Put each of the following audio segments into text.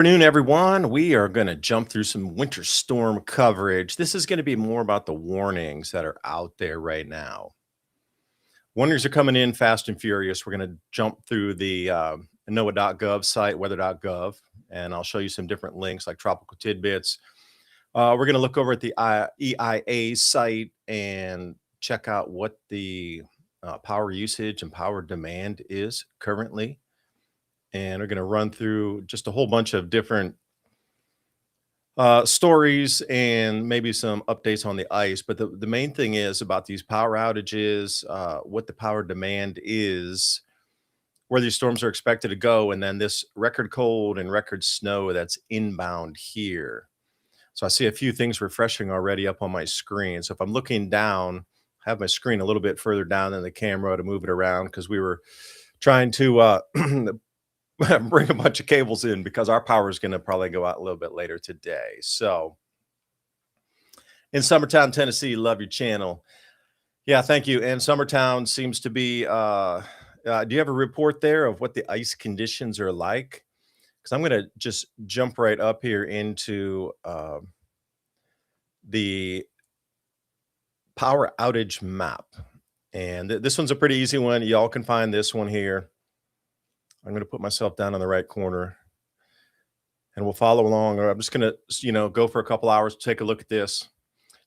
Afternoon, everyone. We are going to jump through some winter storm coverage. This is going to be more about the warnings that are out there right now. Warnings are coming in fast and furious. We're going to jump through the NOAA.gov site, weather.gov, and I'll show you some different links like tropical tidbits. We're going to look over at the EIA site and check out what the power usage and power demand is currently. And we're going to run through just a whole bunch of different stories and maybe some updates on the ice. But the main thing is about these power outages, what the power demand is, where these storms are expected to go, and then this record cold and record snow that's inbound here. So I see a few things refreshing already up on my screen. So if I'm looking down, I have my screen a little bit further down than the camera to move it around because we were trying to bring a bunch of cables in because our power is going to probably go out a little bit later today. So in Summertown, Tennessee, love your channel. Yeah, thank you. And Summertown seems to be, do you have a report there of what the ice conditions are like? Because I'm going to just jump right up here into the power outage map. And this one's a pretty easy one. Y'all can find this one here. I'm going to put myself down in the right corner and we'll follow along. Or I'm just going to, go for a couple hours to take a look at this.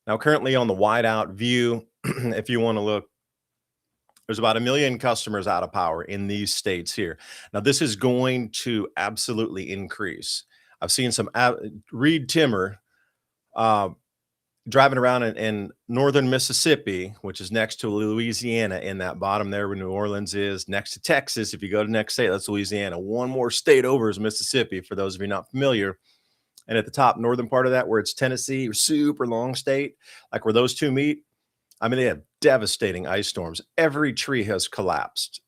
Now, currently on the wide out view, if you want to look, there's about 1 million customers out of power in these states here. Now, this is going to absolutely increase. I've seen some Reed Timmer driving around in northern Mississippi, which is next to Louisiana in that bottom there where New Orleans is, next to Texas. If you go to the next state, that's Louisiana. One more state over is Mississippi, for those of you not familiar. And at the top northern part of that, where it's Tennessee, super long state, like where those two meet, I mean, they have devastating ice storms. Every tree has collapsed.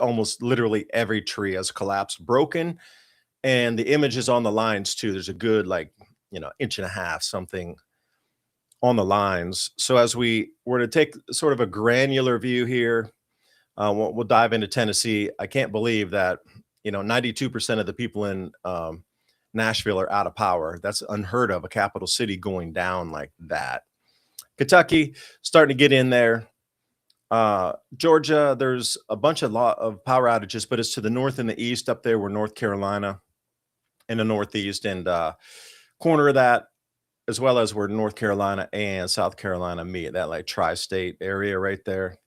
Almost literally every tree has collapsed, broken. And the images on the lines too, there's a good, inch and a half, something on the lines. So as we were to take sort of a granular view here, we'll dive into Tennessee. I can't believe that, 92% of the people in Nashville are out of power. That's unheard of, a capital city going down like that. Kentucky starting to get in there. Georgia, there's a lot of power outages, but it's to the north and the east up there where North Carolina in the northeast and corner of that, as well as where North Carolina and South Carolina meet, that like tri-state area right there.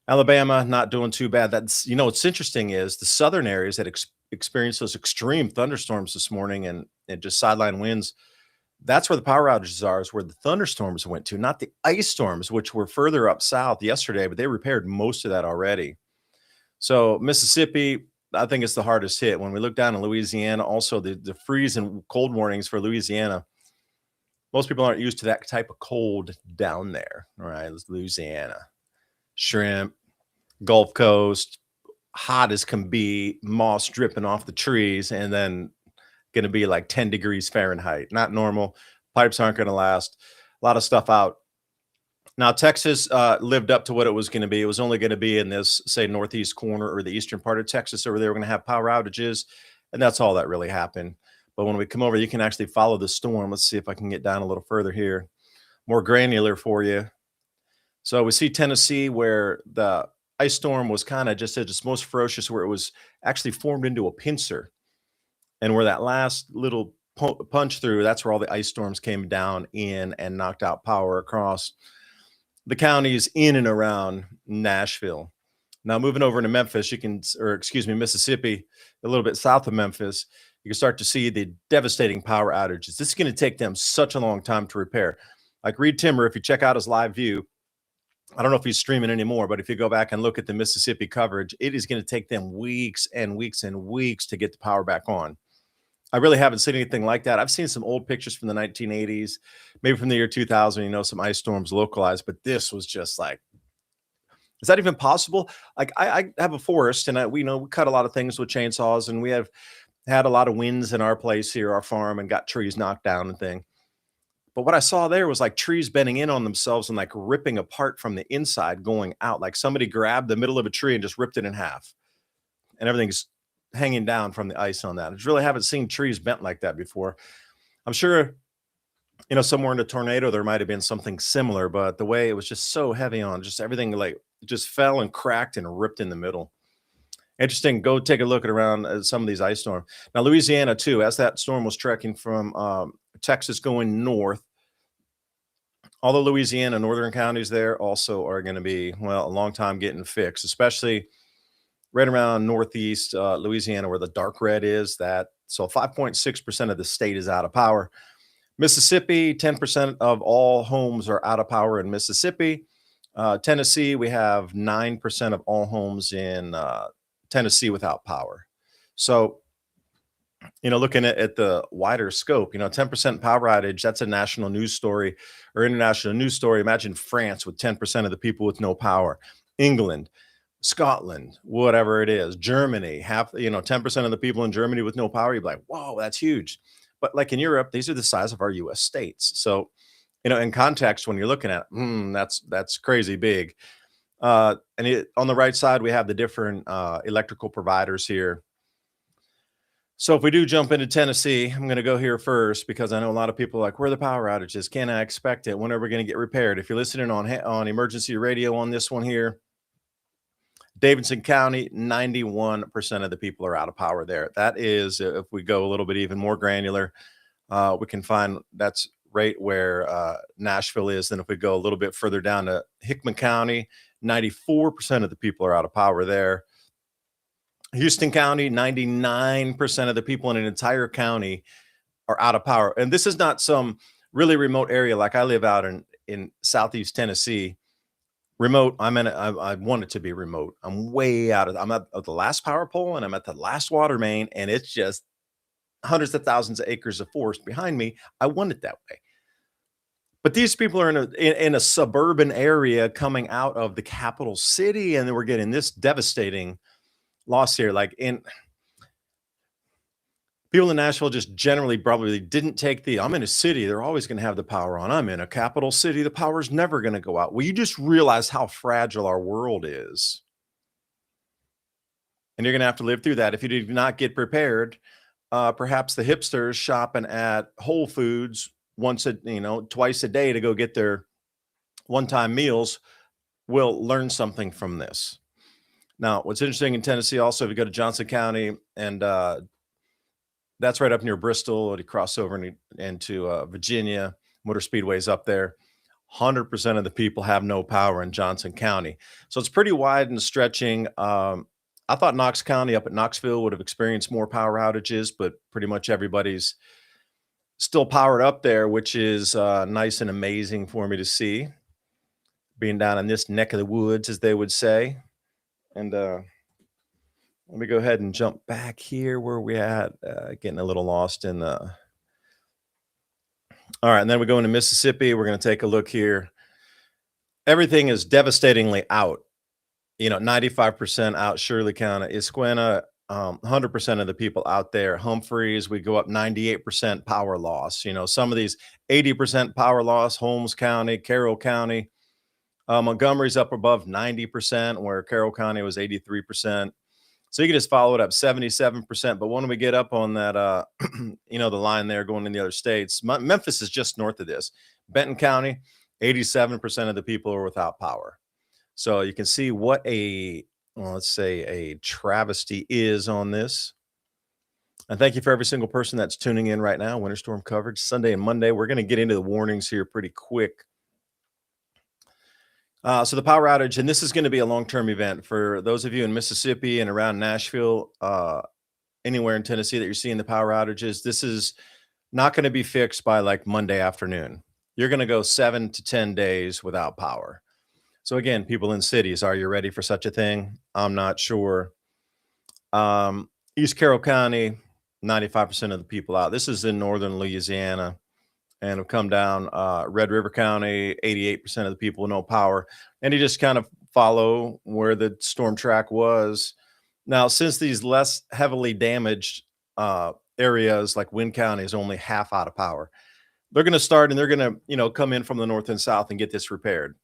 Alabama, not doing too bad. That's, what's interesting is the southern areas that experienced those extreme thunderstorms this morning and just sideline winds. That's where the power outages are, is where the thunderstorms went to, not the ice storms, which were further up south yesterday, but they repaired most of that already. So Mississippi, I think it's the hardest hit. When we look down in Louisiana, also the freeze and cold warnings for Louisiana, most people aren't used to that type of cold down there. All right, Louisiana, shrimp, Gulf Coast, hot as can be, moss dripping off the trees, and then going to be like 10 degrees Fahrenheit. Not normal. Pipes aren't going to last. A lot of stuff out. Now, Texas lived up to what it was going to be. It was only going to be in this, say, northeast corner or the eastern part of Texas over there. We're going to have power outages, and that's all that really happened. But when we come over, you can actually follow the storm. Let's see if I can get down a little further here. More granular for you. So we see Tennessee where the ice storm was kind of just at its most ferocious, where it was actually formed into a pincer. And where that last little punch through, that's where all the ice storms came down in and knocked out power across the counties in and around Nashville. Now moving over into Memphis, Mississippi, a little bit south of Memphis, you can start to see the devastating power outages. This is going to take them such a long time to repair. Like Reed Timmer, if you check out his live view, I don't know if he's streaming anymore, but if you go back and look at the Mississippi coverage, it is going to take them weeks and weeks and weeks to get the power back on. I really haven't seen anything like that. I've seen some old pictures from the 1980s, maybe from the year 2000, some ice storms localized, but this was just like, is that even possible? Like I have a forest and we cut a lot of things with chainsaws, and we have had a lot of winds in our place here, our farm, and got trees knocked down and thing. But what I saw there was like trees bending in on themselves and like ripping apart from the inside going out. Like somebody grabbed the middle of a tree and just ripped it in half. And everything's hanging down from the ice on that. I just really haven't seen trees bent like that before. I'm sure, somewhere in a tornado there might have been something similar, but the way it was just so heavy on, just everything like just fell and cracked and ripped in the middle. Interesting. Go take a look at around some of these ice storms. Now, Louisiana too, as that storm was trekking from Texas going north, all the Louisiana northern counties there also are going to be, well, a long time getting fixed, especially right around northeast Louisiana where the dark red is. That so 5.6% of the state is out of power. Mississippi, 10% of all homes are out of power in Mississippi. Tennessee, we have 9% of all homes in Tennessee without power. So, looking at the wider scope, 10% power outage, that's a national news story or international news story. Imagine France with 10% of the people with no power, England, Scotland, whatever it is, Germany, 10% of the people in Germany with no power. You'd be like, whoa, that's huge. But like in Europe, these are the size of our US states. So, in context, when you're looking at that's crazy big. On the right side, we have the different electrical providers here. So if we do jump into Tennessee, I'm going to go here first because I know a lot of people are like, where are the power outages? Can I expect it? When are we going to get repaired? If you're listening on emergency radio on this one here, Davidson County, 91% of the people are out of power there. That is, if we go a little bit even more granular, we can find that's right where Nashville is. Then if we go a little bit further down to Hickman County, 94% of the people are out of power there. Houston County, 99% of the people in an entire county are out of power. And this is not some really remote area like I live out in Southeast Tennessee. Remote, I want it to be remote. I'm way out I'm at the last power pole and I'm at the last water main, and it's just hundreds of thousands of acres of forest behind me. I want it that way. But these people are in a suburban area coming out of the capital city, and then we're getting this devastating loss here. Like people in Nashville just generally probably didn't take I'm in a city, they're always going to have the power on. I'm in a capital city, the power's never going to go out. Well, you just realize how fragile our world is. And you're going to have to live through that if you do not get prepared. Perhaps the hipsters shopping at Whole Foods twice a day to go get their one-time meals will learn something from this. Now, what's interesting in Tennessee also, if you go to Johnson County, and that's right up near Bristol, and you cross over into Virginia, Motor Speedway's up there. 100% of the people have no power in Johnson County. So it's pretty wide and stretching. I thought Knox County up at Knoxville would have experienced more power outages, but pretty much everybody's still powered up there, which is nice and amazing for me to see, being down in this neck of the woods, as they would say. And let me go ahead and jump back here where we at, getting a little lost in the. All right, and then we go into Mississippi. We're going to take a look here. Everything is devastatingly out. 95% out. Shirley County, Issaquena, 100% of the people out there. Humphreys, we go up 98% power loss. Some of these 80% power loss. Holmes County, Carroll County. Montgomery's up above 90%, where Carroll County was 83%. So you can just follow it up 77%. But when we get up on that, the line there going in the other states, Memphis is just north of this. Benton County, 87% of the people are without power. So you can see what let's say a travesty is on this. And thank you for every single person that's tuning in right now. Winter storm coverage Sunday and Monday. We're going to get into the warnings here pretty quick. So the power outage, and this is going to be a long-term event for those of you in Mississippi and around Nashville, anywhere in Tennessee that you're seeing the power outages. This is not going to be fixed by like Monday afternoon. You're going to go 7 to 10 days without power. So again, people in cities, are you ready for such a thing? I'm not sure. East Carroll County, 95% of the people out. This is in northern Louisiana. And have come down Red River County, 88% of the people no power. And you just kind of follow where the storm track was. Now, since these less heavily damaged areas like Wynn County is only half out of power, they're going to start and they're going to, come in from the north and south and get this repaired.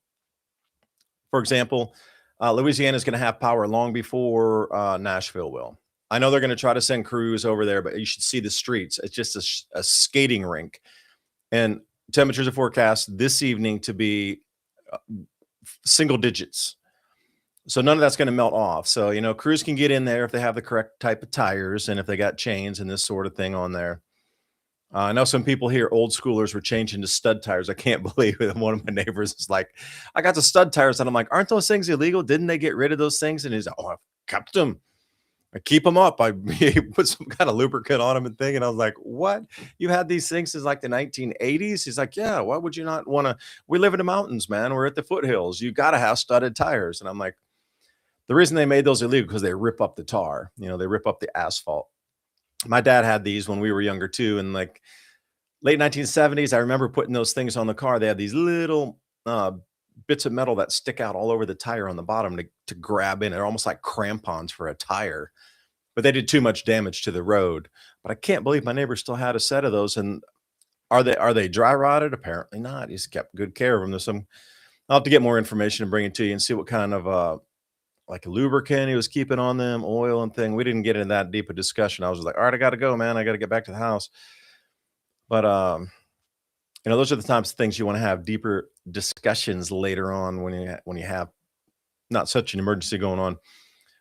For example, Louisiana is going to have power long before Nashville will. I know they're going to try to send crews over there, but you should see the streets. It's just a skating rink. And temperatures are forecast this evening to be uh, single digits. So none of that's going to melt off. So, crews can get in there if they have the correct type of tires and if they got chains and this sort of thing on there. I know some people here, old schoolers, were changing to stud tires. I can't believe it. One of my neighbors is like, I got the stud tires. And I'm like, aren't those things illegal? Didn't they get rid of those things? And he's like, oh, I've kept them. I keep them up. I put some kind of lubricant on them and thing. And I was like, what? You had these things since like the 1980s? He's like, yeah, why would you not want to? We live in the mountains, man. We're at the foothills. You got to have studded tires. And I'm like, the reason they made those illegal because they rip up the tar. They rip up the asphalt. My dad had these when we were younger too. And like late 1970s, I remember putting those things on the car. They had these little bits of metal that stick out all over the tire on the bottom to grab in. They're almost like crampons for a tire, but they did too much damage to the road. But I can't believe my neighbor still had a set of those. And are they dry rotted? Apparently not. He's kept good care of them. I'll have to get more information and bring it to you and see what kind of like a lubricant he was keeping on them, oil and thing. We didn't get into that deep a discussion. I was just like, all right, I got to go, man. I got to get back to the house. But those are the types of things you want to have deeper discussions later on when you have not such an emergency going on.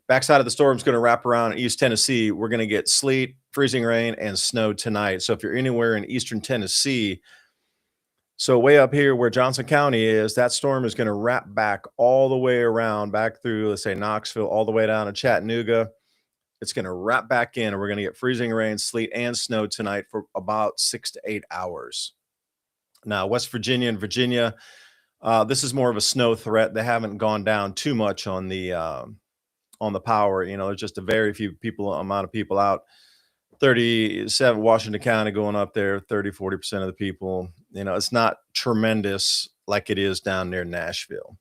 Backside of the storm is going to wrap around in East Tennessee. We're going to get sleet, freezing rain, and snow tonight. So if you're anywhere in Eastern Tennessee, so way up here where Johnson County is, that storm is going to wrap back all the way around, back through, let's say, Knoxville, all the way down to Chattanooga. It's going to wrap back in, and we're going to get freezing rain, sleet, and snow tonight for about 6 to 8 hours. Now, West Virginia and Virginia, this is more of a snow threat. They haven't gone down too much on the power. There's just a very few amount of people out. 37 Washington County going up there, 30-40% of the people. It's not tremendous like it is down near Nashville.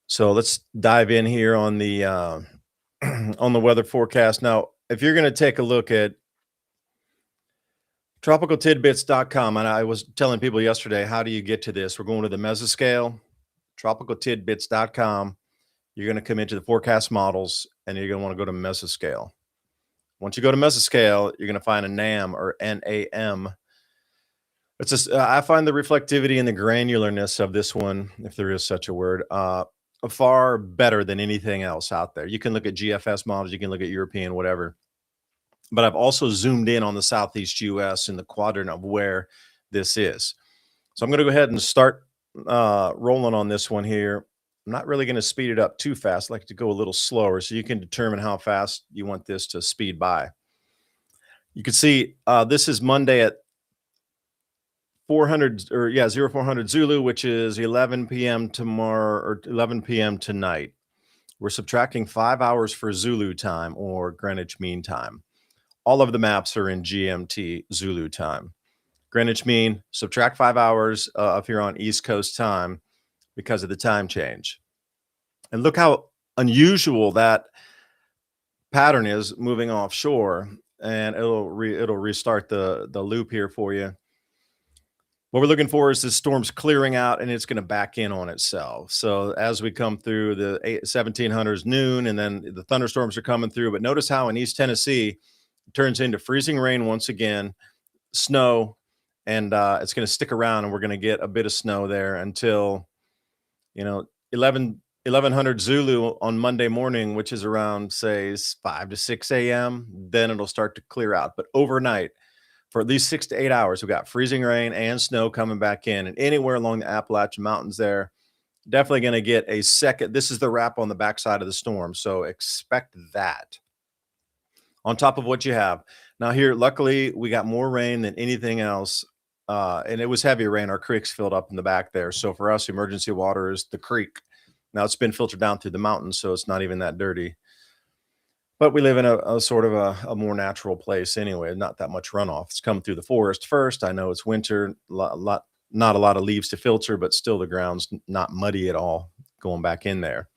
So let's dive in here on the on the weather forecast. Now, if you're going to take a look at tropicaltidbits.com, and I was telling people yesterday, how do you get to this? We're going to the mesoscale, tropicaltidbits.com. You're going to come into the forecast models, and you're going to want to go to mesoscale. Once you go to mesoscale, you're going to find a NAM or NAM. I find the reflectivity and the granularness of this one, if there is such a word, far better than anything else out there. You can look at GFS models, you can look at European, whatever. But I've also zoomed in on the Southeast US in the quadrant of where this is. So I'm going to go ahead and start rolling on this one here. I'm not really going to speed it up too fast. I like to go a little slower so you can determine how fast you want this to speed by. You can see this is Monday at 0400 Zulu, which is 11 p.m. tomorrow or 11 p.m. tonight. We're subtracting 5 hours for Zulu time or Greenwich Mean Time. All of the maps are in GMT Zulu time. Greenwich Mean, subtract 5 hours if you're on East Coast time because of the time change. And look how unusual that pattern is moving offshore, and it'll restart the loop here for you. What we're looking for is this storm's clearing out and it's going to back in on itself. So as we come through the 1700s noon, and then the thunderstorms are coming through. But notice how in East Tennessee it turns into freezing rain once again, snow, and it's going to stick around, and we're going to get a bit of snow there until 1100 Zulu on Monday morning, which is around, say, 5 to 6 a.m. Then it'll start to clear out. But overnight, for at least 6 to 8 hours, we've got freezing rain and snow coming back in. And anywhere along the Appalachian Mountains there, definitely going to get a second. This is the wrap on the backside of the storm, so expect that on top of what you have. Now here, luckily, we got more rain than anything else, and it was heavy rain. Our creeks filled up in the back there. So for us, emergency water is the creek. Now it's been filtered down through the mountains, so it's not even that dirty. But we live in a sort of a more natural place anyway, not that much runoff. It's coming through the forest first. I know it's winter, not a lot of leaves to filter, but still the ground's not muddy at all going back in there.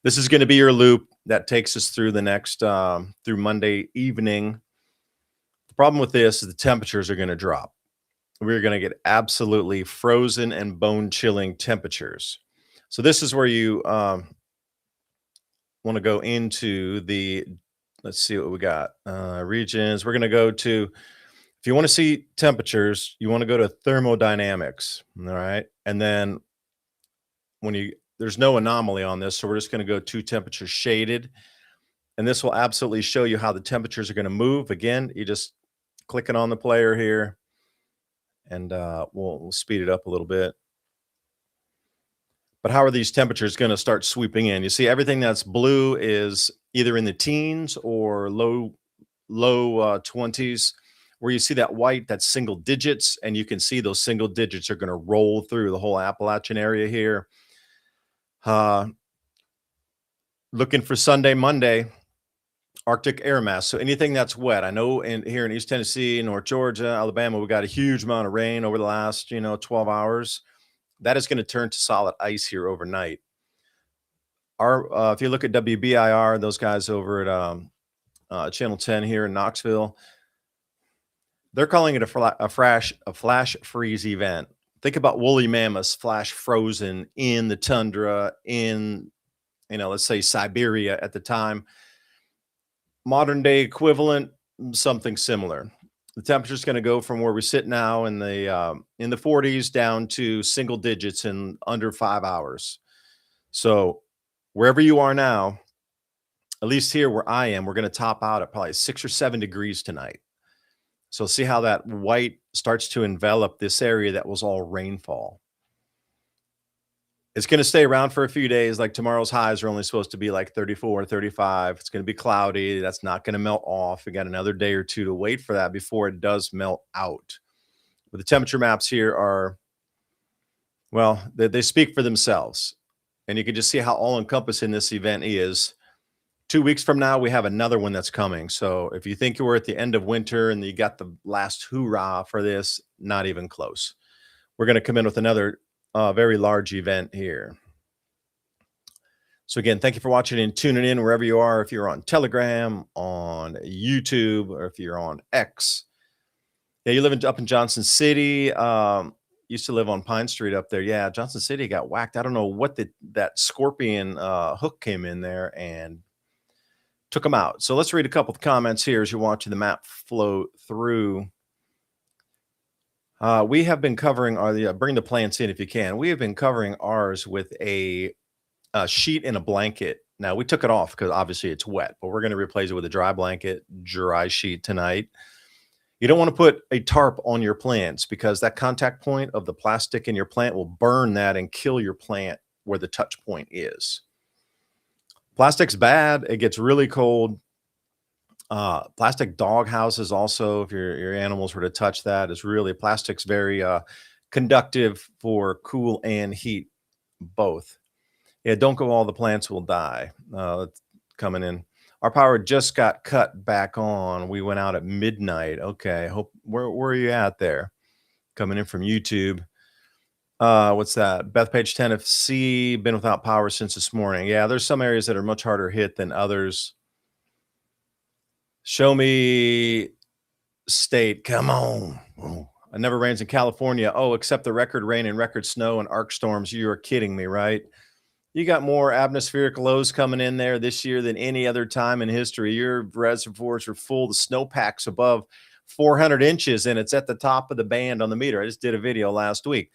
This is going to be your loop that takes us through the next, through Monday evening. The problem with this is the temperatures are going to drop. We're going to get absolutely frozen and bone-chilling temperatures. So this is where you want to go into the Let's see what we got. Regions. We're going to go to, if you want to see temperatures, you want to go to thermodynamics. All right. And then when you, there's no anomaly on this. So we're just going to go to temperature shaded. And this will absolutely show you how the temperatures are going to move. Again, you just click it on the player here, and we'll speed it up a little bit. But how are these temperatures going to start sweeping in? You see everything that's blue is either in the teens or low 20s. Where you see that white, that's single digits, and you can see those single digits are going to roll through the whole Appalachian area here. Looking for Sunday, Monday, Arctic air mass. So anything that's wet. I know here in East Tennessee, North Georgia, Alabama, we got a huge amount of rain over the last 12 hours. That is going to turn to solid ice here overnight. If you look at WBIR, those guys over at Channel 10 here in Knoxville, they're calling it a flash freeze event. Think about woolly mammoths flash frozen in the tundra in, let's say Siberia at the time. Modern day equivalent, something similar. The temperature is going to go from where we sit now in the 40s down to single digits in under 5 hours. So wherever you are now, at least here where I am, we're going to top out at probably 6 or 7 degrees tonight. So see how that white starts to envelop this area that was all rainfall. It's going to stay around for a few days. Like tomorrow's highs are only supposed to be like 34, 35. It's going to be cloudy. That's not going to melt off. We got another day or two to wait for that before it does melt out. But the temperature maps here are, well, they speak for themselves. And you can just see how all-encompassing this event is. 2 weeks from now, we have another one that's coming. So if you think you were at the end of winter and you got the last hoorah for this, not even close. We're going to come in with another very large event here. So again, thank you for watching and tuning in wherever you are. If you're on Telegram, on YouTube, or if you're on X. Yeah, you live up in Johnson City. Used to live on Pine Street up there. Yeah, Johnson City got whacked. I don't know what that scorpion hook came in there and took them out. So let's read a couple of comments here as you're watching the map flow through. We have been covering bring the plants in if you can. We have been covering ours with a sheet and a blanket. Now we took it off because obviously it's wet, but we're going to replace it with a dry blanket, dry sheet tonight. You don't want to put a tarp on your plants because that contact point of the plastic in your plant will burn that and kill your plant where the touch point is. Plastic's bad. It gets really cold. Plastic dog houses also, if your animals were to touch that, is really, plastic's very conductive for cool and heat, both. Yeah, don't go, all the plants will die. Coming in. Our power just got cut back on. We went out at midnight. Okay, where are you at there? Coming in from YouTube. What's that? Bethpage 10 FC, been without power since this morning. Yeah, there's some areas that are much harder hit than others. Show me state. Come on. Oh, it never rains in California. Oh, except the record rain and record snow and arc storms. You are kidding me, right? You got more atmospheric lows coming in there this year than any other time in history. Your reservoirs are full. The snowpack's above 400 inches, and it's at the top of the band on the meter. I just did a video last week.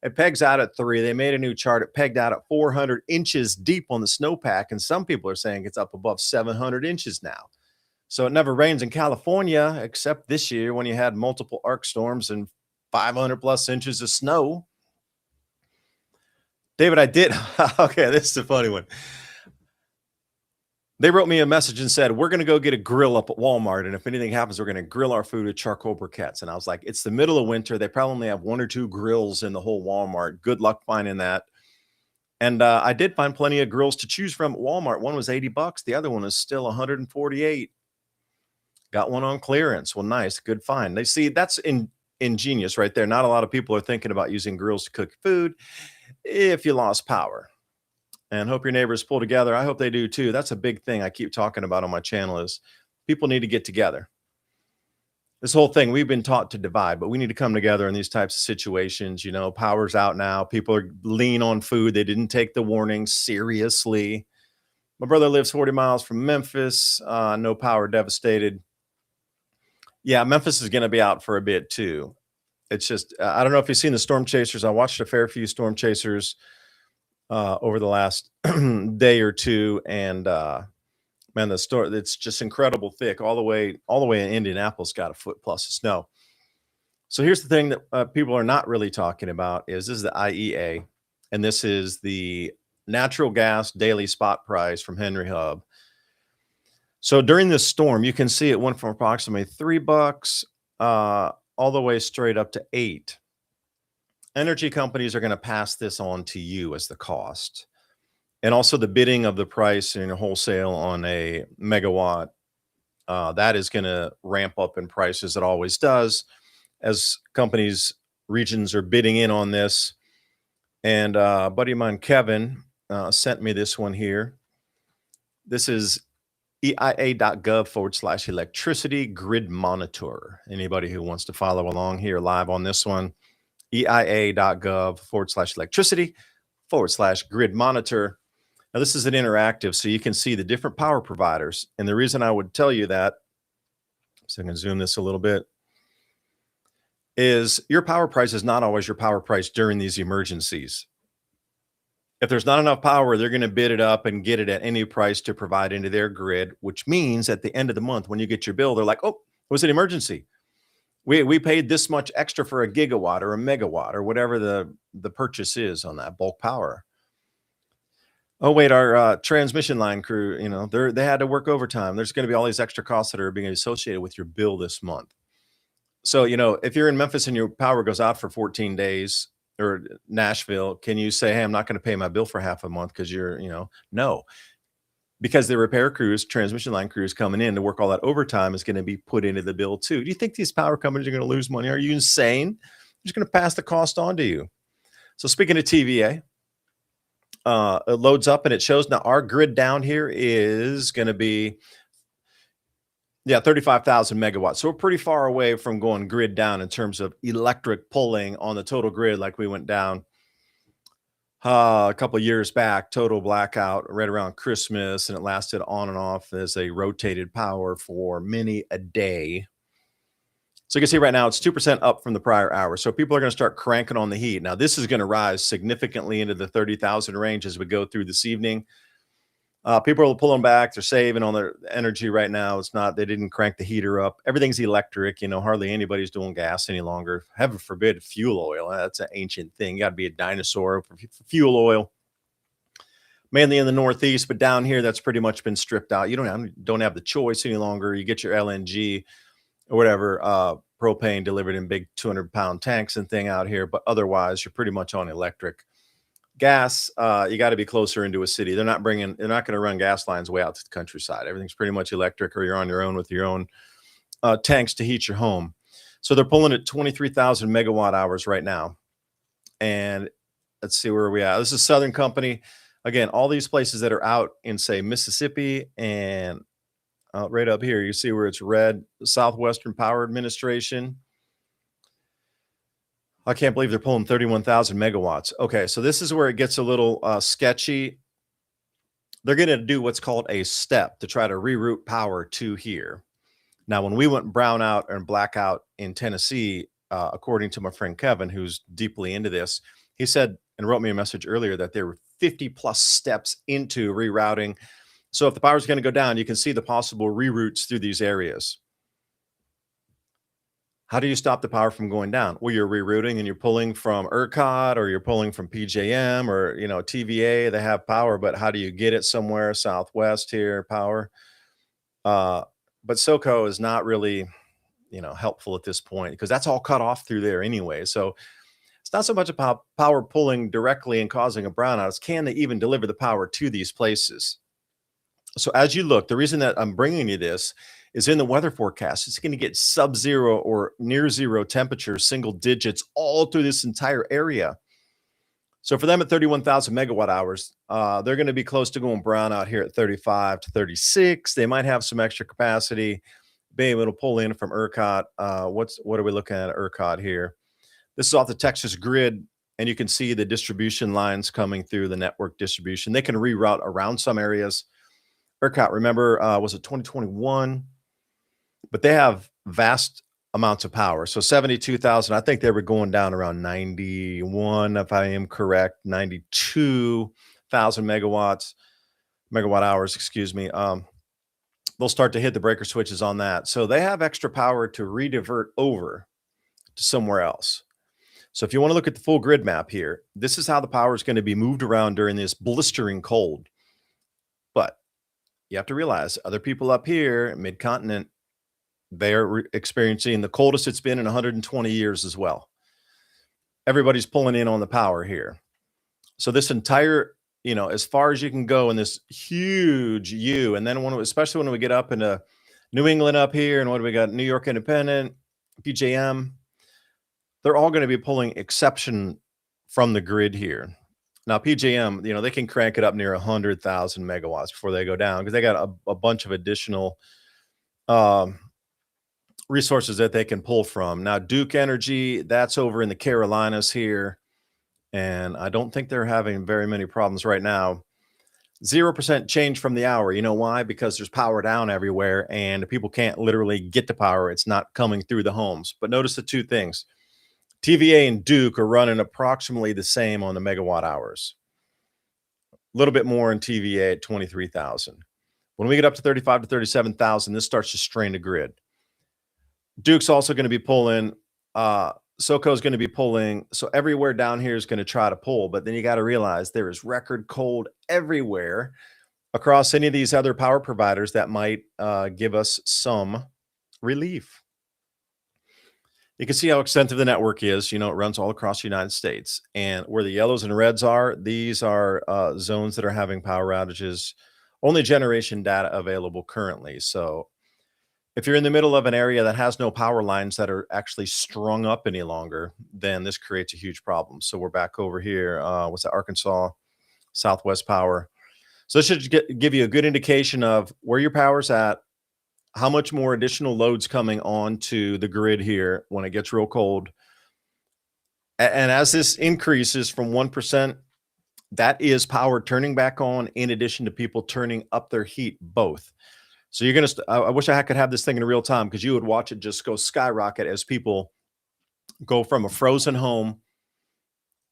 It pegs out at 3. They made a new chart. It pegged out at 400 inches deep on the snowpack, and some people are saying it's up above 700 inches now. So it never rains in California, except this year when you had multiple arc storms and 500 plus inches of snow. David, I did. Okay, this is a funny one. They wrote me a message and said, we're going to go get a grill up at Walmart. And if anything happens, we're going to grill our food with charcoal briquettes. And I was like, it's the middle of winter. They probably only have 1 or 2 grills in the whole Walmart. Good luck finding that. And I did find plenty of grills to choose from at Walmart. One was $80. The other one is still $148. Got one on clearance. Well, nice. Good find. They see that's ingenious right there. Not a lot of people are thinking about using grills to cook food if you lost power. And hope your neighbors pull together. I hope they do too. That's a big thing I keep talking about on my channel is people need to get together. This whole thing, we've been taught to divide, but we need to come together in these types of situations. You know, power's out now. People are lean on food. They didn't take the warning seriously. My brother lives 40 miles from Memphis. No power, devastated. Yeah, Memphis is going to be out for a bit too. It's just, I don't know if you've seen the storm chasers. I watched a fair few storm chasers over the last day or two, and man, the storm, it's just incredible thick all the way in Indianapolis, got a foot plus of snow. So here's the thing that people are not really talking about is this is the IEA, and this is the natural gas daily spot price from Henry Hub. So during this storm, you can see it went from approximately $3 all the way straight up to 8. Energy companies are going to pass this on to you as the cost. And also the bidding of the price in a wholesale on a megawatt, that is going to ramp up in prices. It always does as companies, regions are bidding in on this. And a buddy of mine, Kevin, sent me this one here. This is EIA.gov/electricity grid monitor. Anybody who wants to follow along here live on this one, EIA.gov/electricity/grid monitor. Now, this is an interactive, so you can see the different power providers. And the reason I would tell you that, so I can zoom this a little bit, is your power price is not always your power price during these emergencies. If there's not enough power, they're going to bid it up and get it at any price to provide into their grid, which means at the end of the month, when you get your bill, they're like, oh, it was an emergency. We paid this much extra for a gigawatt or a megawatt or whatever the purchase is on that bulk power. Oh, wait, our transmission line crew, they had to work overtime. There's going to be all these extra costs that are being associated with your bill this month. So, if you're in Memphis and your power goes out for 14 days, or Nashville, can you say, hey, I'm not going to pay my bill for half a month because no, because the repair crews, transmission line crews coming in to work all that overtime is going to be put into the bill too. Do you think these power companies are going to lose money? Are you insane? They're just going to pass the cost on to you. So speaking of TVA, it loads up and it shows now our grid down here is going to be 35,000 megawatts. So we're pretty far away from going grid down in terms of electric pulling on the total grid, like we went down a couple of years back, total blackout right around Christmas, and it lasted on and off as a rotated power for many a day. So you can see right now it's 2% up from the prior hour. So people are going to start cranking on the heat. Now this is going to rise significantly into the 30,000 range as we go through this evening. People are pulling back. They're saving on their energy right now. They didn't crank the heater up. Everything's electric. Hardly anybody's doing gas any longer. Heaven forbid fuel oil. That's an ancient thing. You got to be a dinosaur for fuel oil. Mainly in the Northeast, but down here, that's pretty much been stripped out. You don't have the choice any longer. You get your LNG or whatever, propane delivered in big 200-pound tanks and thing out here. But otherwise, you're pretty much on electric. Gas, you got to be closer into a city. They're not going to run gas lines way out to the countryside. Everything's pretty much electric, or you're on your own with your own tanks to heat your home. So they're pulling at 23,000 megawatt hours right now. And let's see where we at. This is Southern Company. Again, all these places that are out in, say, Mississippi and right up here, you see where it's red, Southwestern Power Administration. I can't believe they're pulling 31,000 megawatts. Okay, so this is where it gets a little sketchy. They're going to do what's called a step to try to reroute power to here. Now, when we went brownout and blackout in Tennessee, according to my friend Kevin, who's deeply into this, he said and wrote me a message earlier that there were 50 plus steps into rerouting. So if the power is going to go down, you can see the possible reroutes through these areas. How do you stop the power from going down? Well, you're rerouting and you're pulling from ERCOT, or you're pulling from PJM, or, TVA. They have power, but how do you get it somewhere? Southwest here, power. But SoCo is not really, helpful at this point because that's all cut off through there anyway. So it's not so much about power pulling directly and causing a brownout. It's can they even deliver the power to these places? So as you look, the reason that I'm bringing you this is in the weather forecast. It's going to get sub-zero or near zero temperatures, single digits, all through this entire area. So for them at 31,000 megawatt hours, they're going to be close to going brown out here at 35 to 36. They might have some extra capacity, be able to pull in from ERCOT. What are we looking at ERCOT here? This is off the Texas grid, and you can see the distribution lines coming through the network distribution. They can reroute around some areas. ERCOT, remember, was it 2021? But they have vast amounts of power. So 72,000, I think they were going down around 91, if I am correct, 92,000 megawatt hours, excuse me. They'll start to hit the breaker switches on that. So they have extra power to redivert over to somewhere else. So if you want to look at the full grid map here, this is how the power is going to be moved around during this blistering cold. But you have to realize other people up here, mid-continent, they're experiencing the coldest it's been in 120 years as well. Everybody's pulling in on the power here. So this entire, as far as you can go in this huge U, and then especially when we get up into New England up here, and what do we got? New York Independent, PJM, they're all going to be pulling exception from the grid here. Now, PJM, they can crank it up near 100,000 megawatts before they go down because they got a bunch of additional resources that they can pull from. Now, Duke Energy, that's over in the Carolinas here, and I don't think they're having very many problems right now. 0% change from the hour. You know why? Because there's power down everywhere, and people can't literally get the power. It's not coming through the homes. But notice the two things. TVA and Duke are running approximately the same on the megawatt hours. A little bit more in TVA at 23,000. When we get up to 35 to 37,000, this starts to strain the grid. Duke's also going to be pulling. SoCo is going to be pulling. So everywhere down here is going to try to pull. But then you got to realize there is record cold everywhere across any of these other power providers that might give us some relief. You can see how extensive the network is. It runs all across the United States. And where the yellows and reds are, these are zones that are having power outages. Only generation data available currently. So if you're in the middle of an area that has no power lines that are actually strung up any longer, then this creates a huge problem. So we're back over here. What's that? Arkansas, Southwest Power. So this should give you a good indication of where your power's at, how much more additional loads coming onto the grid here when it gets real cold. And as this increases from 1%, that is power turning back on in addition to people turning up their heat, both. So you're going to, I wish I could have this thing in real time because you would watch it just go skyrocket as people go from a frozen home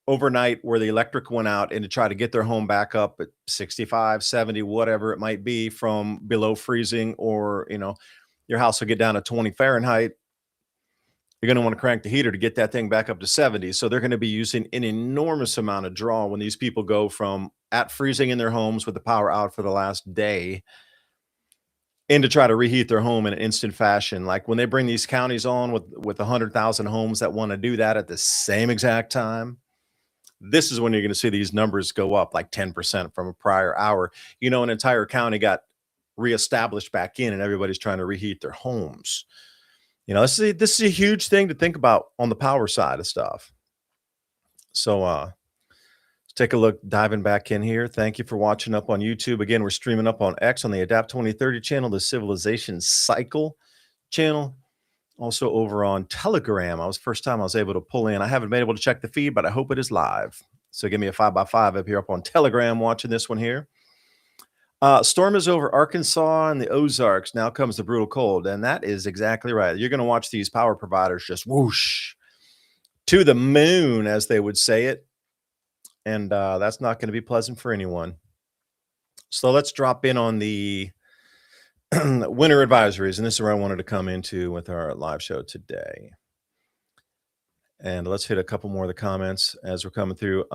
overnight where the electric went out and to try to get their home back up at 65, 70, whatever it might be from below freezing, or, your house will get down to 20 Fahrenheit. You're going to want to crank the heater to get that thing back up to 70. So they're going to be using an enormous amount of draw when these people go from at freezing in their homes with the power out for the last day and to try to reheat their home in an instant fashion. Like when they bring these counties on with 100,000 homes that want to do that at the same exact time, this is when you're going to see these numbers go up like 10% from a prior hour. An entire county got reestablished back in and everybody's trying to reheat their homes. This is a huge thing to think about on the power side of stuff. So let's take a look, diving back in here. Thank you for watching up on YouTube. Again, we're streaming up on X on the Adapt 2030 channel, the Civilization Cycle channel. Also over on Telegram. First time I was able to pull in. I haven't been able to check the feed, but I hope it is live. So give me a 5x5 up here up on Telegram watching this one here. Storm is over Arkansas and the Ozarks. Now comes the brutal cold. And that is exactly right. You're going to watch these power providers just whoosh to the moon, as they would say it. And that's not going to be pleasant for anyone. So let's drop in on the winter advisories. And this is where I wanted to come into with our live show today. And let's hit a couple more of the comments as we're coming through.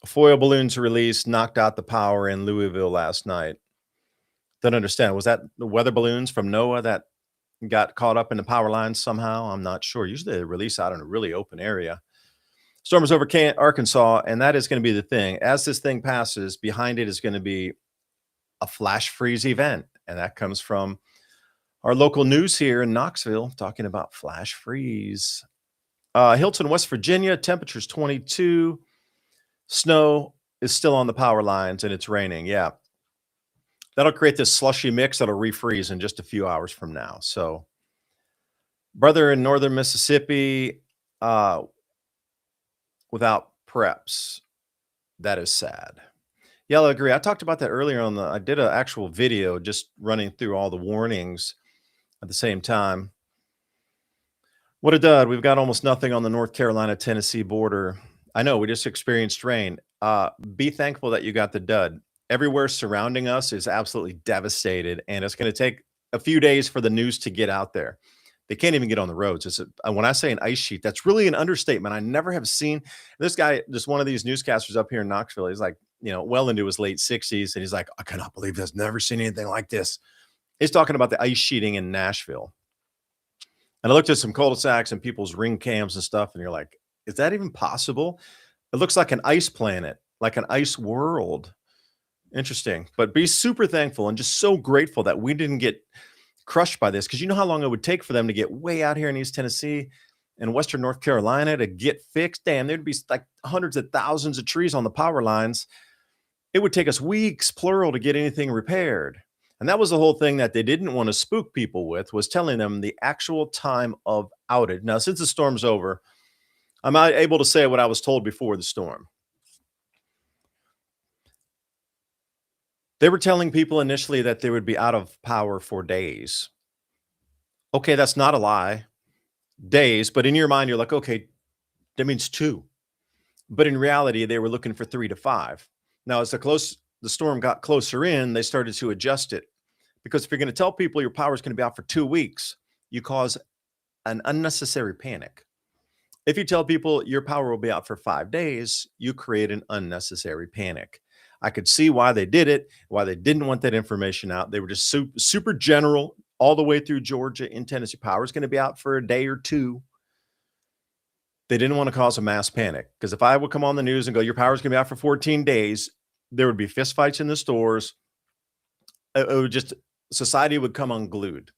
Foil balloons released, knocked out the power in Louisville last night. Don't understand. Was that the weather balloons from NOAA that got caught up in the power lines somehow? I'm not sure. Usually they release out in a really open area. Storm is over Arkansas, and that is going to be the thing. As this thing passes, behind it is going to be a flash freeze event. And that comes from our local news here in Knoxville, talking about flash freeze. Hilton, West Virginia, temperatures 22. Snow is still on the power lines, and it's raining. Yeah. That'll create this slushy mix that'll refreeze in just a few hours from now. So, brother in northern Mississippi, without preps, that is sad. Yeah, I'll agree. I talked about that earlier I did an actual video just running through all the warnings at the same time. What a dud. We've got almost nothing on the North Carolina Tennessee border. I know we just experienced rain. Be thankful that you got the dud. Everywhere surrounding us is absolutely devastated, and it's going to take a few days for the news to get out there. They can't even get on the roads. When I say an ice sheet, that's really an understatement. I never have seen this guy, just one of these newscasters up here in Knoxville. He's like, well into his late 60s, and he's like, I cannot believe this. Never seen anything like this. He's talking about the ice sheeting in Nashville. And I looked at some cul-de-sacs and people's ring cams and stuff, and you're like, is that even possible? It looks like an ice planet, like an ice world. Interesting. But be super thankful and just so grateful that we didn't get crushed by this, because you know how long it would take for them to get way out here in East Tennessee and Western North Carolina to get fixed. Damn, there'd be like hundreds of thousands of trees on the power lines. It would take us weeks, plural, to get anything repaired. And that was the whole thing that they didn't want to spook people with, was telling them the actual time of outage. Now, since the storm's over, I'm not able to say what I was told before the storm. They were telling people initially that they would be out of power for days. Okay, that's not a lie. Days, but in your mind, you're like, okay, that means 2. But in reality, they were looking for 3 to 5. Now, as the storm got closer in, they started to adjust it. Because if you're going to tell people your power is going to be out for 2 weeks, you cause an unnecessary panic. If you tell people your power will be out for 5 days, you create an unnecessary panic. I could see why they did it, why they didn't want that information out. They were just super general all the way through Georgia and Tennessee. Power is going to be out for a day or 2. They didn't want to cause a mass panic, because if I would come on the news and go, your power is going to be out for 14 days, there would be fistfights in the stores. It would just, society would come unglued.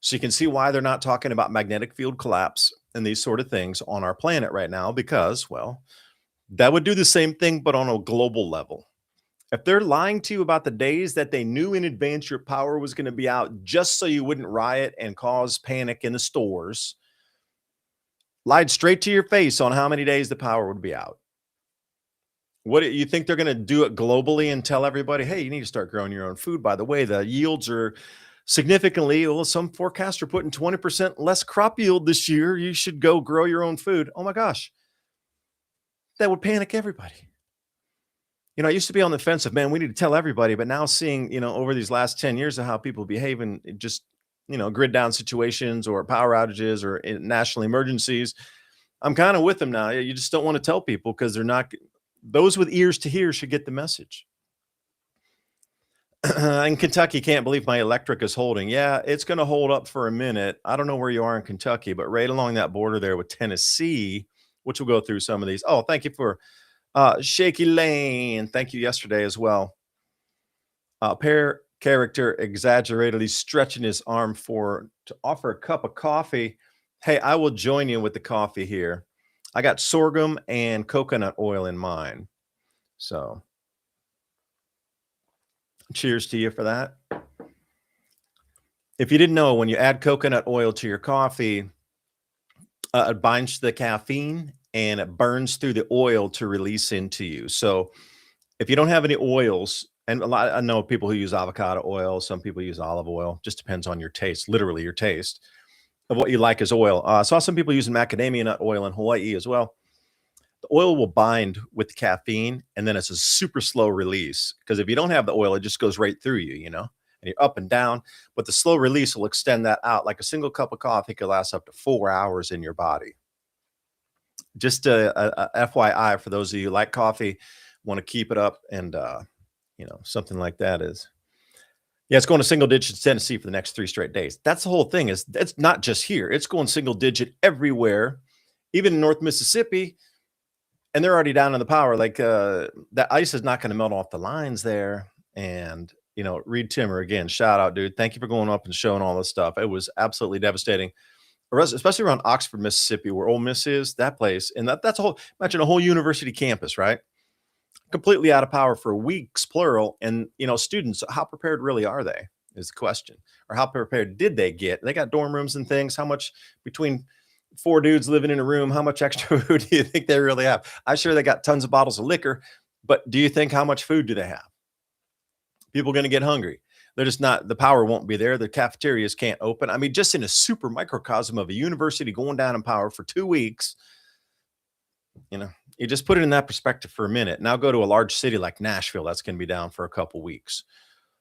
So you can see why they're not talking about magnetic field collapse and these sort of things on our planet right now, because, well, that would do the same thing, but on a global level. If they're lying to you about the days that they knew in advance your power was going to be out just so you wouldn't riot and cause panic in the stores, lied straight to your face on how many days the power would be out. What do you think they're going to do it globally and tell everybody, hey, you need to start growing your own food? By the way, the yields are significantly, well, some forecasts are putting 20% less crop yield this year. You should go grow your own food. Oh my gosh. That would panic everybody. I used to be on the fence of, man, we need to tell everybody, but now seeing, over these last 10 years of how people behave in just, grid down situations or power outages or in national emergencies, I'm kind of with them now. You just don't want to tell people, because they're not, those with ears to hear should get the message. In Kentucky, can't believe my electric is holding. Yeah, it's going to hold up for a minute. I don't know where you are in Kentucky, but right along that border there with Tennessee, which will go through some of these. Oh, thank you for Shaky Lane. Thank you yesterday as well. Pair character exaggeratedly stretching his arm to offer a cup of coffee. Hey, I will join you with the coffee here. I got sorghum and coconut oil in mine. So cheers to you for that. If you didn't know, when you add coconut oil to your coffee, it binds to the caffeine and it burns through the oil to release into you. So if you don't have any oils, and I know people who use avocado oil, some people use olive oil, just depends on your taste, literally your taste of what you like as oil. I saw some people using macadamia nut oil in Hawaii as well. The oil will bind with the caffeine, and then it's a super slow release, because if you don't have the oil, it just goes right through you, and you're up and down. But the slow release will extend that out. Like a single cup of coffee could last up to 4 hours in your body. Just a FYI for those of you who like coffee, want to keep it up, and something like that is. Yeah, it's going to single digits in Tennessee for the next 3 straight days. That's the whole thing. It's not just here. It's going single digit everywhere, even in North Mississippi. And they're already down in the power. Like that ice is not going to melt off the lines there. And, Reed Timmer, again, shout out, dude. Thank you for going up and showing all this stuff. It was absolutely devastating, especially around Oxford, Mississippi, where Ole Miss is, that place. And that's imagine a whole university campus, right? Completely out of power for weeks, plural. And, students, how prepared really are they is the question. Or how prepared did they get? They got dorm rooms and things. How much between 4 dudes living in a room, how much extra food do you think they really have? I'm sure they got tons of bottles of liquor, But do you think how much food do they have? People are going to get hungry. They're just not, the power won't be there. The cafeterias can't open. I mean, just in a super microcosm of a university going down in power for 2 weeks, you know, you just put it in that perspective for a minute. Now go to a large city like Nashville, that's going to be down for a couple weeks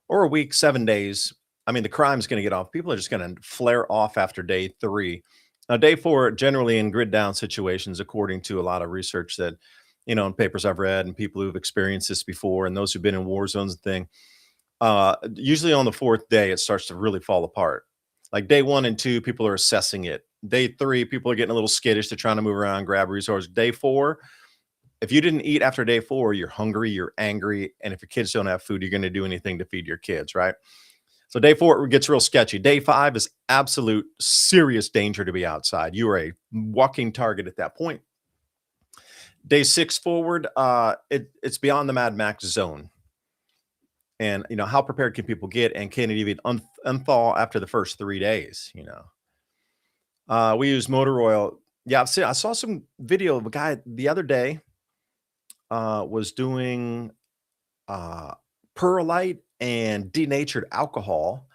or a week, 7 days. I mean, the crime's going to get off. People are just going to flare off after day 3. Now, day 4, generally in grid down situations, according to a lot of research that, and papers I've read and people who've experienced this before and those who've been in war zones and thing, usually on the 4th day, it starts to really fall apart. Like day 1 and 2, people are assessing it. Day 3, people are getting a little skittish. They're trying to move around, grab resources. Day 4, if you didn't eat after day 4, you're hungry, you're angry. And if your kids don't have food, you're going to do anything to feed your kids, right? So day 4 gets real sketchy. Day 5 is absolute serious danger to be outside. You are a walking target at that point. Day 6 forward, it's beyond the Mad Max zone. And, how prepared can people get? And can it even unthaw after the first 3 days, We use motor oil. Yeah, I saw some video of a guy the other day was doing perlite and denatured alcohol.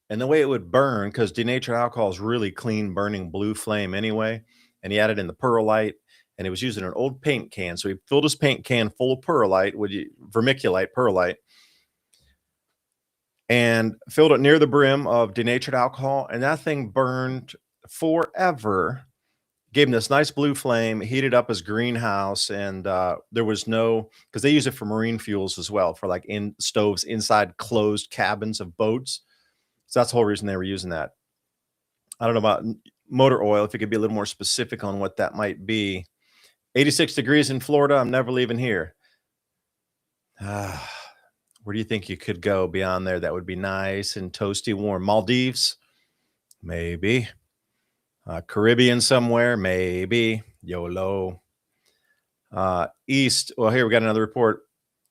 And the way it would burn, because denatured alcohol is really clean burning blue flame anyway. And he added in the perlite, and he was using an old paint can. So he filled his paint can full of perlite, vermiculite perlite, and filled it near the brim of denatured alcohol. And that thing burned forever. Gave him this nice blue flame, heated up his greenhouse. And there was because they use it for marine fuels as well, for like in stoves inside closed cabins of boats. So that's the whole reason they were using that. I don't know about motor oil, if you could be a little more specific on what that might be. 86 degrees in Florida. I'm never leaving here. Where do you think you could go beyond there that would be nice and toasty warm? Maldives? Maybe. Caribbean somewhere? Maybe. YOLO. East. Well, here we got another report.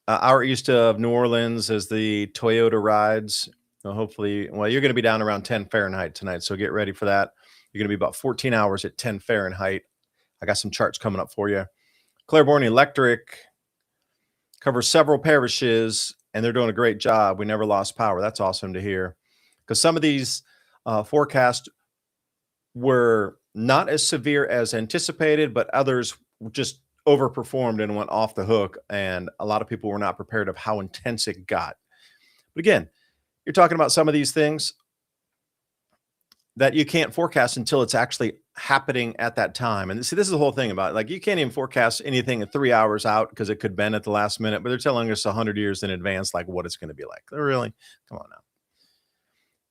Hour east of New Orleans as the Toyota rides. Hopefully, you're going to be down around 10 Fahrenheit tonight, so get ready for that. You're going to be about 14 hours at 10 Fahrenheit. I got some charts coming up for you. Claiborne Electric covers several parishes, and they're doing a great job. We never lost power. That's awesome to hear, because some of these forecasts were not as severe as anticipated, but others just overperformed and went off the hook, and a lot of people were not prepared of how intense it got. But again, you're talking about some of these things that you can't forecast until it's actually happening at that time. And see, this is the whole thing about it. Like, you can't even forecast anything at 3 hours out because it could bend at the last minute, but they're telling us 100 years in advance, like what it's going to be like. They're really, come on now.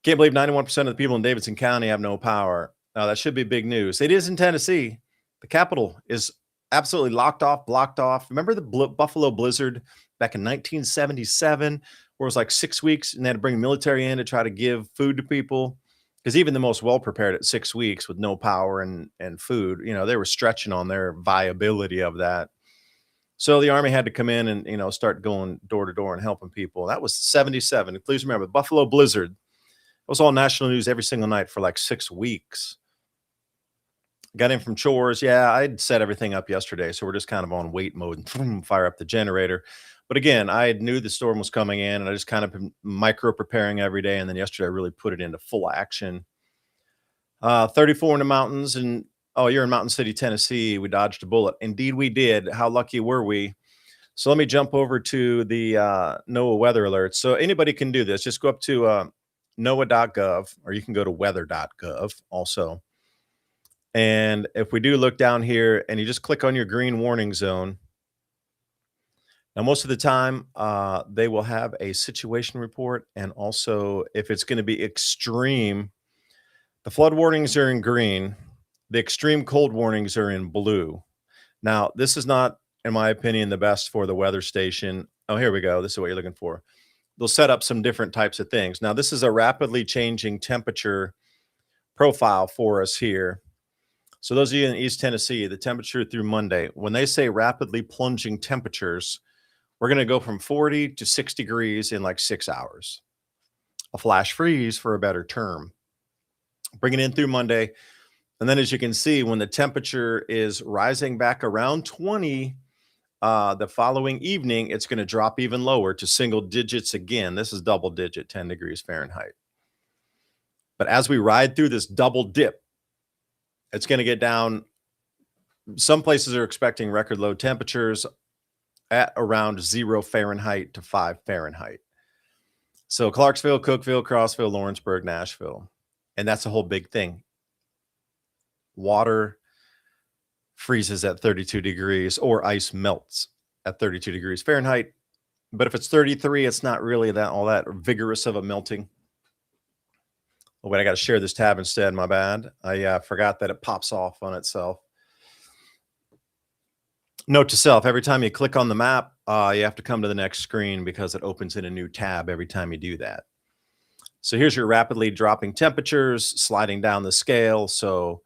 Can't believe 91% of the people in Davidson County have no power. Now, that should be big news. It is in Tennessee. The capital is absolutely locked off, blocked off. Remember the Buffalo blizzard back in 1977, where it was like 6 weeks and they had to bring military in to try to give food to people? Because even the most well-prepared at 6 weeks with no power and food, they were stretching on their viability of that. So the Army had to come in and, start going door to door and helping people. That was 77. Please remember, the Buffalo blizzard. It was all national news every single night for like 6 weeks. Got in from chores. Yeah, I'd set everything up yesterday, so we're just kind of on wait mode and fire up the generator. But again, I knew the storm was coming in, and I just kind of been micro preparing every day. And then yesterday, I really put it into full action. 34 in the mountains, and you're in Mountain City, Tennessee. We dodged a bullet. Indeed, we did. How lucky were we? So let me jump over to the NOAA weather alerts. So anybody can do this. Just go up to NOAA.gov, or you can go to weather.gov also. And if we do look down here and you just click on your green warning zone, now most of the time they will have a situation report. And also, if it's going to be extreme, the flood warnings are in green. The extreme cold warnings are in blue. Now, this is not, in my opinion, the best for the weather station. Oh, here we go. This is what you're looking for. They'll set up some different types of things. Now, this is a rapidly changing temperature profile for us here. So those of you in East Tennessee, the temperature through Monday, when they say rapidly plunging temperatures, we're going to go from 40 to 6 degrees in like 6 hours. A flash freeze for a better term. Bring it in through Monday. And then as you can see, when the temperature is rising back around 20 The following evening, it's going to drop even lower to single digits again. This is double digit, 10 degrees Fahrenheit. But as we ride through this double dip, it's going to get down. Some places are expecting record low temperatures at around 0 Fahrenheit to 5 Fahrenheit. So Clarksville, Cookeville, Crossville, Lawrenceburg, Nashville. And that's a whole big thing. Water freezes at 32 degrees or ice melts at 32 degrees Fahrenheit. But if it's 33, it's not really all that vigorous of a melting. Oh, wait, I got to share this tab instead. My bad. I forgot that it pops off on itself. Note to self, every time you click on the map, you have to come to the next screen because it opens in a new tab every time you do that. So here's your rapidly dropping temperatures, sliding down the scale. So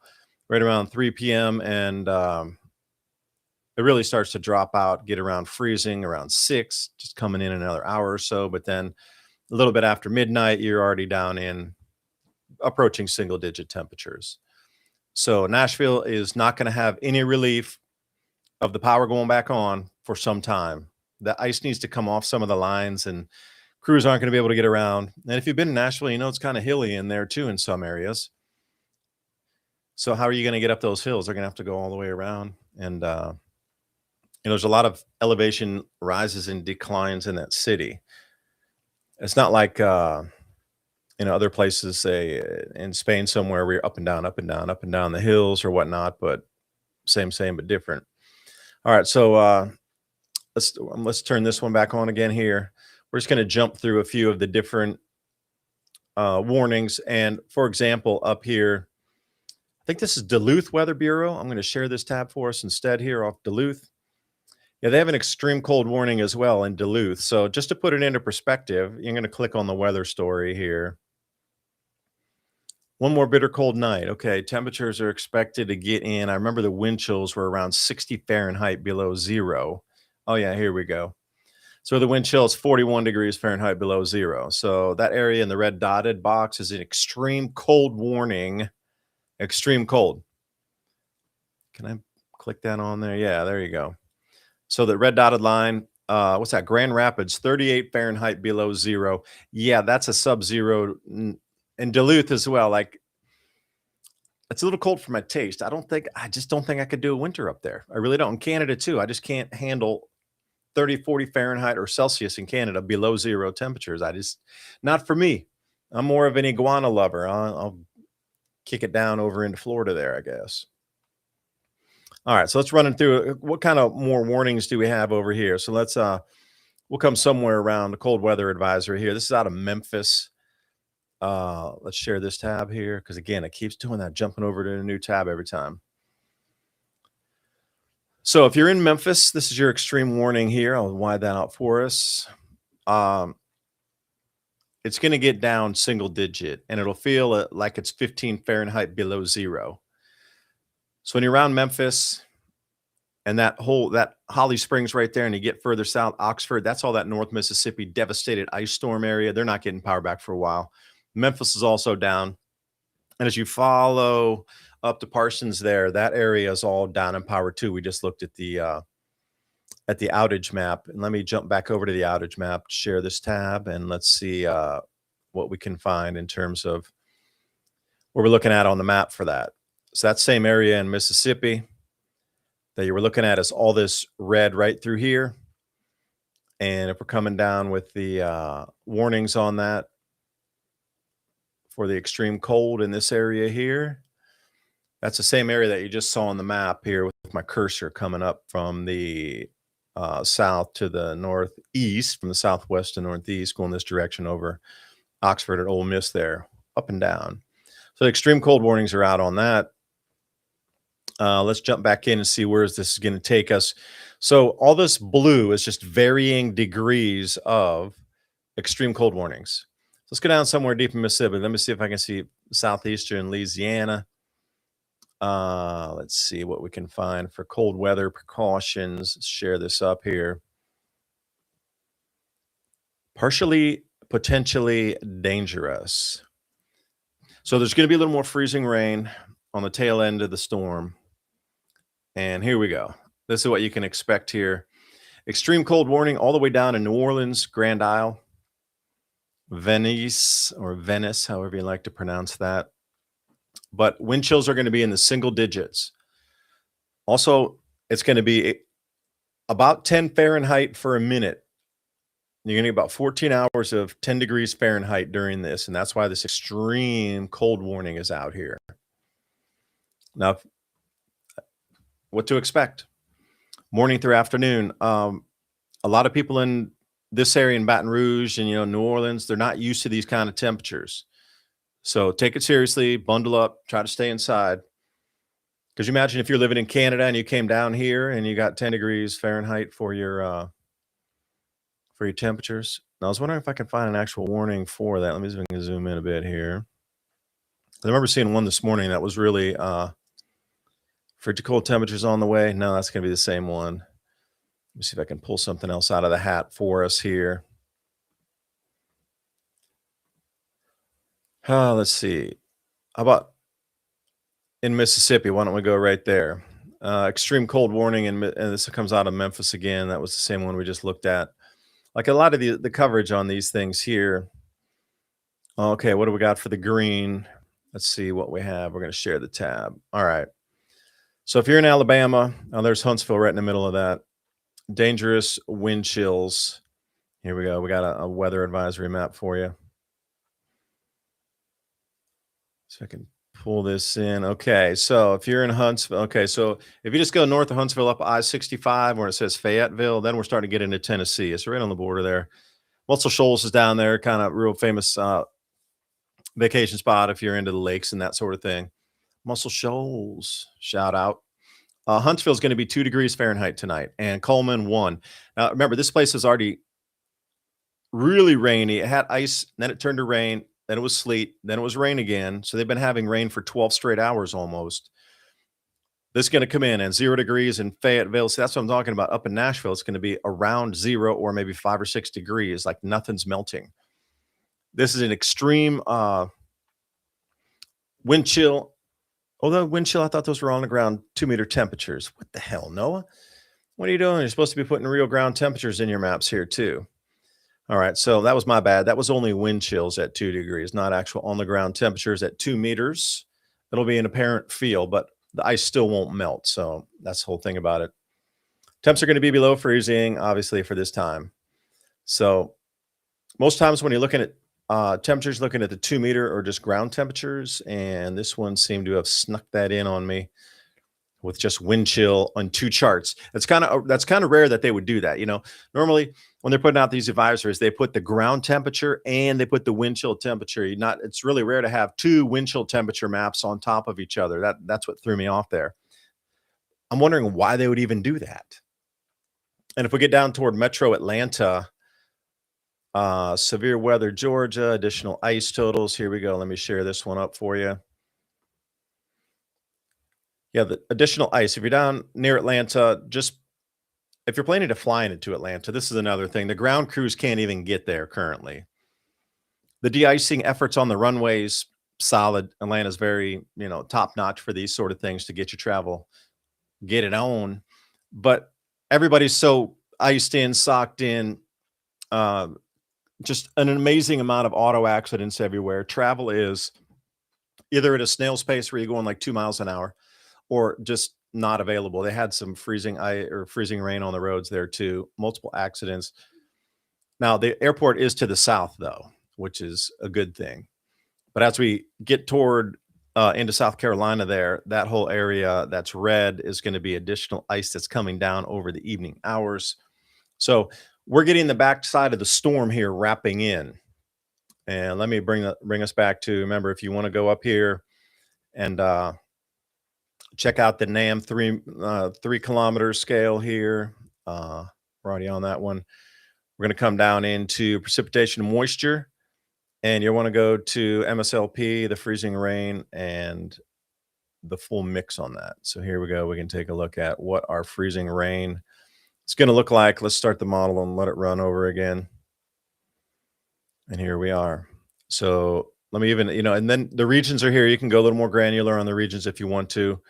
right around 3 p.m. and it really starts to drop out, get around freezing, around 6, just coming in another hour or so. But then a little bit after midnight, you're already down in approaching single digit temperatures. So Nashville is not going to have any relief of the power going back on for some time. The ice needs to come off some of the lines and crews aren't going to be able to get around. And if you've been in Nashville, you know it's kind of hilly in there too in some areas. So how are you going to get up those hills? They're going to have to go all the way around. And there's a lot of elevation rises and declines in that city. It's not like other places, say in Spain somewhere, where you're up and down, up and down, up and down the hills or whatnot, but same but different. All right, so let's turn this one back on again here. We're just going to jump through a few of the different warnings. And for example, up here, I think this is Duluth Weather Bureau. I'm going to share this tab for us instead here off Duluth. Yeah, they have an extreme cold warning as well in Duluth. So just to put it into perspective, you're going to click on the weather story here. One more bitter cold night. Okay, temperatures are expected to get in. I remember the wind chills were around 60 Fahrenheit below 0. Oh, yeah, here we go. So the wind chill is 41 degrees Fahrenheit below 0. So that area in the red dotted box is an extreme cold warning. Extreme cold. Can I click that on there? Yeah, there you go. So the red dotted line, what's that? Grand Rapids, 38 Fahrenheit below 0. Yeah, that's a sub-zero. And Duluth as well. Like, it's a little cold for my taste. I just don't think I could do a winter up there. I really don't. In Canada too, I just can't handle 30, 40 Fahrenheit or Celsius in Canada below 0 temperatures. Not for me. I'm more of an iguana lover. I'll kick it down over into Florida there, I guess. All right, so let's run through what kind of more warnings do we have over here. So we'll come somewhere around the cold weather advisory here. This is out of Memphis. Let's share this tab here because again, it keeps doing that, jumping over to a new tab every time. So if you're in Memphis, this is your extreme warning here. I'll wide that out for us. It's going to get down single digit and it'll feel like it's 15 Fahrenheit below 0. So when you're around Memphis and that Holly Springs right there, and you get further south, Oxford, that's all that North Mississippi devastated ice storm area. They're not getting power back for a while. Memphis is also down. And as you follow up to Parsons there, that area is all down in power too. We just looked at the outage map. And let me jump back over to the outage map, share this tab, and let's see what we can find in terms of what we're looking at on the map for that. So that same area in Mississippi that you were looking at is all this red right through here. And if we're coming down with the warnings on that for the extreme cold in this area here, that's the same area that you just saw on the map here with my cursor coming up from the south to the northeast, from the southwest to northeast, going this direction over Oxford and Ole Miss there, up and down. So the extreme cold warnings are out on that. Let's jump back in and see where this is going to take us. So all this blue is just varying degrees of extreme cold warnings. So let's go down somewhere deep in Mississippi. Let me see if I can see southeastern Louisiana. Let's see what we can find for cold weather precautions. Let's share this up here. Partially, potentially dangerous. So there's going to be a little more freezing rain on the tail end of the storm. And here we go. This is what you can expect here. Extreme cold warning all the way down in New Orleans, Grand Isle, Venice, or Venice, however you like to pronounce that. But wind chills are going to be in the single digits. Also, it's going to be about 10 Fahrenheit for a minute. You're going to get about 14 hours of 10 degrees Fahrenheit during this, and that's why this extreme cold warning is out here. Now, what to expect? Morning through afternoon. A lot of people in this area in Baton Rouge and New Orleans, they're not used to these kind of temperatures. So take it seriously, bundle up, try to stay inside. Because you imagine if you're living in Canada and you came down here and you got 10 degrees Fahrenheit for your temperatures. Now, I was wondering if I can find an actual warning for that. Let me see if I can zoom in a bit here. I remember seeing one this morning that was really frigid cold temperatures on the way. No, that's going to be the same one. Let me see if I can pull something else out of the hat for us here. Let's see. How about in Mississippi? Why don't we go right there? Extreme cold warning, and this comes out of Memphis again. That was the same one we just looked at. Like a lot of the coverage on these things here. Okay, what do we got for the green? Let's see what we have. We're going to share the tab. All right. So if you're in Alabama, there's Huntsville right in the middle of that. Dangerous wind chills. Here we go. We got a weather advisory map for you. So I can pull this in. Okay, so if you're in Huntsville, okay, so if you just go north of Huntsville up I-65 where it says Fayetteville, then we're starting to get into Tennessee. It's right on the border there. Muscle Shoals is down there, kind of real famous vacation spot if you're into the lakes and that sort of thing. Muscle Shoals, shout out. Huntsville's going to be 2 degrees Fahrenheit tonight, and Coleman 1. Now, remember, this place is already really rainy. It had ice, then it turned to rain, then it was sleet, then it was rain again. So they've been having rain for 12 straight hours almost. This is going to come in at 0 degrees in Fayetteville. So that's what I'm talking about. Up in Nashville, it's going to be around 0 or maybe 5 or 6 degrees, like nothing's melting. This is an extreme wind chill. Although wind chill, I thought those were on the ground 2-meter temperatures. What the hell, Noah? What are you doing? You're supposed to be putting real ground temperatures in your maps here too. All right, so that was my bad. That was only wind chills at 2 degrees, not actual on-the-ground temperatures at 2 meters. It'll be an apparent feel, but the ice still won't melt, so that's the whole thing about it. Temps are going to be below freezing, obviously, for this time. So most times when you're looking at temperatures, looking at the 2-meter or just ground temperatures, and this one seemed to have snuck that in on me with just wind chill on 2 charts. That's kind of rare that they would do that. Normally when they're putting out these advisories, they put the ground temperature and they put the wind chill temperature. It's really rare to have 2 wind chill temperature maps on top of each other. That's what threw me off there. I'm wondering why they would even do that. And if we get down toward Metro Atlanta, severe weather, Georgia, additional ice totals. Here we go. Let me share this one up for you. Yeah, the additional ice. If you're down near Atlanta, if you're planning to fly into Atlanta, this is another thing. The ground crews can't even get there currently. The de-icing efforts on the runways, solid. Atlanta's very, top-notch for these sort of things to get your travel, get it on. But everybody's so iced in, socked in, just an amazing amount of auto accidents everywhere. Travel is either at a snail's pace where you're going like 2 miles an hour or just not available. They had some freezing rain on the roads there too. Multiple accidents. Now the airport is to the south though, which is a good thing. But as we get toward into South Carolina there, that whole area that's red is going to be additional ice that's coming down over the evening hours. So we're getting the backside of the storm here wrapping in. And let me bring us back to, remember, if you want to go up here and check out the NAM 3 kilometer scale here. We're already on that one. We're going to come down into precipitation and moisture, and you want to go to MSLP, the freezing rain, and the full mix on that. So here we go. We can take a look at what our freezing rain is going to look like. Let's start the model and let it run over again. And here we are. So let me even, and then the regions are here. You can go a little more granular on the regions if you want to.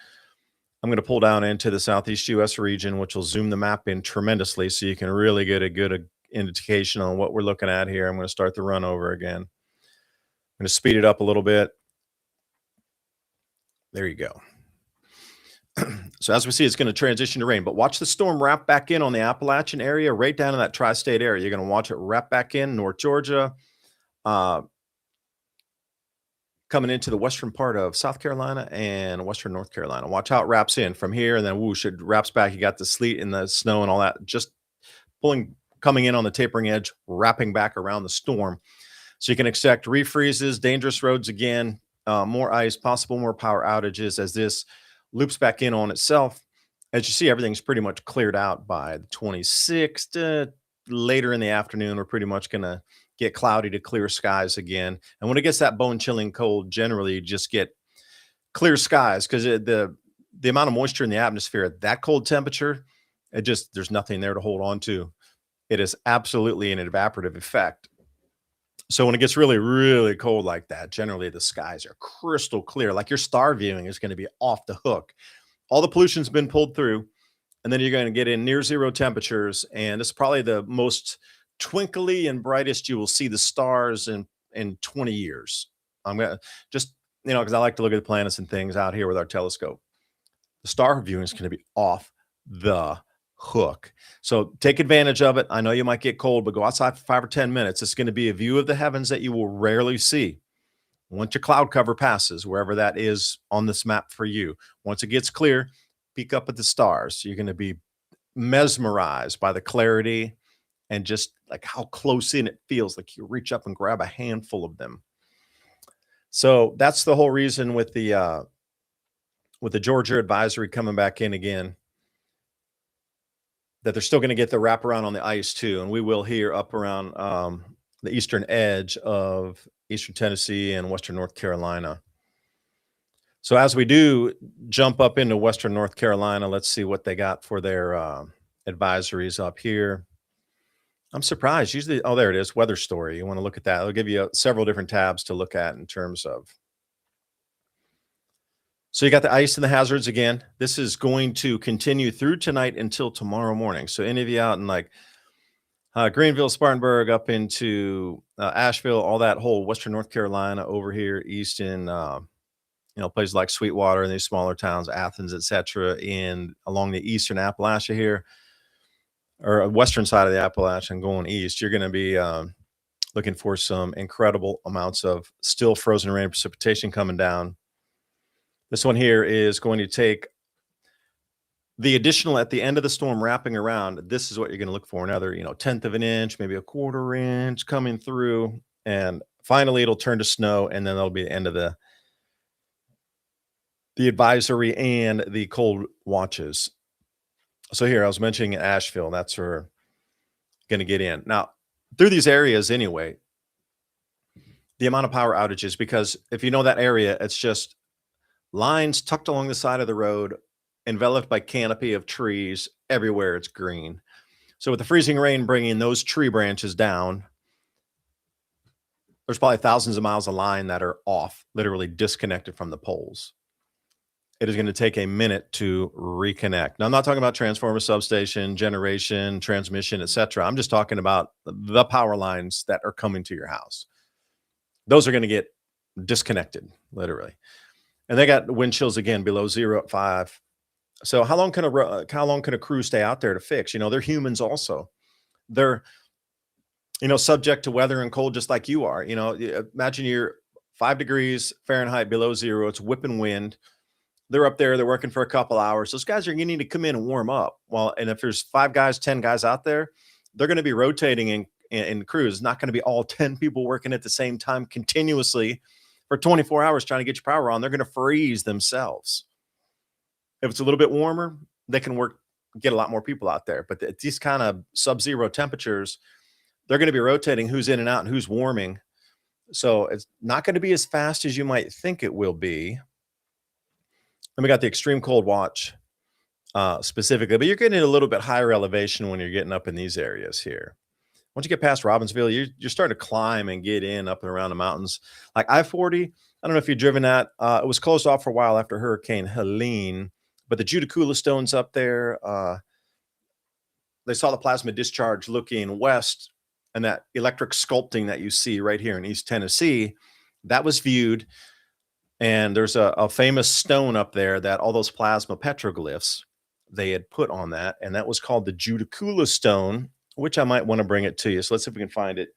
I'm going to pull down into the Southeast US region, which will zoom the map in tremendously so you can really get a good indication on what we're looking at here. I'm going to start the run over again. I'm going to speed it up a little bit. There you go. So as we see, it's going to transition to rain, but watch the storm wrap back in on the Appalachian area, right down in that tri-state area. You're going to watch it wrap back in North Georgia, coming into the western part of South Carolina and western North Carolina. Watch how it wraps in from here, and then whoosh, it wraps back. You got the sleet and the snow and all that just coming in on the tapering edge, wrapping back around the storm. So you can expect refreezes, dangerous roads again, more ice, possible more power outages as this loops back in on itself. As you see, everything's pretty much cleared out by the 26th. Later in the afternoon, we're pretty much going to get cloudy to clear skies again. And when it gets that bone-chilling cold, generally you just get clear skies because the amount of moisture in the atmosphere at that cold temperature, there's nothing there to hold on to. It is absolutely an evaporative effect. So when it gets really, really cold like that, generally the skies are crystal clear. Like your star viewing is going to be off the hook. All the pollution's been pulled through, and then you're going to get in near zero temperatures. And it's probably the most twinkly and brightest you will see the stars in 20 years. I'm going to just, because I like to look at the planets and things out here with our telescope. The star viewing is going to be off the hook. So take advantage of it. I know you might get cold, but go outside for 5 or 10 minutes. It's going to be a view of the heavens that you will rarely see. Once your cloud cover passes, wherever that is on this map for you, once it gets clear, peek up at the stars. You're going to be mesmerized by the clarity and just like how close in it feels, like you reach up and grab a handful of them. So that's the whole reason with the Georgia advisory coming back in again, that they're still going to get the wraparound on the ice too. And we will here up around the eastern edge of eastern Tennessee and western North Carolina. So as we do jump up into western North Carolina, let's see what they got for their advisories up here. I'm surprised. Usually, oh, there it is, weather story. You want to look at that. It'll give you several different tabs to look at in terms of. So you got the ice and the hazards again. This is going to continue through tonight until tomorrow morning. So any of you out in like Greenville, Spartanburg, up into Asheville, all that whole western North Carolina over here, east in places like Sweetwater and these smaller towns, Athens, etc., in along the eastern Appalachia here, or western side of the Appalachian going east, you're going to be looking for some incredible amounts of still frozen rain precipitation coming down. This one here is going to take the additional at the end of the storm wrapping around. This is what you're going to look for. Another, 1/10 of an inch, maybe a 1/4 inch coming through. And finally, it'll turn to snow. And then that'll be the end of the advisory and the cold watches. So here I was mentioning Asheville. That's where we're going to get in. Now, through these areas anyway, the amount of power outages, because if you know that area, it's just lines tucked along the side of the road, enveloped by canopy of trees. Everywhere it's green. So with the freezing rain bringing those tree branches down, there's probably thousands of miles of line that are off, literally disconnected from the poles. It is going to take a minute to reconnect. Now, I'm not talking about transformer, substation, generation, transmission, etc. I'm just talking about the power lines that are coming to your house. Those are going to get disconnected, literally. And they got wind chills again below 0 at 5. So how long can a crew stay out there to fix? They're humans also. They're, subject to weather and cold just like you are. Imagine you're 5 degrees Fahrenheit below 0. It's whipping wind. They're up there. They're working for a couple hours. Those guys are going to need to come in and warm up. Well, and if there's 5 guys, 10 guys out there, they're going to be rotating in crews. It's not going to be all 10 people working at the same time continuously for 24 hours trying to get your power on. They're going to freeze themselves. If it's a little bit warmer, they can get a lot more people out there. But at these kind of sub-zero temperatures, they're going to be rotating who's in and out and who's warming. So it's not going to be as fast as you might think it will be. And we got the extreme cold watch specifically, but you're getting a little bit higher elevation when you're getting up in these areas here. Once you get past Robbinsville, you're starting to climb and get in up and around the mountains. Like I-40, I don't know if you've driven that. It was closed off for a while after Hurricane Helene, But the Judicula stones up there, they saw the plasma discharge looking west, and that electric sculpting that you see right here in East Tennessee, that was viewed. And there's a famous stone up there that all those plasma petroglyphs they had put on that, and that was called the Judicula stone, which I might want to bring it to you. So let's see if we can find it.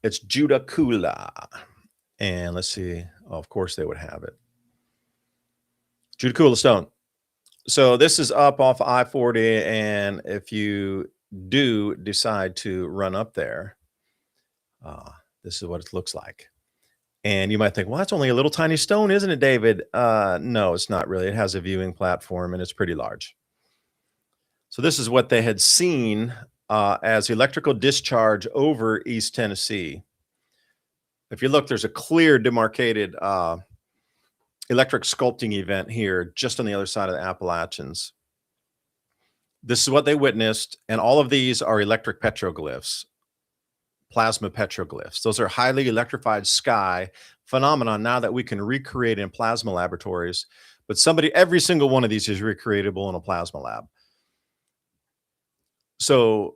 It's Judicula. And let's see. Oh, of course they would have it. Judicula stone. So this is up off I-40, and if you do decide to run up there, this is what it looks like. And you might think, well, that's only a little tiny stone, isn't it, David? No, it's not really. It has a viewing platform, and it's pretty large. So this is what they had seen as electrical discharge over East Tennessee. If you look, there's a clear demarcated electric sculpting event here just on the other side of the Appalachians. This is what they witnessed, and all of these are electric petroglyphs, plasma petroglyphs. Those are highly electrified sky phenomenon now that we can recreate in plasma laboratories, but every single one of these is recreatable in a plasma lab. So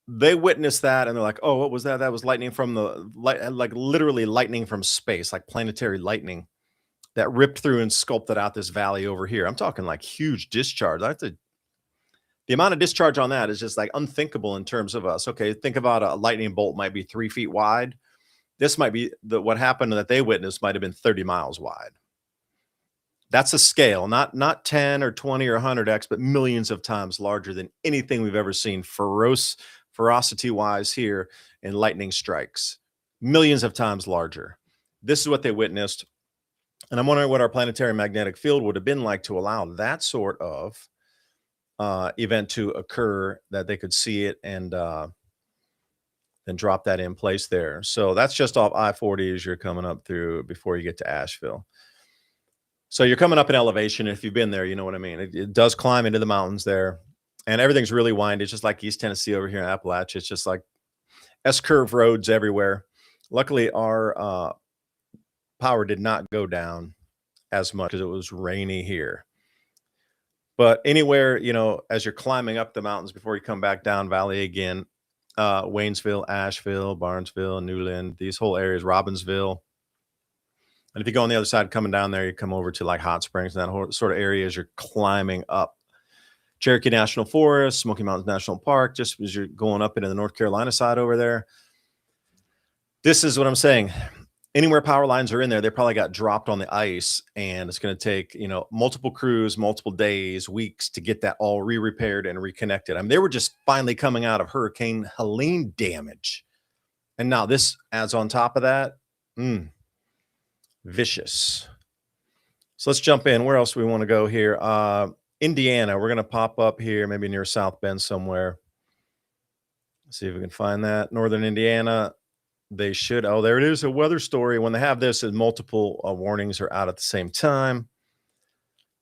they witnessed that, and they're like, oh, what was that? That was lightning from like literally lightning from space, like planetary lightning that ripped through and sculpted out this valley over here. I'm talking like huge discharge. The amount of discharge on that is just like unthinkable in terms of us. Okay, think about a lightning bolt might be 3 feet wide. This might be what happened that they witnessed might have been 30 miles wide. That's a scale, not 10 or 20 or 100x, but millions of times larger than anything we've ever seen ferocity-wise here in lightning strikes. Millions of times larger. This is what they witnessed. And I'm wondering what our planetary magnetic field would have been like to allow that sort of event to occur, that they could see it and then drop that in place there. So that's just off I-40 as you're coming up through before you get to Asheville. So you're coming up in elevation. If you've been there, you know what I mean. It does climb into the mountains there, and everything's really windy. It's just like East Tennessee over here in Appalachia. It's just like S-curve roads everywhere. Luckily, our power did not go down as much because it was rainy here. But anywhere, you know, as you're climbing up the mountains before you come back down valley again, Waynesville, Asheville, Barnesville, Newland, these whole areas, Robbinsville. And if you go on the other side, coming down there, you come over to like Hot Springs and that whole sort of area as you're climbing up Cherokee National Forest, Smoky Mountains National Park, just as you're going up into the North Carolina side over there. This is what I'm saying. Anywhere power lines are in there, they probably got dropped on the ice, and it's going to take, you know, multiple crews, multiple days, weeks to get that all re-repaired and reconnected. I mean, they were just finally coming out of Hurricane Helene damage. And now this adds on top of that. Vicious. So let's jump in. Where else do we want to go here? Indiana. We're going to pop up here, maybe near South Bend somewhere. Let's see if we can find that. Northern Indiana. They should. Oh, there it is. A weather story. When they have this, and multiple warnings are out at the same time.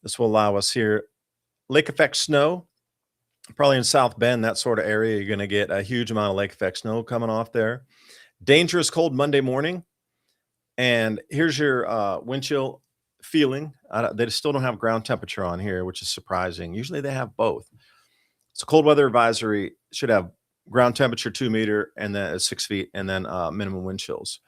This will allow us here. Lake effect snow. Probably in South Bend, that sort of area, you're going to get a huge amount of lake effect snow coming off there. Dangerous cold Monday morning. And here's your wind chill feeling. They still don't have ground temperature on here, which is surprising. Usually they have both. It's a cold weather advisory. Should have ground temperature 2 meters and then 6 feet, and then minimum wind chills.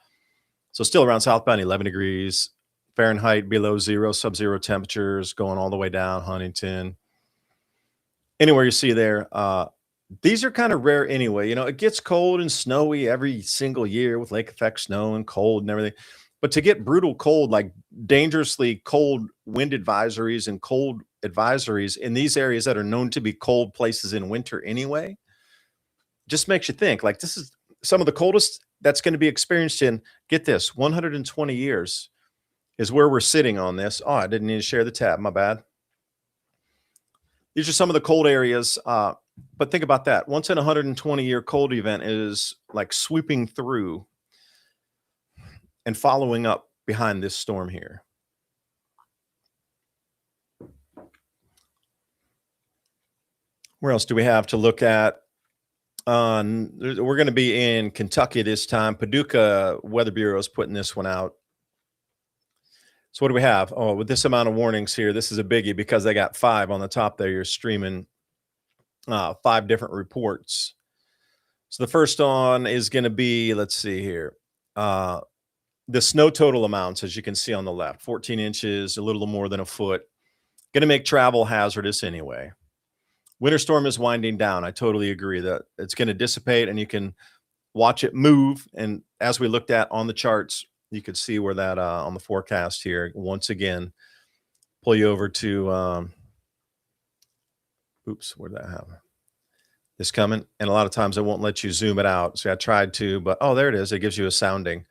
So still around South Bend, 11 degrees Fahrenheit, below zero, sub-zero temperatures, going all the way down Huntington. Anywhere you see there, these are kind of rare anyway. You know, it gets cold and snowy every single year with lake effect snow and cold and everything. But to get brutal cold, like dangerously cold wind advisories and cold advisories in these areas that are known to be cold places in winter anyway, just makes you think, like, this is some of the coldest that's going to be experienced in, get this, 120 years is where we're sitting on this. Oh, I didn't need to share the tab. My bad. These are some of the cold areas. But think about that. Once in a 120-year cold event is like sweeping through and following up behind this storm here. Where else do we have to look at? We're going to be in Kentucky this time. Paducah Weather Bureau is putting this one out. So what do we have? Oh, with this amount of warnings here, this is a biggie because they got 5 on the top there. You're streaming 5 different reports. So the first one is going to be, let's see here. The snow total amounts, as you can see on the left, 14 inches, a little more than a foot. Going to make travel hazardous anyway. Winter storm is winding down. I totally agree that it's going to dissipate and you can watch it move. And as we looked at on the charts, you could see where that on the forecast here, once again, pull you over to, oops, where'd that happen? This coming. And a lot of times I won't let you zoom it out. So I tried to, but oh, there it is. It gives you a sounding.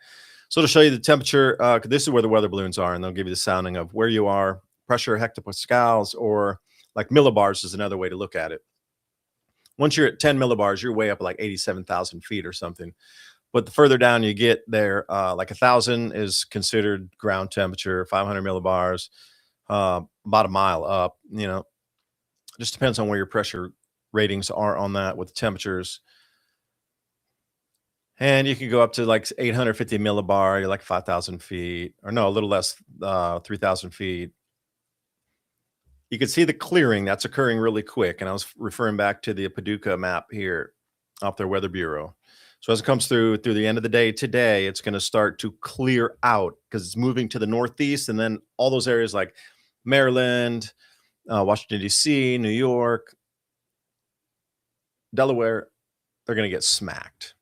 So to show you the temperature, this is where the weather balloons are, and they'll give you the sounding of where you are, pressure hectopascals, or like millibars is another way to look at it. Once you're at 10 millibars, you're way up like 87,000 feet or something. But the further down you get there, like 1,000 is considered ground temperature, 500 millibars, about a mile up, just depends on where your pressure ratings are on that with the temperatures. And you can go up to like 850 millibar, you're like 5,000 feet, or no, a little less, 3,000 feet. You can see the clearing that's occurring really quick. And I was referring back to the Paducah map here off their Weather Bureau. So as it comes through the end of the day today, it's going to start to clear out because it's moving to the northeast. And then all those areas like Maryland, Washington, D.C., New York, Delaware, they're going to get smacked.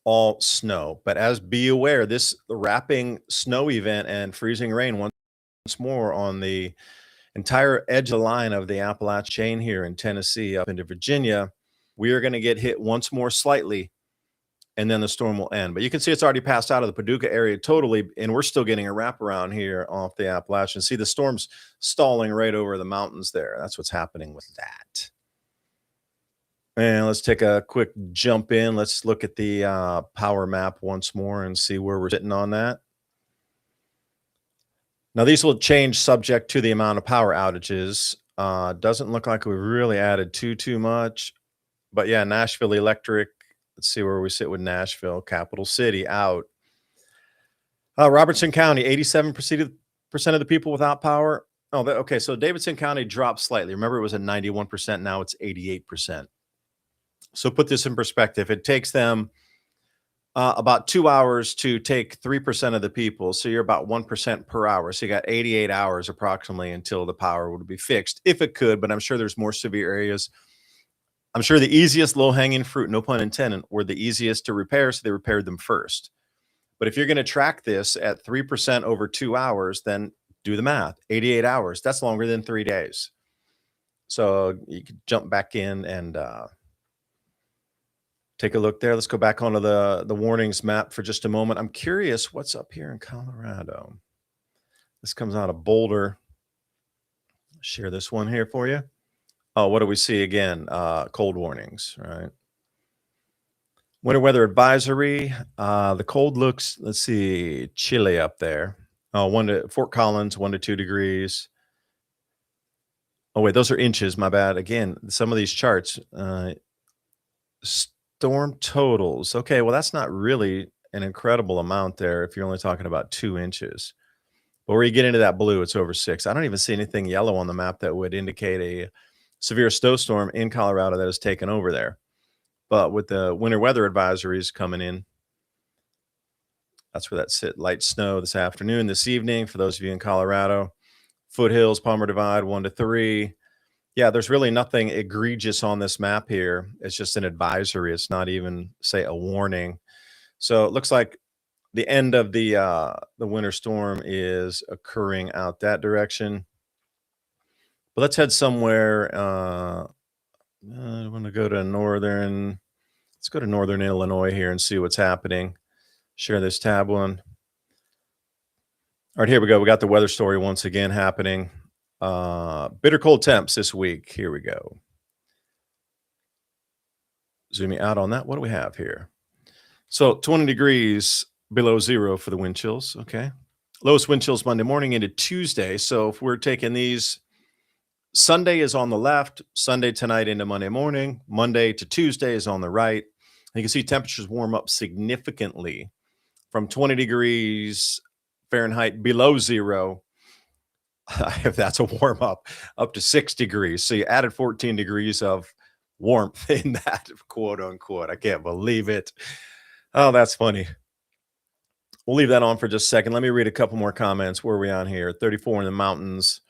All snow. But be aware, this wrapping snow event and freezing rain once more on the entire edge of the line of the Appalachian chain here in Tennessee up into Virginia. We are going to get hit once more slightly, and then the storm will end. But you can see it's already passed out of the Paducah area totally, and we're still getting a wraparound here off the Appalachian. See, the storm's stalling right over the mountains there. That's what's happening with that. And let's take a quick jump in. Let's look at the power map once more and see where we're sitting on that. Now, these will change subject to the amount of power outages. Doesn't look like we've really added too much. But yeah, Nashville Electric. Let's see where we sit with Nashville, capital city, out. Robertson County, 87% of the people without power. Oh, okay. So Davidson County dropped slightly. Remember, it was at 91%. Now it's 88%. So put this in perspective. It takes them about 2 hours to take 3% of the people. So you're about 1% per hour. So you got 88 hours approximately until the power would be fixed, if it could. But I'm sure there's more severe areas. I'm sure the easiest low-hanging fruit, no pun intended, were the easiest to repair, so they repaired them first. But if you're going to track this at 3% over 2 hours, then do the math. 88 hours. That's longer than 3 days. So you could jump back in and take a look there. Let's go back onto the warnings map for just a moment. I'm curious what's up here in Colorado. This comes out of Boulder. Share this one here for you. Oh, what do we see again? Cold warnings, right? Winter weather advisory. The cold looks, let's see, chilly up there. Oh, Fort Collins, 1 to 2 degrees. Oh, wait, those are inches. My bad. Again, some of these charts. Storm totals. Okay, well, that's not really an incredible amount there if you're only talking about 2 inches. But where you get into that blue, it's over 6. I don't even see anything yellow on the map that would indicate a severe snowstorm in Colorado that has taken over there. But with the winter weather advisories coming in, that's where that sit. Light snow this afternoon, this evening, for those of you in Colorado. Foothills, Palmer Divide, 1 to 3. Yeah, there's really nothing egregious on this map here. It's just an advisory. It's not even, say, a warning. So it looks like the end of the winter storm is occurring out that direction. But let's head somewhere. I want to go to northern. Let's go to northern Illinois here and see what's happening. Share this tab one. All right, here we go. We got the weather story once again happening. Bitter cold temps this week. Here we go. Zooming out on that. What do we have here? So 20 degrees below zero for the wind chills. Okay. Lowest wind chills Monday morning into Tuesday. So if we're taking these, Sunday is on the left, Sunday tonight into Monday morning, Monday to Tuesday is on the right. You can see temperatures warm up significantly from 20 degrees Fahrenheit below zero. If that's a warm up to 6 degrees. So you added 14 degrees of warmth in that, quote unquote. I can't believe it. Oh, that's funny. We'll leave that on for just a second. Let me read a couple more comments. Where are we on here? 34 in the mountains.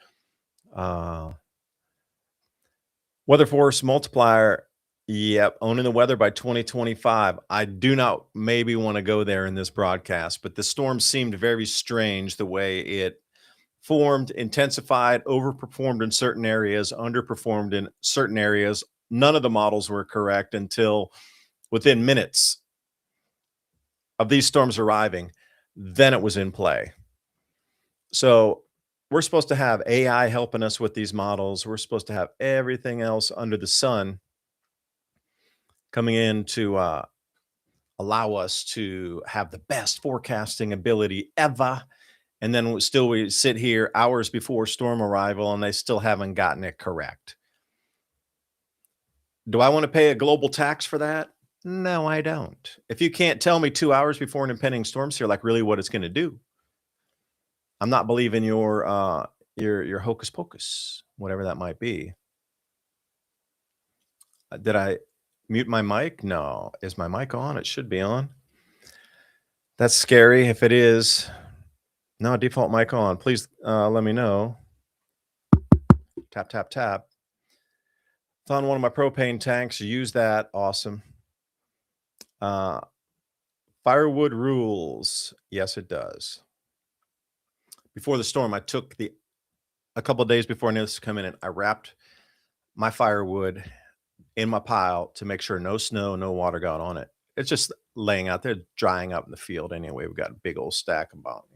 Weather force multiplier. Yep. Owning the weather by 2025. I do not maybe want to go there in this broadcast, but the storm seemed very strange the way it formed, intensified, overperformed in certain areas, underperformed in certain areas. None of the models were correct until within minutes of these storms arriving. Then it was in play. So we're supposed to have AI helping us with these models. We're supposed to have everything else under the sun coming in to allow us to have the best forecasting ability ever. And then we sit here hours before storm arrival and they still haven't gotten it correct. Do I want to pay a global tax for that? No, I don't. If you can't tell me 2 hours before an impending storm's here, like really what it's going to do, I'm not believing your hocus pocus, whatever that might be. Did I mute my mic? No. Is my mic on? It should be on. That's scary. If it is, no, default mic on. Please let me know. Tap, tap, tap. Found one of my propane tanks. Use that. Awesome. Firewood rules. Yes, it does. Before the storm, I took a couple of days before I knew this was coming in, I wrapped my firewood in my pile to make sure no snow, no water got on it. It's just laying out there, drying up in the field anyway. We've got a big old stack about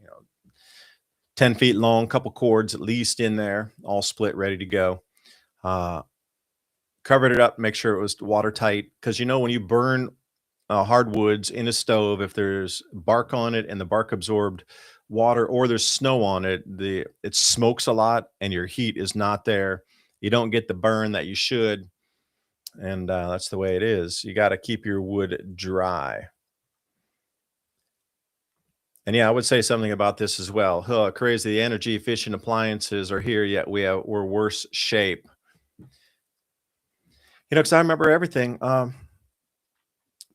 10 feet long, couple cords at least in there, all split, ready to go. Covered it up, make sure it was watertight. Because when you burn hardwoods in a stove, if there's bark on it and the bark absorbed water, or there's snow on it, it smokes a lot and your heat is not there. You don't get the burn that you should. And that's the way it is. You got to keep your wood dry. And yeah, I would say something about this as well. Crazy. The energy efficient appliances are here, yet we're worse shape. Because I remember everything.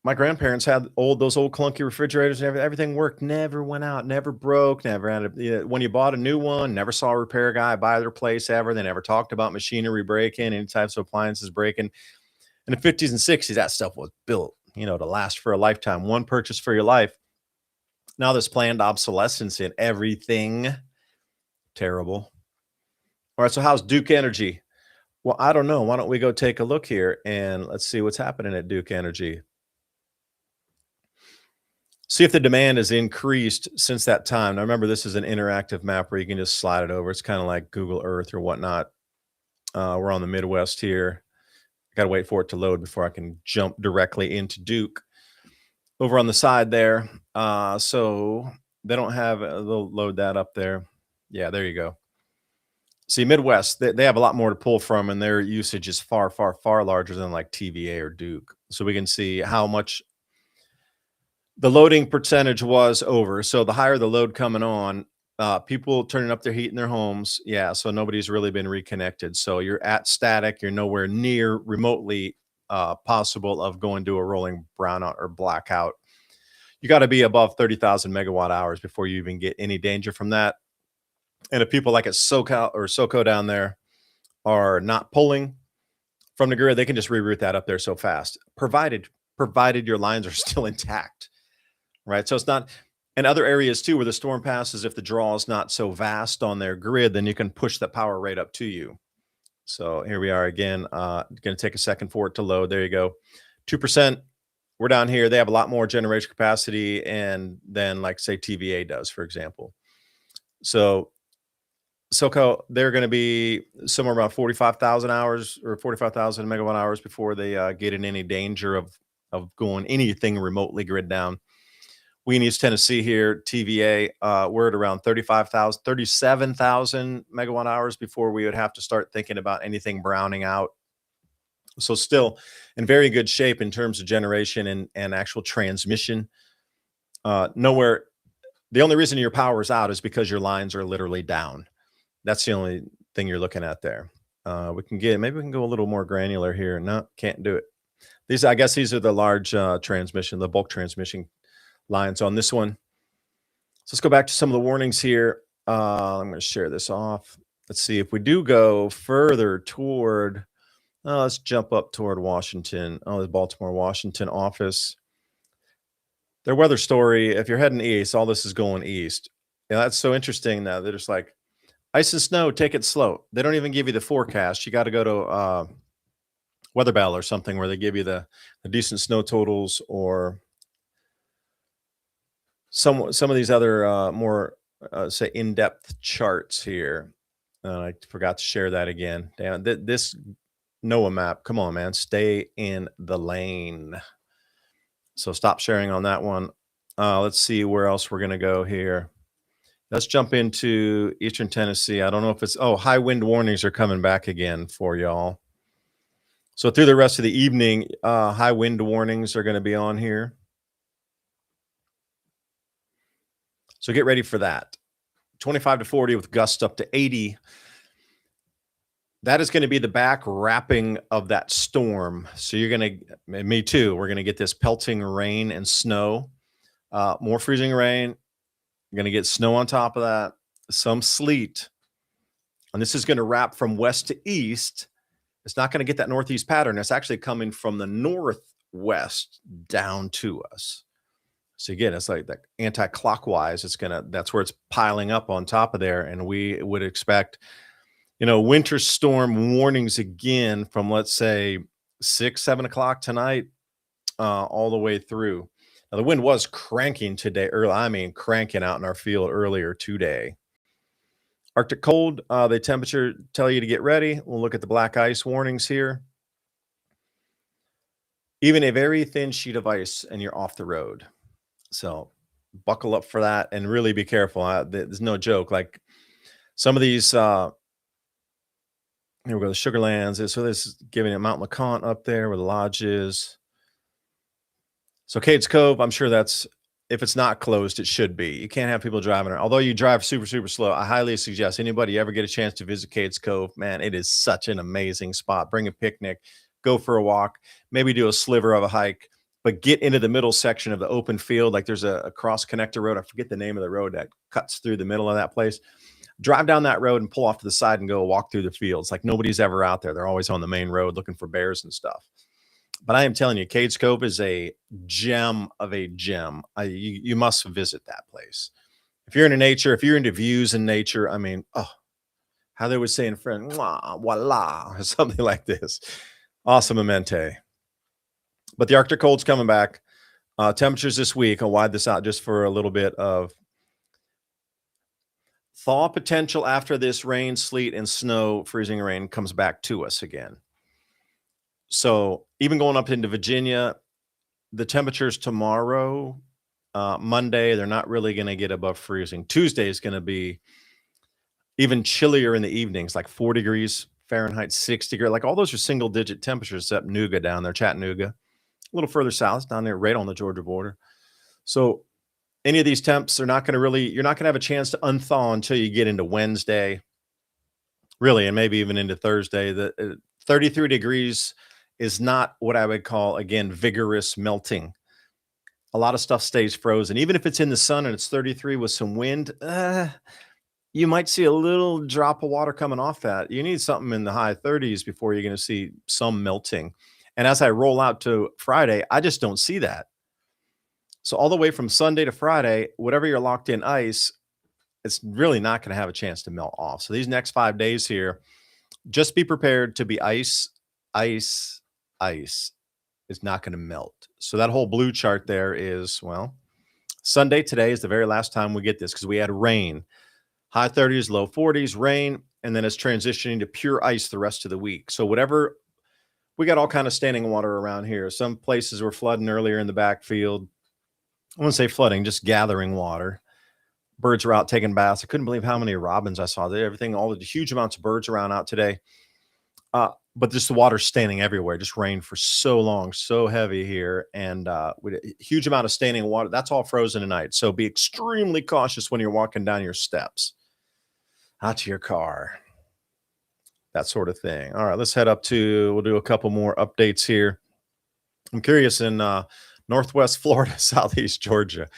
My grandparents had those old clunky refrigerators and everything worked, never went out, never broke, never had when you bought a new one, never saw a repair guy buy their place ever. They never talked about machinery breaking, any types of appliances breaking. In the 50s and 60s, that stuff was built, to last for a lifetime. One purchase for your life. Now there's planned obsolescence in everything. Terrible. All right, so how's Duke Energy? Well, I don't know. Why don't we go take a look here and let's see what's happening at Duke Energy. See if the demand has increased since that time. Now, remember, this is an interactive map where you can just slide it over. It's kind of like Google Earth or whatnot. We're on the Midwest here. Got to wait for it to load before I can jump directly into Duke. Over on the side there. So they don't have, they'll load that up there. Yeah, there you go. See, Midwest, they have a lot more to pull from, and their usage is far, far, far larger than like TVA or Duke. So we can see how much the loading percentage was over. So the higher the load coming on, people turning up their heat in their homes. Yeah. So nobody's really been reconnected. So you're at static. You're nowhere near remotely possible of going to a rolling brownout or blackout. You got to be above 30,000 megawatt hours before you even get any danger from that. And if people like at SoCo down there are not pulling from the grid, they can just reroute that up there so fast, provided your lines are still intact. Right. So it's not in other areas too, where the storm passes. If the draw is not so vast on their grid, then you can push the power right up to you. So here we are again, going to take a second for it to load. There you go. 2%. We're down here. They have a lot more generation capacity and then like say TVA does, for example. So SoCo, they're going to be somewhere around 45,000 hours or 45,000 megawatt hours before they get in any danger of going anything remotely grid down. We in East Tennessee here, TVA, we're at around 37,000 megawatt hours before we would have to start thinking about anything browning out. So still in very good shape in terms of generation and actual transmission. Nowhere The only reason your power is out is because your lines are literally down. That's the only thing you're looking at there. Maybe we can go a little more granular here. No, can't do it. I guess these are the large the bulk transmission lines on this one. So let's go back to some of the warnings here. I'm going to share this off. Let's see if we do go further toward, let's jump up toward Washington. Oh, the Baltimore, Washington office. Their weather story, if you're heading east, all this is going east. Yeah, that's so interesting now. They're just like, ice and snow, take it slow. They don't even give you the forecast. You got to go to Weather Bell or something where they give you the decent snow totals, or some of these other more say in-depth charts here. I forgot to share that again. Damn, this NOAA map. Come on, man, stay in the lane. So stop sharing on that one. Let's see where else we're gonna go here. Let's jump into Eastern Tennessee. I don't know if it's high wind warnings are coming back again for y'all. So through the rest of the evening, high wind warnings are going to be on here. So get ready for that. 25 to 40 with gusts up to 80. That is going to be the back wrapping of that storm. So you're going to, me too, we're going to get this pelting rain and snow, more freezing rain. You're going to get snow on top of that, some sleet. And this is going to wrap from west to east. It's not going to get that northeast pattern. It's actually coming from the northwest down to us. So again, it's like that anti-clockwise. That's where it's piling up on top of there. And we would expect, winter storm warnings again from, let's say, 6, 7 o'clock tonight, all the way through. Now, the wind was cranking today cranking out in our field earlier today. Arctic cold, the temperature tell you to get ready. We'll look at the black ice warnings here. Even a very thin sheet of ice and you're off the road. So buckle up for that and really be careful. There's no joke. Like some of these, here we go, the Sugarlands. So this is giving it Mount LeConte up there where the lodge is. So Cades Cove, I'm sure if it's not closed, it should be. You can't have people driving around. Although you drive super, super slow, I highly suggest anybody ever get a chance to visit Cades Cove, man, it is such an amazing spot. Bring a picnic, go for a walk, maybe do a sliver of a hike, but get into the middle section of the open field. Like there's a cross connector road. I forget the name of the road that cuts through the middle of that place. Drive down that road and pull off to the side and go walk through the fields. Like nobody's ever out there. They're always on the main road looking for bears and stuff. But I am telling you, Cades Cove is a gem of a gem. You must visit that place. If you're into nature, if you're into views in nature, how they would say in French, voila, or something like this. Awesome amente. But the Arctic cold's coming back. Temperatures this week, I'll wide this out just for a little bit of thaw potential after this rain, sleet, and snow, freezing rain comes back to us again. So even going up into Virginia, the temperatures tomorrow, Monday, they're not really going to get above freezing. Tuesday is going to be even chillier in the evenings, like 4 degrees Fahrenheit, 6 degrees. Like all those are single digit temperatures except Nuga down there, Chattanooga, a little further south down there, right on the Georgia border. So any of these temps are not going to you're not going to have a chance to unthaw until you get into Wednesday, really, and maybe even into Thursday. The 33 degrees is not what I would call, again, vigorous melting. A lot of stuff stays frozen. Even if it's in the sun and it's 33 with some wind, you might see a little drop of water coming off that. You need something in the high 30s before you're going to see some melting. And as I roll out to Friday, I just don't see that. So all the way from Sunday to Friday, whatever you're locked in ice, it's really not going to have a chance to melt off. So these next 5 days here, just be prepared to be ice. Is not going to melt. So that whole blue chart there is, well, Sunday today is the very last time we get this because we had rain, high 30s, low 40s, rain, and then it's transitioning to pure ice the rest of the week. So whatever, we got all kind of standing water around here. Some places were flooding earlier in the backfield. I wouldn't say flooding, just gathering water. Birds were out taking baths. I couldn't believe how many robins I saw there. Everything, all the huge amounts of birds around out today. but just the water standing everywhere. Just rained for so long, so heavy here, and with a huge amount of standing water. That's all frozen tonight. So be extremely cautious when you're walking down your steps, out to your car, that sort of thing. All right, let's head up to. We'll do a couple more updates here. I'm curious in Northwest Florida, Southeast Georgia.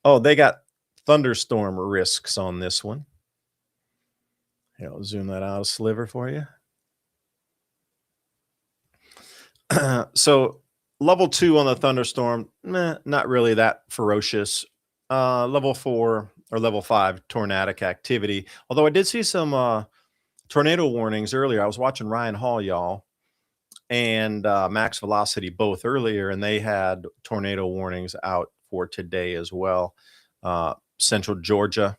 Oh, they got thunderstorm risks on this one. Here, I'll zoom that out a sliver for you. So level 2 on the thunderstorm, not really that ferocious. Level 4 or level 5 tornadic activity. Although I did see some tornado warnings earlier. I was watching Ryan Hall, y'all, and Max Velocity both earlier, and they had tornado warnings out for today as well. Central Georgia.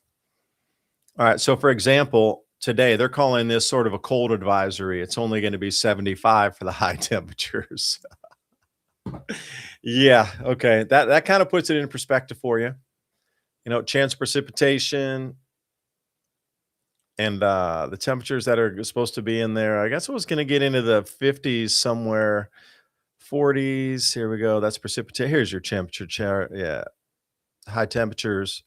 All right. So for example, today they're calling this sort of a cold advisory. It's only going to be 75 for the high temperatures. Yeah. Okay. That kind of puts it in perspective for you. You know, chance of precipitation and the temperatures that are supposed to be in there. I guess it was going to get into the 50s somewhere, 40s. Here we go. That's precipitation. Here's your temperature chart. Yeah. High temperatures.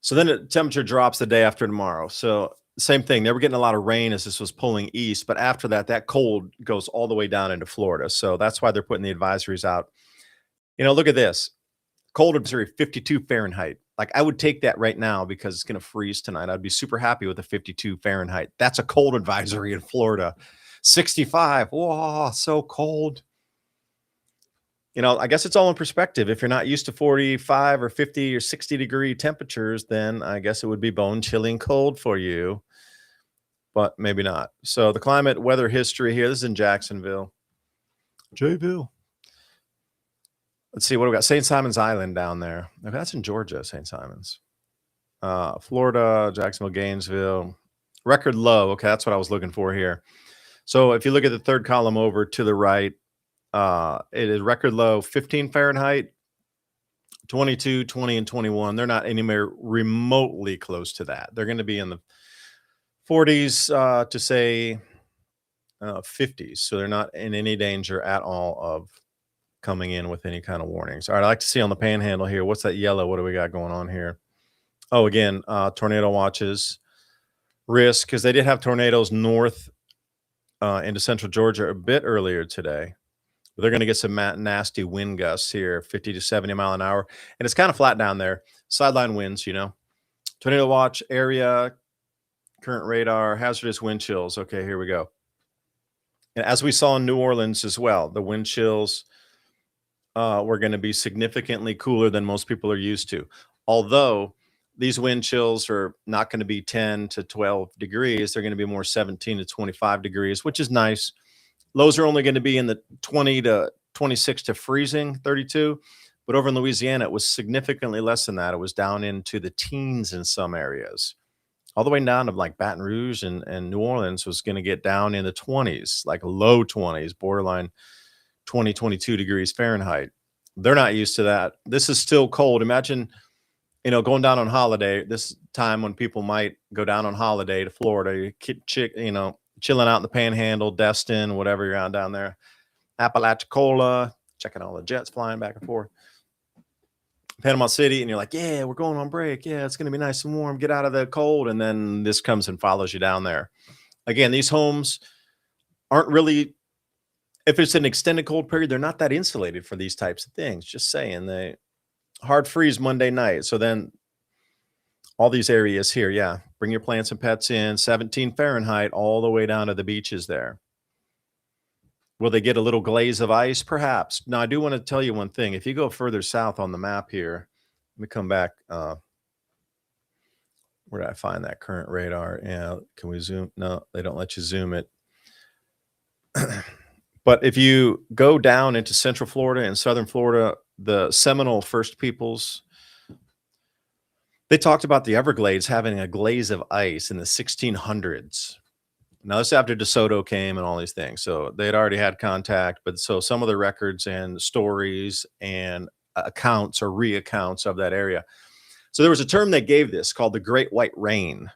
So then the temperature drops the day after tomorrow. So same thing. They were getting a lot of rain as this was pulling east, but after that, that cold goes all the way down into Florida. So that's why they're putting the advisories out. You know, look at this. Cold advisory 52 Fahrenheit. Like I would take that right now because it's going to freeze tonight. I'd be super happy with a 52 Fahrenheit. That's a cold advisory in Florida. 65. Whoa, so cold. You know, I guess it's all in perspective. If you're not used to 45 or 50 or 60-degree temperatures, then I guess it would be bone chilling cold for you, but maybe not. So the climate weather history here, this is in Jacksonville. Jayville. Let's see what we got. St. Simon's Island down there. Okay, that's in Georgia, St. Simon's. Florida, Jacksonville, Gainesville. Record low. Okay, that's what I was looking for here. So if you look at the third column over to the right, it is record low 15 Fahrenheit, 22, 20, and 21. They're not anywhere remotely close to that. They're going to be in the 40s to say 50s. So they're not in any danger at all of coming in with any kind of warnings. All right, I'd like to see on the panhandle here. What's that yellow? What do we got going on here? Oh, again, tornado watches risk because they did have tornadoes north into central Georgia a bit earlier today. They're going to get some nasty wind gusts here, 50 to 70 mile an hour. And it's kind of flat down there. Sideline winds, you know. Tornado watch area, current radar, hazardous wind chills. Okay, here we go. And as we saw in New Orleans as well, the wind chills were going to be significantly cooler than most people are used to. Although these wind chills are not going to be 10 to 12 degrees. They're going to be more 17 to 25 degrees, which is nice. Lows are only going to be in the 20 to 26 to freezing, 32. But over in Louisiana, it was significantly less than that. It was down into the teens in some areas. All the way down to like Baton Rouge and New Orleans was going to get down in the 20s, like low 20s, borderline 20, 22 degrees Fahrenheit. They're not used to that. This is still cold. Imagine, you know, going down on holiday, this time when people might go down on holiday to Florida, you know, chilling out in the Panhandle, Destin, whatever you're out down there, Apalachicola, checking all the jets flying back and forth, Panama City, and you're like, yeah, we're going on break. Yeah, it's going to be nice and warm. Get out of the cold. And then this comes and follows you down there. Again, these homes aren't really, if it's an extended cold period, they're not that insulated for these types of things. Just saying, they hard freeze Monday night. So then all these areas here, yeah, bring your plants and pets in, 17 Fahrenheit, all the way down to the beaches there. Will they get a little glaze of ice? Perhaps. Now, I do want to tell you one thing. If you go further south on the map here, let me come back. Where did I find that current radar? Yeah, can we zoom? No, they don't let you zoom it. But if you go down into central Florida and southern Florida, the Seminole First Peoples, they talked about the Everglades having a glaze of ice in the 1600s. Now, this after DeSoto came and all these things. So they had already had contact. But so some of the records and stories and accounts or reaccounts of that area. So there was a term they gave this called the Great White Rain.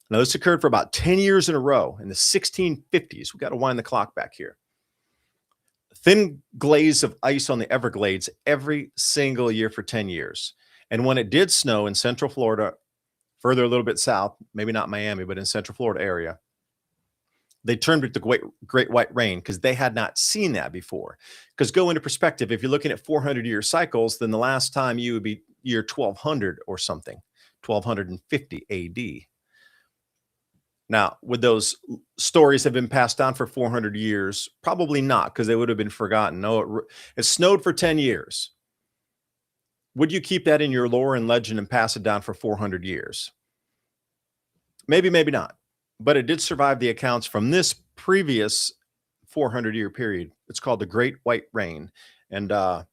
Now, this occurred for about 10 years in a row in the 1650s. We got to wind the clock back here. Thin glaze of ice on the Everglades every single year for 10 years. And when it did snow in Central Florida, further a little bit south, maybe not Miami, but in Central Florida area, they termed it the Great White Rain because they had not seen that before. Because go into perspective, if you're looking at 400-year cycles, then the last time you would be year 1200 or something, 1250 AD. Now, would those stories have been passed down for 400 years? Probably not, because they would have been forgotten. No, it snowed for 10 years. Would you keep that in your lore and legend and pass it down for 400 years? Maybe, maybe not. But it did survive the accounts from this previous 400-year period. It's called the Great White Rain. And I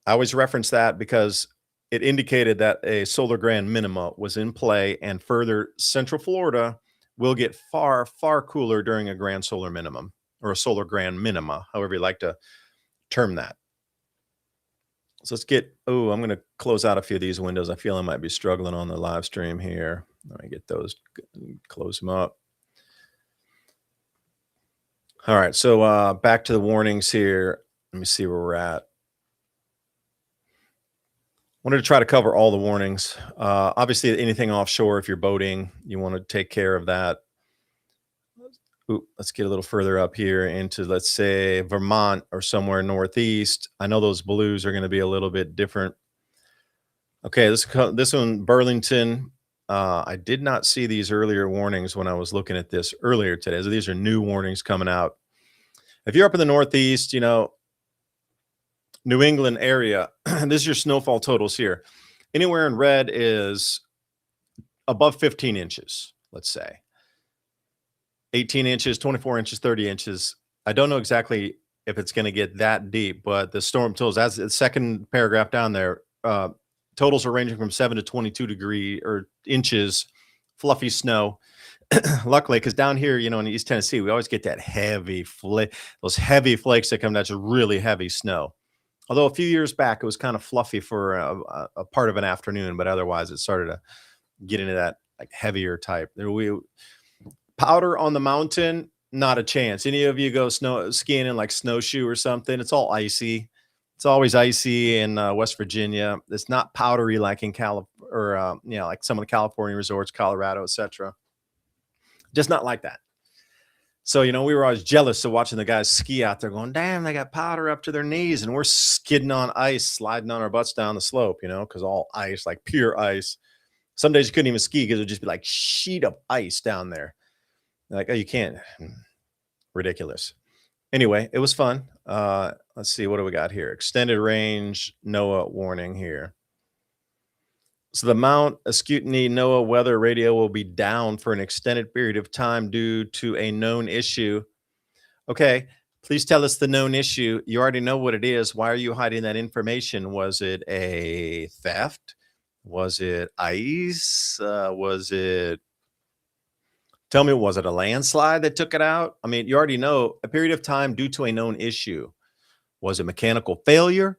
always reference that because it indicated that a solar grand minima was in play, and further, Central Florida will get far, far cooler during a grand solar minimum, or a solar grand minima, however you like to term that. So let's get, I'm going to close out a few of these windows. I feel I might be struggling on the live stream here. Let me get those, close them up. All right, so back to the warnings here. Let me see where we're at. Wanted to try to cover all the warnings. Obviously, anything offshore, if you're boating, you want to take care of that. Ooh, let's get a little further up here into, let's say, Vermont or somewhere northeast. I know those blues are going to be a little bit different. Okay, this one, Burlington. I did not see these earlier warnings when I was looking at this earlier today. So these are new warnings coming out. If you're up in the northeast, you know, New England area, this is your snowfall totals here. Anywhere in red is above 15 inches, let's say. 18 inches, 24 inches, 30 inches. I don't know exactly if it's going to get that deep, but the storm totals, as the second paragraph down there, totals are ranging from 7 to 22 degree or inches, fluffy snow. Luckily, because down here, you know, in East Tennessee, we always get that heavy those heavy flakes that come down, just really heavy snow. Although a few years back, it was kind of fluffy for a part of an afternoon, but otherwise it started to get into that like heavier type. Powder on the mountain, not a chance. Any of you go skiing in like snowshoe or something, it's all icy. It's always icy in West Virginia. It's not powdery like in like some of the California resorts, Colorado, etc. Just not like that. So, you know, we were always jealous of watching the guys ski out there going, damn, they got powder up to their knees, and we're skidding on ice, sliding on our butts down the slope, you know, because all ice, like pure ice. Some days you couldn't even ski because it would just be like sheet of ice down there. Like, oh, you can't. Ridiculous. Anyway, it was fun. Let's see, what do we got here? Extended range NOAA warning here. So the Mount Ascutney NOAA weather radio will be down for an extended period of time due to a known issue. Okay, please tell us the known issue. You already know what it is. Why are you hiding that information? Was it a theft? Was it ice? Was it a landslide that took it out? I mean, you already know a period of time due to a known issue. Was it mechanical failure?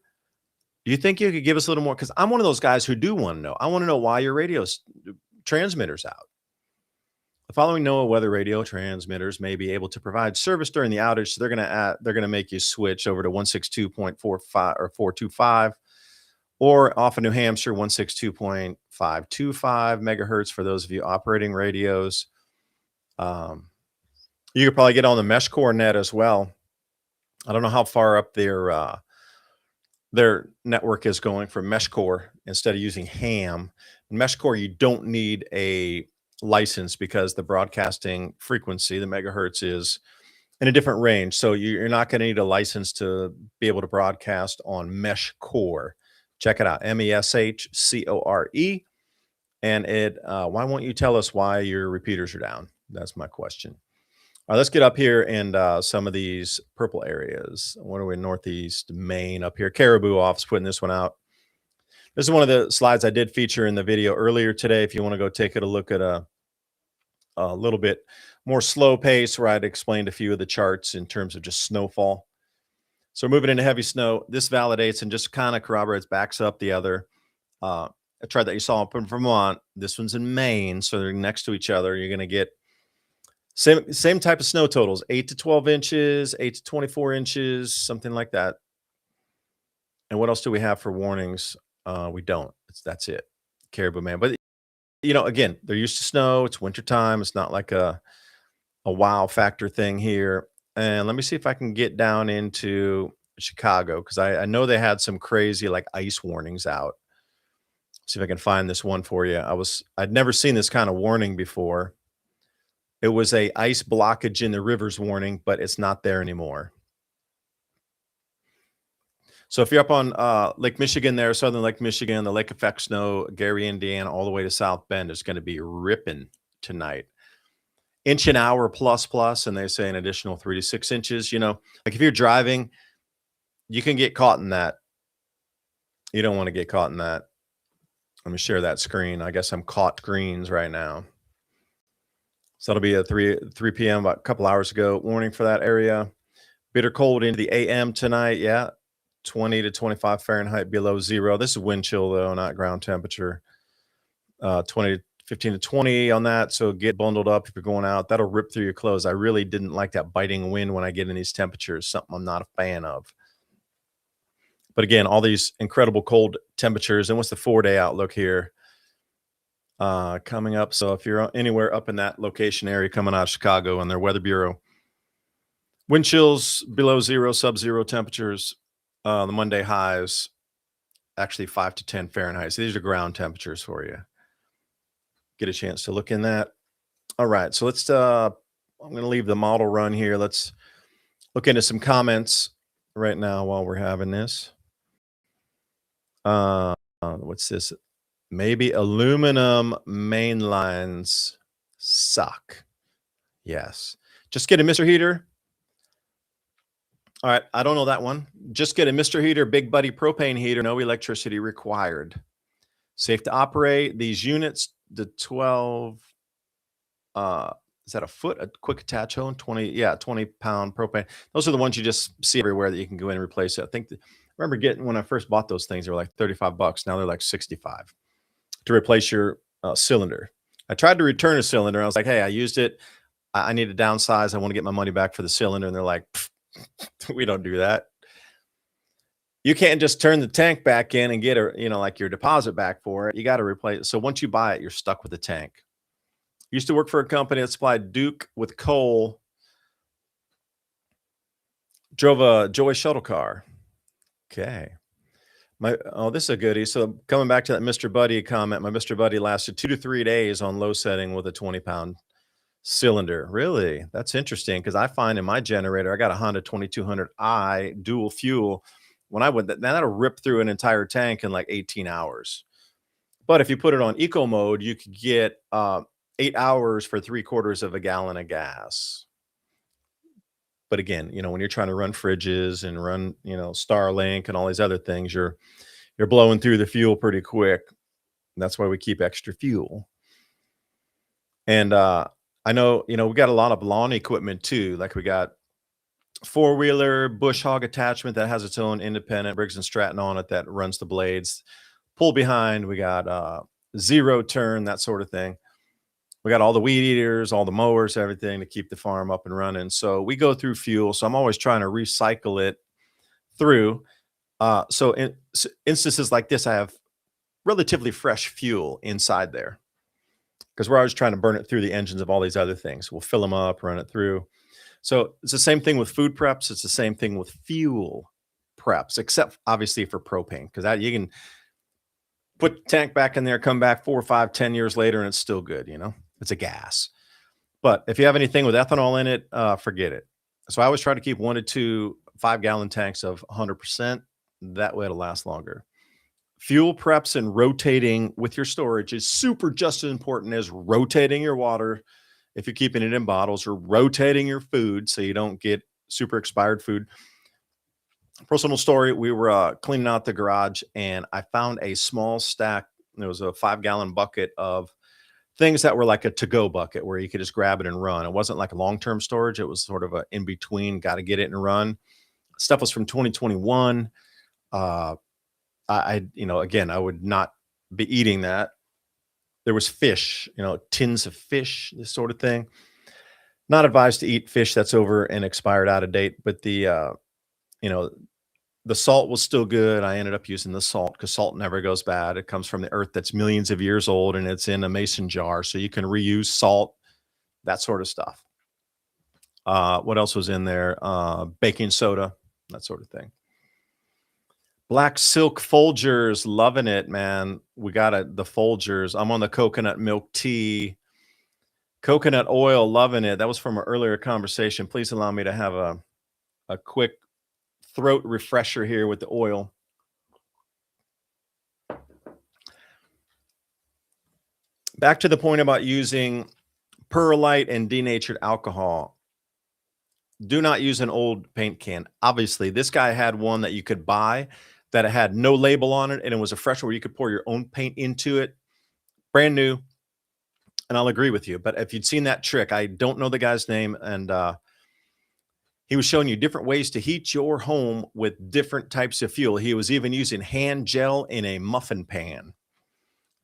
Do you think you could give us a little more? Because I'm one of those guys who do want to know. I want to know why your radio transmitter's out. The following NOAA weather radio transmitters may be able to provide service during the outage. So they're gonna make you switch over to 162.45 or 425, or off of New Hampshire 162.525 megahertz for those of you operating radios. You could probably get on the mesh core net as well. I don't know how far up their network is going for mesh core instead of using ham. In mesh core, you don't need a license because the broadcasting frequency, the megahertz, is in a different range. So you're not going to need a license to be able to broadcast on mesh core. Check it out, MESHCORE. And why won't you tell us why your repeaters are down? That's my question. All right, let's get up here and some of these purple areas. What are we, northeast Maine up here? Caribou Off's putting this one out. This is one of the slides I did feature in the video earlier today. If you want to go take a look at a little bit more slow pace, where I'd explained a few of the charts in terms of just snowfall. So moving into heavy snow, this validates and just kind of corroborates, backs up the other. chart that you saw up in Vermont. This one's in Maine, so they're next to each other. You're going to get same type of snow totals, 8 to 12 inches, 8 to 24 inches, something like that. And what else do we have for warnings? We don't. That's it. Caribou man. But again, they're used to snow. It's wintertime. It's not like a wow factor thing here. And let me see if I can get down into Chicago, because I know they had some crazy like ice warnings out. See if I can find this one for you. I'd never seen this kind of warning before. It was a ice blockage in the rivers warning, but it's not there anymore. So if you're up on Lake Michigan there, southern Lake Michigan, the lake effect snow, Gary, Indiana, all the way to South Bend, is going to be ripping tonight. Inch an hour plus, and they say an additional 3 to 6 inches. Like if you're driving, you can get caught in that. You don't want to get caught in that. Let me share that screen. I guess I'm caught greens right now. So that'll be a 3 p.m. about a couple hours ago. Warning for that area. Bitter cold into the AM tonight. Yeah, 20 to 25 Fahrenheit below zero. This is wind chill though, not ground temperature. 15 to 20 on that. So get bundled up if you're going out. That'll rip through your clothes. I really didn't like that biting wind when I get in these temperatures. Something I'm not a fan of. But again, all these incredible cold temperatures. And what's the 4-day outlook here? Coming up. So if you're anywhere up in that location area coming out of Chicago and their weather bureau, wind chills below zero, sub-zero temperatures. The Monday highs actually 5 to 10 Fahrenheit. So these are ground temperatures for you. Get a chance to look in that. All right. So let's I'm going to leave the model run here. Let's look into some comments right now while we're having this. What's this? Maybe aluminum main lines suck. Yes. Just get a Mr. Heater. All right. I don't know that one. Just get a Mr. Heater, Big Buddy propane heater, no electricity required. Safe to operate. These units, the 12, is that a foot? A quick attach hose? 20-pound propane. Those are the ones you just see everywhere that you can go in and replace it. I remember getting, when I first bought those things, they were like $35. Now they're like $65 to replace your cylinder. I tried to return a cylinder. I was like, hey, I used it. I need to downsize. I want to get my money back for the cylinder. And they're like, we don't do that. You can't just turn the tank back in and get like your deposit back for it. You got to replace it. So once you buy it, you're stuck with the tank. Used to work for a company that supplied Duke with coal. Drove a Joy shuttle car. Okay. This is a goodie. So coming back to that Mr. Buddy comment, my Mr. Buddy lasted 2 to 3 days on low setting with a 20-pound cylinder. Really? That's interesting, because I find in my generator, I got a Honda 2200i dual fuel. When I went, that'll rip through an entire tank in like 18 hours. But if you put it on eco mode, you could get 8 hours for 3/4 of a gallon of gas. But again, when you're trying to run fridges and run, Starlink and all these other things, you're blowing through the fuel pretty quick. And that's why we keep extra fuel. And I know, we got a lot of lawn equipment too. Like we got 4-wheeler bush hog attachment that has its own independent Briggs and Stratton on it that runs the blades. Pull behind, we got zero turn, that sort of thing. We got all the weed eaters, all the mowers, everything to keep the farm up and running. So we go through fuel. So I'm always trying to recycle it through. So in instances like this, I have relatively fresh fuel inside there, because we're always trying to burn it through the engines of all these other things. We'll fill them up, run it through. So it's the same thing with food preps. It's the same thing with fuel preps, except obviously for propane, because that you can put the tank back in there, come back 4, 5, 10 years later, and it's still good. It's a gas. But if you have anything with ethanol in it, forget it. So I always try to keep 1 to 2 5-gallon tanks of 100%. That way it'll last longer. Fuel preps and rotating with your storage is super just as important as rotating your water if you're keeping it in bottles, or rotating your food so you don't get super expired food. Personal story, we were cleaning out the garage and I found a small stack. There was a 5-gallon bucket of things that were like a to-go bucket where you could just grab it and run. It wasn't like a long-term storage. It was sort of a in-between, got to get it and run. Stuff was from 2021. Again, I would not be eating that. There was fish, tins of fish, this sort of thing. Not advised to eat fish that's over and expired out of date, but you know, the salt was still good. I ended up using the salt because salt never goes bad. It comes from the earth that's millions of years old and it's in a mason jar. So you can reuse salt, that sort of stuff. What else was in there? Baking soda, that sort of thing. Black silk Folgers, loving it, man. We got the Folgers. I'm on the coconut milk tea. Coconut oil, loving it. That was from an earlier conversation. Please allow me to have a quick throat refresher here with the oil. Back to the point about using perlite and denatured alcohol. Do not use an old paint can. Obviously, this guy had one that you could buy that it had no label on it, and it was a fresh one where you could pour your own paint into it. Brand new. And I'll agree with you. But if you'd seen that trick, I don't know the guy's name, and he was showing you different ways to heat your home with different types of fuel. He was even using hand gel in a muffin pan.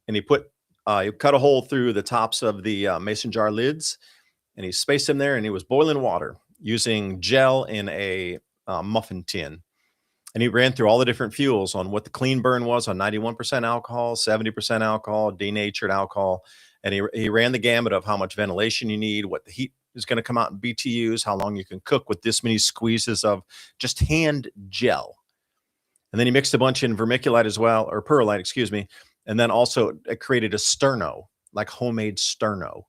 And he cut a hole through the tops of the mason jar lids, and he spaced them there, and he was boiling water using gel in a muffin tin. And he ran through all the different fuels on what the clean burn was on 91% alcohol, 70% alcohol, denatured alcohol. And he ran the gamut of how much ventilation you need, what the heat is going to come out in BTUs, how long you can cook with this many squeezes of just hand gel. And then he mixed a bunch in vermiculite as well, or perlite, excuse me. And then also it created a sterno, like homemade sterno.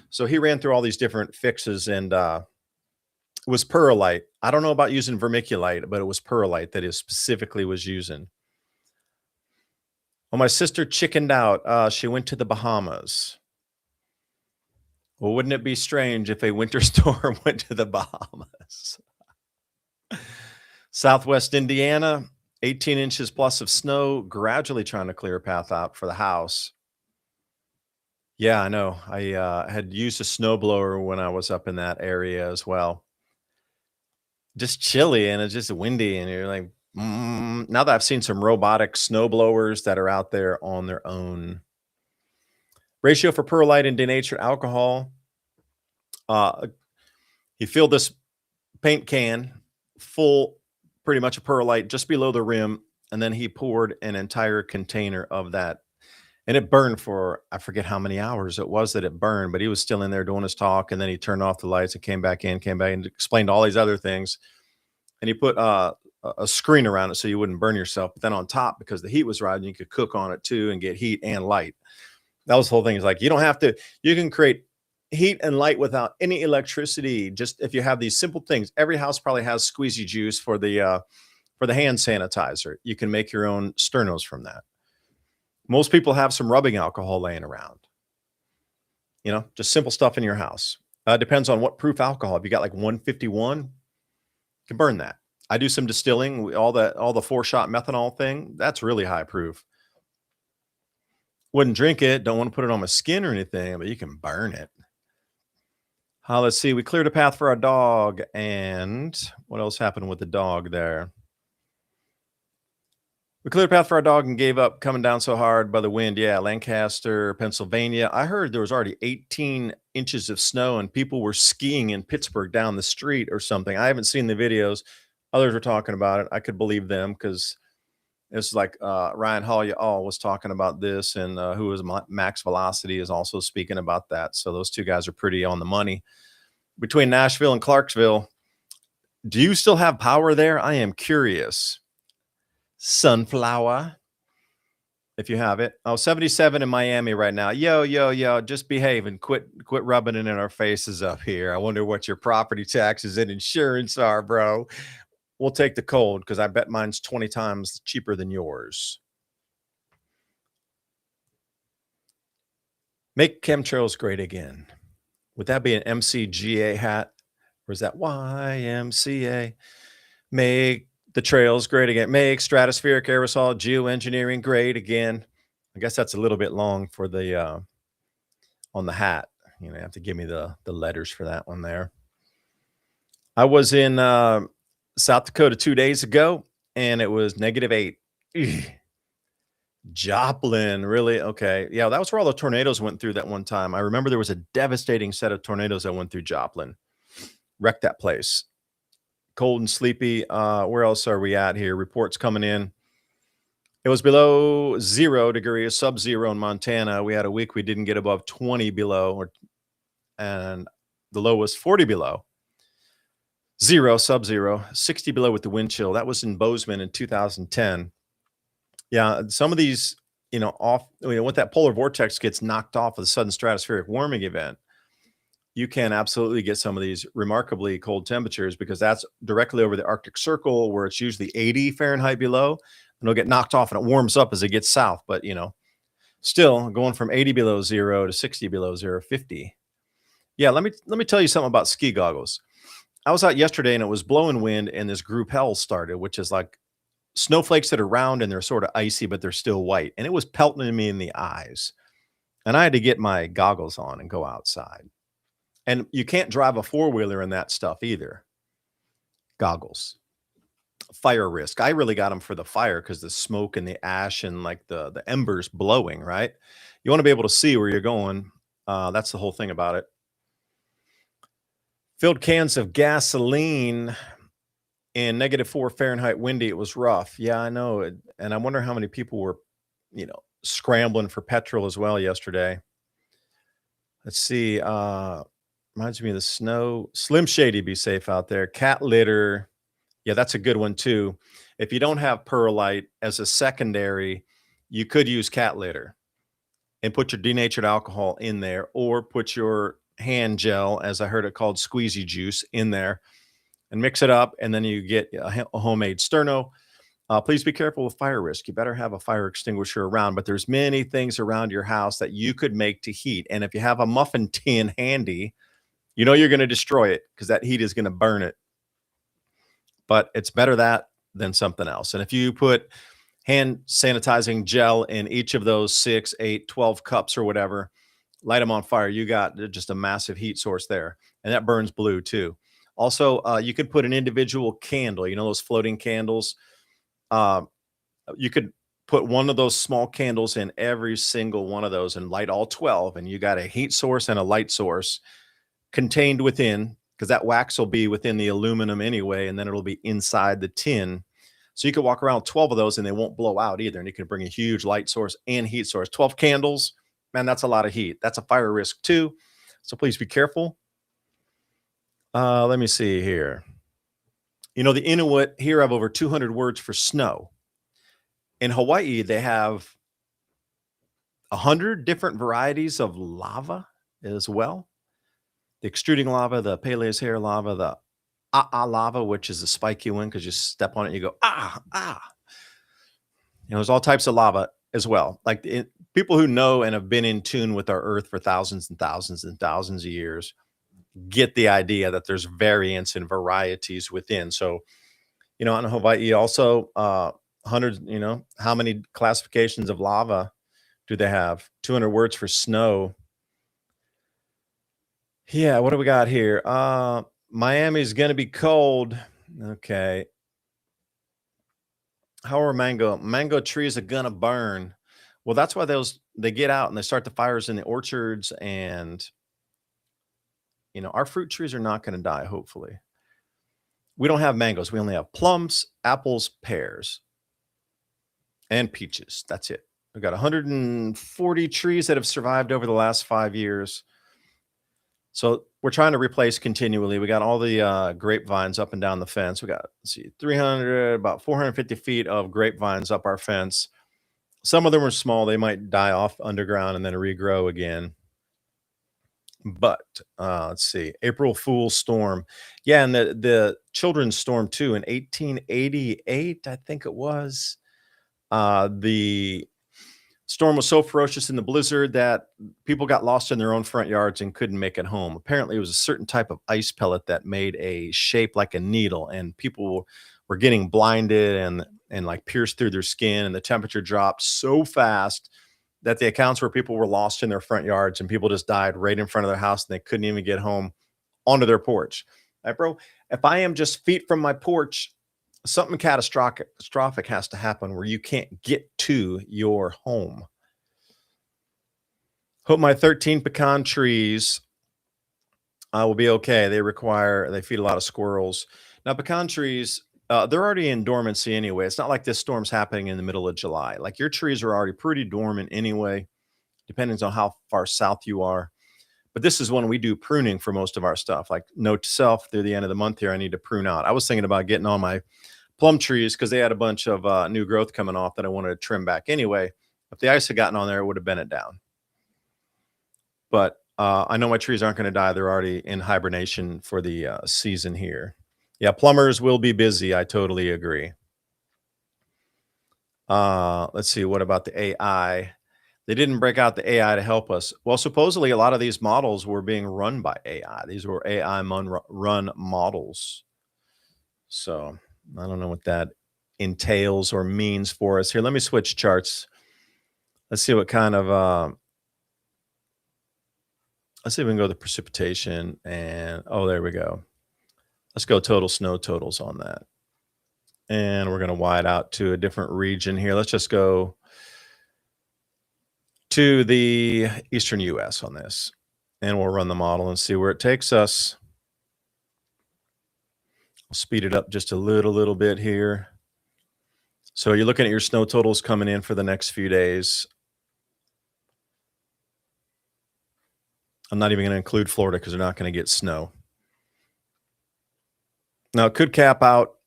So he ran through all these different fixes, and it was perlite. I don't know about using vermiculite, but it was perlite that he specifically was using. Well, my sister chickened out. She went to the Bahamas. Well, wouldn't it be strange if a winter storm went to the Bahamas? Southwest Indiana, 18 inches plus of snow, gradually trying to clear a path out for the house. Yeah, I know. I had used a snowblower when I was up in that area as well. Just chilly, and it's just windy, and you're like, now that I've seen some robotic snowblowers that are out there on their own. Ratio for perlite and denatured alcohol. He filled this paint can full, pretty much a perlite just below the rim, and then he poured an entire container of that. And it burned for, I forget how many hours it was that it burned, but he was still in there doing his talk, and then he turned off the lights and came back and explained all these other things. And he put a screen around it so you wouldn't burn yourself. But then on top, because the heat was rising, you could cook on it too and get heat and light. That was the whole thing. It's like, you don't have to, you can create heat and light without any electricity. Just if you have these simple things. Every house probably has squeezy juice for the hand sanitizer. You can make your own sternos from that. Most people have some rubbing alcohol laying around. Just simple stuff in your house. Depends on what proof alcohol. If you got like 151, you can burn that. I do some distilling, all the 4-shot methanol thing. That's really high proof. Wouldn't drink it. Don't want to put it on my skin or anything, but you can burn it. Let's see. We cleared a path for our dog. And what else happened with the dog there? We cleared a path for our dog and gave up coming down so hard by the wind. Yeah, Lancaster, Pennsylvania. I heard there was already 18 inches of snow and people were skiing in Pittsburgh down the street or something. I haven't seen the videos. Others were talking about it. I could believe them because it's like Ryan Hall was talking about this, and who is Max Velocity is also speaking about that. So those two guys are pretty on the money. Between Nashville and Clarksville, do you still have power there? I am curious. Sunflower, if you have it. 77 in Miami right now. Yo, just behave and quit rubbing it in our faces up here. I wonder what your property taxes and insurance are, bro. We'll take the cold because I bet mine's 20 times cheaper than yours. Make chemtrails great again. Would that be an MCGA hat? Or is that YMCA? Make the trails great again. Make stratospheric aerosol geoengineering great again. I guess that's a little bit long for the on the hat. You have to give me the letters for that one there. I was in South Dakota 2 days ago, and it was -8. Joplin, really? Okay. Yeah, that was where all the tornadoes went through that one time. I remember there was a devastating set of tornadoes that went through Joplin, wrecked that place. Cold and sleepy. Where else are we at here? Reports coming in. It was below 0 degrees, sub-zero in Montana. We had a week we didn't get above 20 below, and the low was 40 below. 0, sub-zero, 60 below with the wind chill. That was in Bozeman in 2010. Yeah, some of these, when that polar vortex gets knocked off with a sudden stratospheric warming event, you can absolutely get some of these remarkably cold temperatures because that's directly over the Arctic Circle where it's usually 80 Fahrenheit below, and it'll get knocked off and it warms up as it gets south. But, still going from 80 below zero to 60 below zero, 50. Yeah, let me tell you something about ski goggles. I was out yesterday and it was blowing wind and this group hell started, which is like snowflakes that are round and they're sort of icy, but they're still white. And it was pelting me in the eyes. And I had to get my goggles on and go outside. And you can't drive a four-wheeler in that stuff either. Goggles. Fire risk. I really got them for the fire because the smoke and the ash and like the embers blowing, right? You want to be able to see where you're going. That's the whole thing about it. Filled cans of gasoline in -4 Fahrenheit windy. It was rough. Yeah, I know. And I wonder how many people were, scrambling for petrol as well yesterday. Let's see. Reminds me of the snow. Slim Shady, be safe out there. Cat litter. Yeah, that's a good one too. If you don't have perlite as a secondary, you could use cat litter and put your denatured alcohol in there, or put your hand gel, as I heard it called, squeezy juice, in there and mix it up. And then you get a homemade sterno. Please be careful with fire risk. You better have a fire extinguisher around, but there's many things around your house that you could make to heat. And if you have a muffin tin handy, you're going to destroy it because that heat is going to burn it. But it's better that than something else. And if you put hand sanitizing gel in each of those 6, 8, 12 cups or whatever, light them on fire, you got just a massive heat source there. And that burns blue too. Also, you could put an individual candle, those floating candles. You could put one of those small candles in every single one of those and light all 12. And you got a heat source and a light source contained within, because that wax will be within the aluminum anyway, and then it'll be inside the tin. So you could walk around with 12 of those and they won't blow out either. And you can bring a huge light source and heat source. 12 candles, man, that's a lot of heat. That's a fire risk too. So please be careful. Let me see here. The Inuit here have over 200 words for snow. In Hawaii, they have 100 different varieties of lava as well. The extruding lava, the Pele's hair lava, the lava, which is the spiky one because you step on it and you go, ah. There's all types of lava as well. Like people who know and have been in tune with our earth for thousands and thousands and thousands of years get the idea that there's variants and varieties within. So, in Hawaii also, hundreds, how many classifications of lava do they have? 200 words for snow. Yeah, what do we got here? Miami's going to be cold. Okay. How are mango trees are going to burn? Well, that's why they get out and they start the fires in the orchards, and our fruit trees are not going to die, hopefully. We don't have mangoes. We only have plums, apples, pears, and peaches. That's it. We've got 140 trees that have survived over the last 5 years. So we're trying to replace continually. We got all the grapevines up and down the fence. We got, 300, about 450 feet of grapevines up our fence. Some of them are small. They might die off underground and then regrow again. But let's see, April Fool's storm. Yeah, and the children's storm too in 1888, I think it was. The storm was so ferocious in the blizzard that people got lost in their own front yards and couldn't make it home. Apparently, it was a certain type of ice pellet that made a shape like a needle, and people were getting blinded and like pierced through their skin, and the temperature dropped so fast that the accounts where people were lost in their front yards and people just died right in front of their house and they couldn't even get home onto their porch. Right, bro? If I am just feet from my porch, something catastrophic has to happen where you can't get to your home. Hope my 13 pecan trees will be okay. They feed a lot of squirrels. Now, pecan trees, they're already in dormancy anyway. It's not like this storm's happening in the middle of July. Like your trees are already pretty dormant anyway, depending on how far south you are. But this is when we do pruning for most of our stuff. Like note to self, through the end of the month here, I need to prune out. I was thinking about getting on my plum trees because they had a bunch of new growth coming off that I wanted to trim back anyway. If the ice had gotten on there, it would have bent it down. But I know my trees aren't going to die. They're already in hibernation for the season here. Yeah, plumbers will be busy. I totally agree. Let's see. What about the AI? They didn't break out the AI to help us. Well, supposedly a lot of these models were being run by AI. These were AI run models. So I don't know what that entails or means for us here. Let me switch charts. Let's see what kind of let's see if we can go to the precipitation and oh, there we go. Let's go total snow totals on that. And we're going to wide out to a different region here. Let's just go to the eastern US on this. And we'll run the model and see where it takes us. I'll speed it up just a little bit here. So you're looking at your snow totals coming in for the next few days. I'm not even going to include Florida because they're not going to get snow. Now, it could cap out,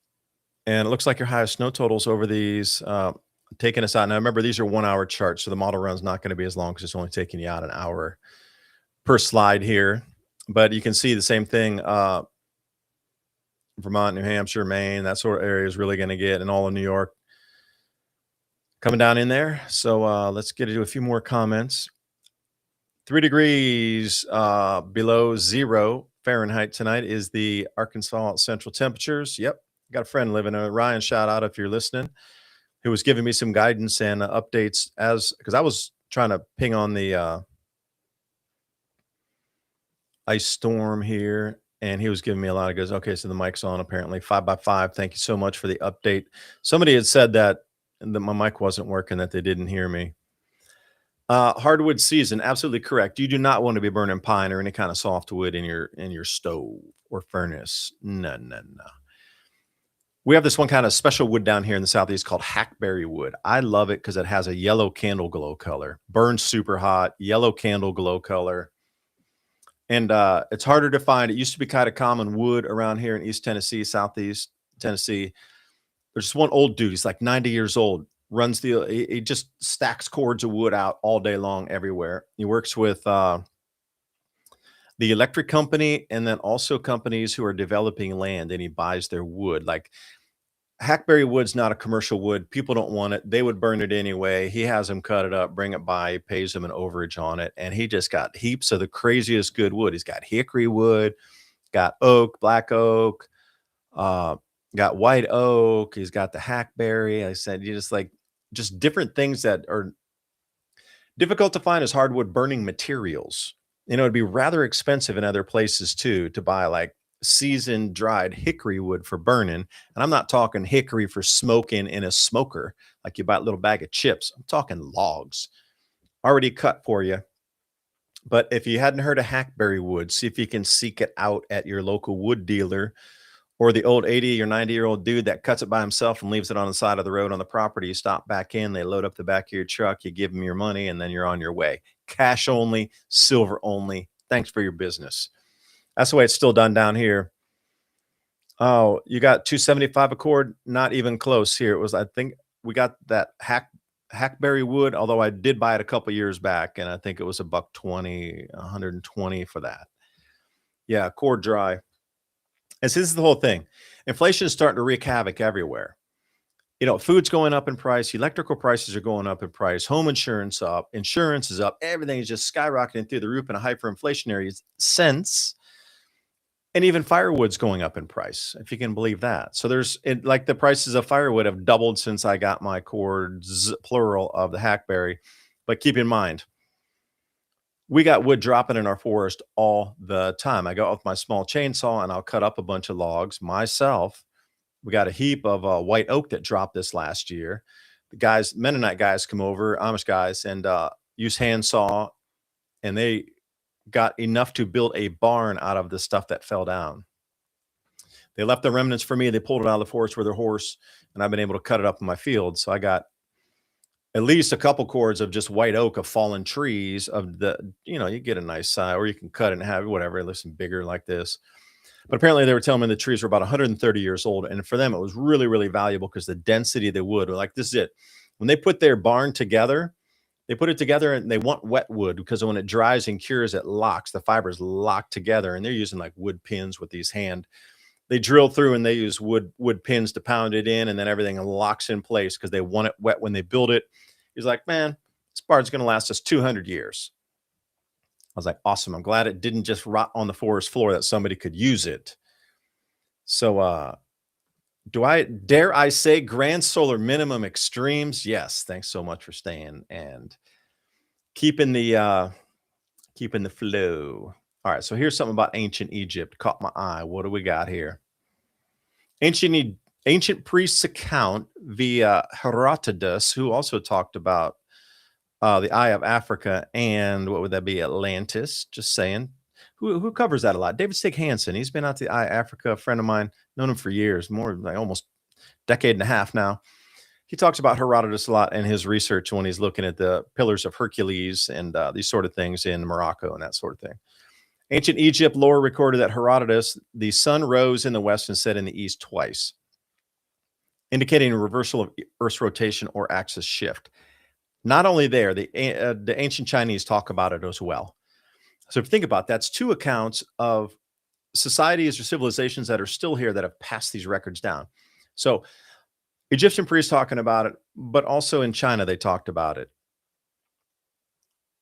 and it looks like your highest snow totals over these taking us out. Now, remember, these are 1 hour charts, so the model run's not going to be as long because it's only taking you out an hour per slide here. But you can see the same thing. Vermont, New Hampshire, Maine, that sort of area is really going to get, and all of New York coming down in there. So let's get into a few more comments. 3 degrees below 0 Fahrenheit tonight is the Arkansas central temperatures. Yep. Got a friend living in Ryan, shout out if you're listening, who was giving me some guidance and updates because I was trying to ping on the ice storm here, and he was giving me a lot of goes, okay, so the mic's on apparently. 5x5. Thank you so much for the update. Somebody had said that my mic wasn't working, that they didn't hear me. Hardwood season, absolutely correct. You do not want to be burning pine or any kind of softwood in your stove or furnace. No. We have this one kind of special wood down here in the Southeast called hackberry wood. I love it because it has a yellow candle glow color. Burns super hot, yellow candle glow color. And it's harder to find. It used to be kind of common wood around here in East Tennessee, Southeast Tennessee. There's just one old dude. He's like 90 years old. He just stacks cords of wood out all day long everywhere. He works with the electric company and then also companies who are developing land, and he buys their wood. Like hackberry wood's not a commercial wood. People don't want it. They would burn it anyway. He has them cut it up, bring it by, pays them an overage on it. And he just got heaps of the craziest good wood. He's got hickory wood, got oak, black oak, got white oak. He's got the hackberry. I said, you just different things that are difficult to find as hardwood burning materials. It'd be rather expensive in other places too to buy like seasoned dried hickory wood for burning. And I'm not talking hickory for smoking in a smoker, like you buy a little bag of chips. I'm talking logs already cut for you. But if you hadn't heard of hackberry wood, see if you can seek it out at your local wood dealer, or the old 80 or 90-year-old dude that cuts it by himself and leaves it on the side of the road on the property. You stop back in, they load up the back of your truck, you give them your money, and then you're on your way. Cash only, silver only. Thanks for your business. That's the way it's still done down here. Oh, you got 275 a cord? Not even close here. It was, I think we got that hackberry wood, although I did buy it a couple years back, and I think it was $120, 120 for that. Yeah, cord dry. And so this is the whole thing. Inflation is starting to wreak havoc everywhere. Food's going up in price. Electrical prices are going up in price. Home insurance up. Insurance is up. Everything is just skyrocketing through the roof in a hyperinflationary sense. And even firewood's going up in price, if you can believe that. So like the prices of firewood have doubled since I got my cords, plural, of the hackberry. But keep in mind, we got wood dropping in our forest all the time. I go out with my small chainsaw and I'll cut up a bunch of logs myself We got a heap of white oak that dropped this last year. The guys, Mennonite guys, come over, Amish guys, and use handsaw, and they got enough to build a barn out of the stuff that fell down. They left the remnants for me. They pulled it out of the forest with their horse, and I've been able to cut it up in my field. So I got at least a couple cords of just white oak of fallen trees of the, you get a nice size, or you can cut it and have whatever, listen bigger like this. But apparently they were telling me the trees were about 130 years old. And for them, it was really, really valuable because the density of the wood, like this is it. When they put their barn together, they put it together and they want wet wood because when it dries and cures, it locks. The fibers lock together, and they're using like wood pins with these they drill through and they use wood pins to pound it in, and then everything locks in place because they want it wet when they build it. He's like, man, this barn's going to last us 200 years. I was like, awesome. I'm glad it didn't just rot on the forest floor, that somebody could use it. So, dare I say grand solar minimum extremes? Yes. Thanks so much for staying and keeping the flow. All right. So here's something about ancient Egypt. Caught my eye. What do we got here? Ancient priests account via Herodotus, who also talked about the Eye of Africa, and what would that be? Atlantis. Just saying. Who covers that a lot? David Stig Hansen. He's been out to the Eye of Africa. A friend of mine, known him for years, more like almost decade and a half now. He talks about Herodotus a lot in his research when he's looking at the pillars of Hercules and these sort of things in Morocco and that sort of thing. Ancient Egypt lore recorded that Herodotus, the sun rose in the west and set in the east twice, indicating a reversal of Earth's rotation or axis shift. Not only there, the ancient Chinese talk about it as well. So if you think about it, that's two accounts of societies or civilizations that are still here that have passed these records down. So Egyptian priests talking about it, but also in China, they talked about it.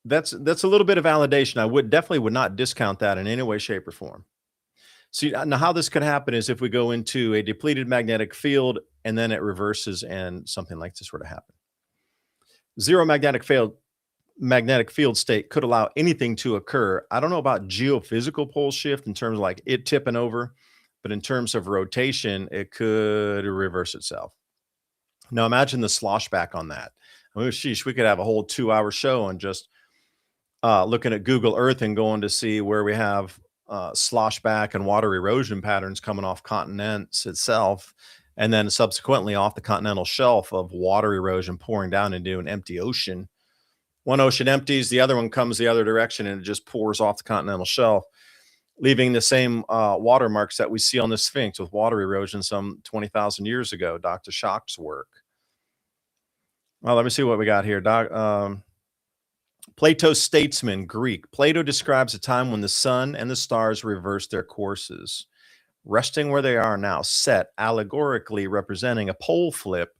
That's a little bit of validation. I definitely would not discount that in any way, shape, or form. See, now how this could happen is if we go into a depleted magnetic field and then it reverses and something like this were to happen. Zero magnetic field state could allow anything to occur. I don't know about geophysical pole shift in terms of like it tipping over, but in terms of rotation, it could reverse itself. Now imagine the slosh back on that. I mean, sheesh, we could have a whole 2-hour show on just looking at Google Earth and going to see where we have slosh back and water erosion patterns coming off continents itself, and then subsequently off the continental shelf of water erosion pouring down into an empty ocean. One ocean empties, the other one comes the other direction, and it just pours off the continental shelf, leaving the same watermarks that we see on the Sphinx with water erosion some 20,000 years ago, Dr. Schock's work. Well, let me see what we got here. Plato's statesman, Greek. Plato describes a time when the sun and the stars reversed their courses, resting where they are now, set allegorically representing a pole flip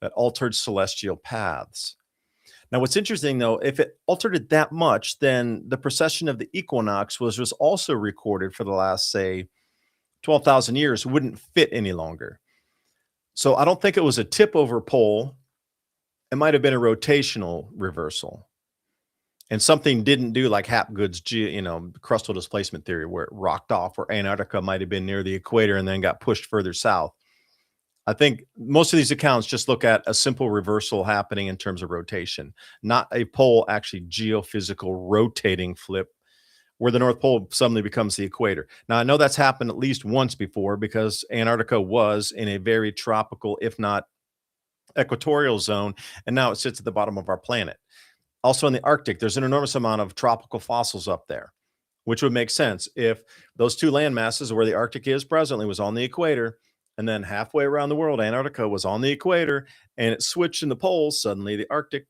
that altered celestial paths. Now, what's interesting, though, if it altered it that much, then the precession of the equinox was also recorded for the last, say, 12,000 years, wouldn't fit any longer. So I don't think it was a tip over pole. It might have been a rotational reversal. And something didn't do like Hapgood's, crustal displacement theory, where it rocked off, or Antarctica might have been near the equator and then got pushed further south. I think most of these accounts just look at a simple reversal happening in terms of rotation, not a pole actually geophysical rotating flip where the North Pole suddenly becomes the equator. Now, I know that's happened at least once before because Antarctica was in a very tropical, if not equatorial zone, and now it sits at the bottom of our planet. Also in the Arctic, there's an enormous amount of tropical fossils up there, which would make sense if those two land masses where the Arctic is presently was on the equator, and then halfway around the world, Antarctica was on the equator, and it switched in the poles. Suddenly, the Arctic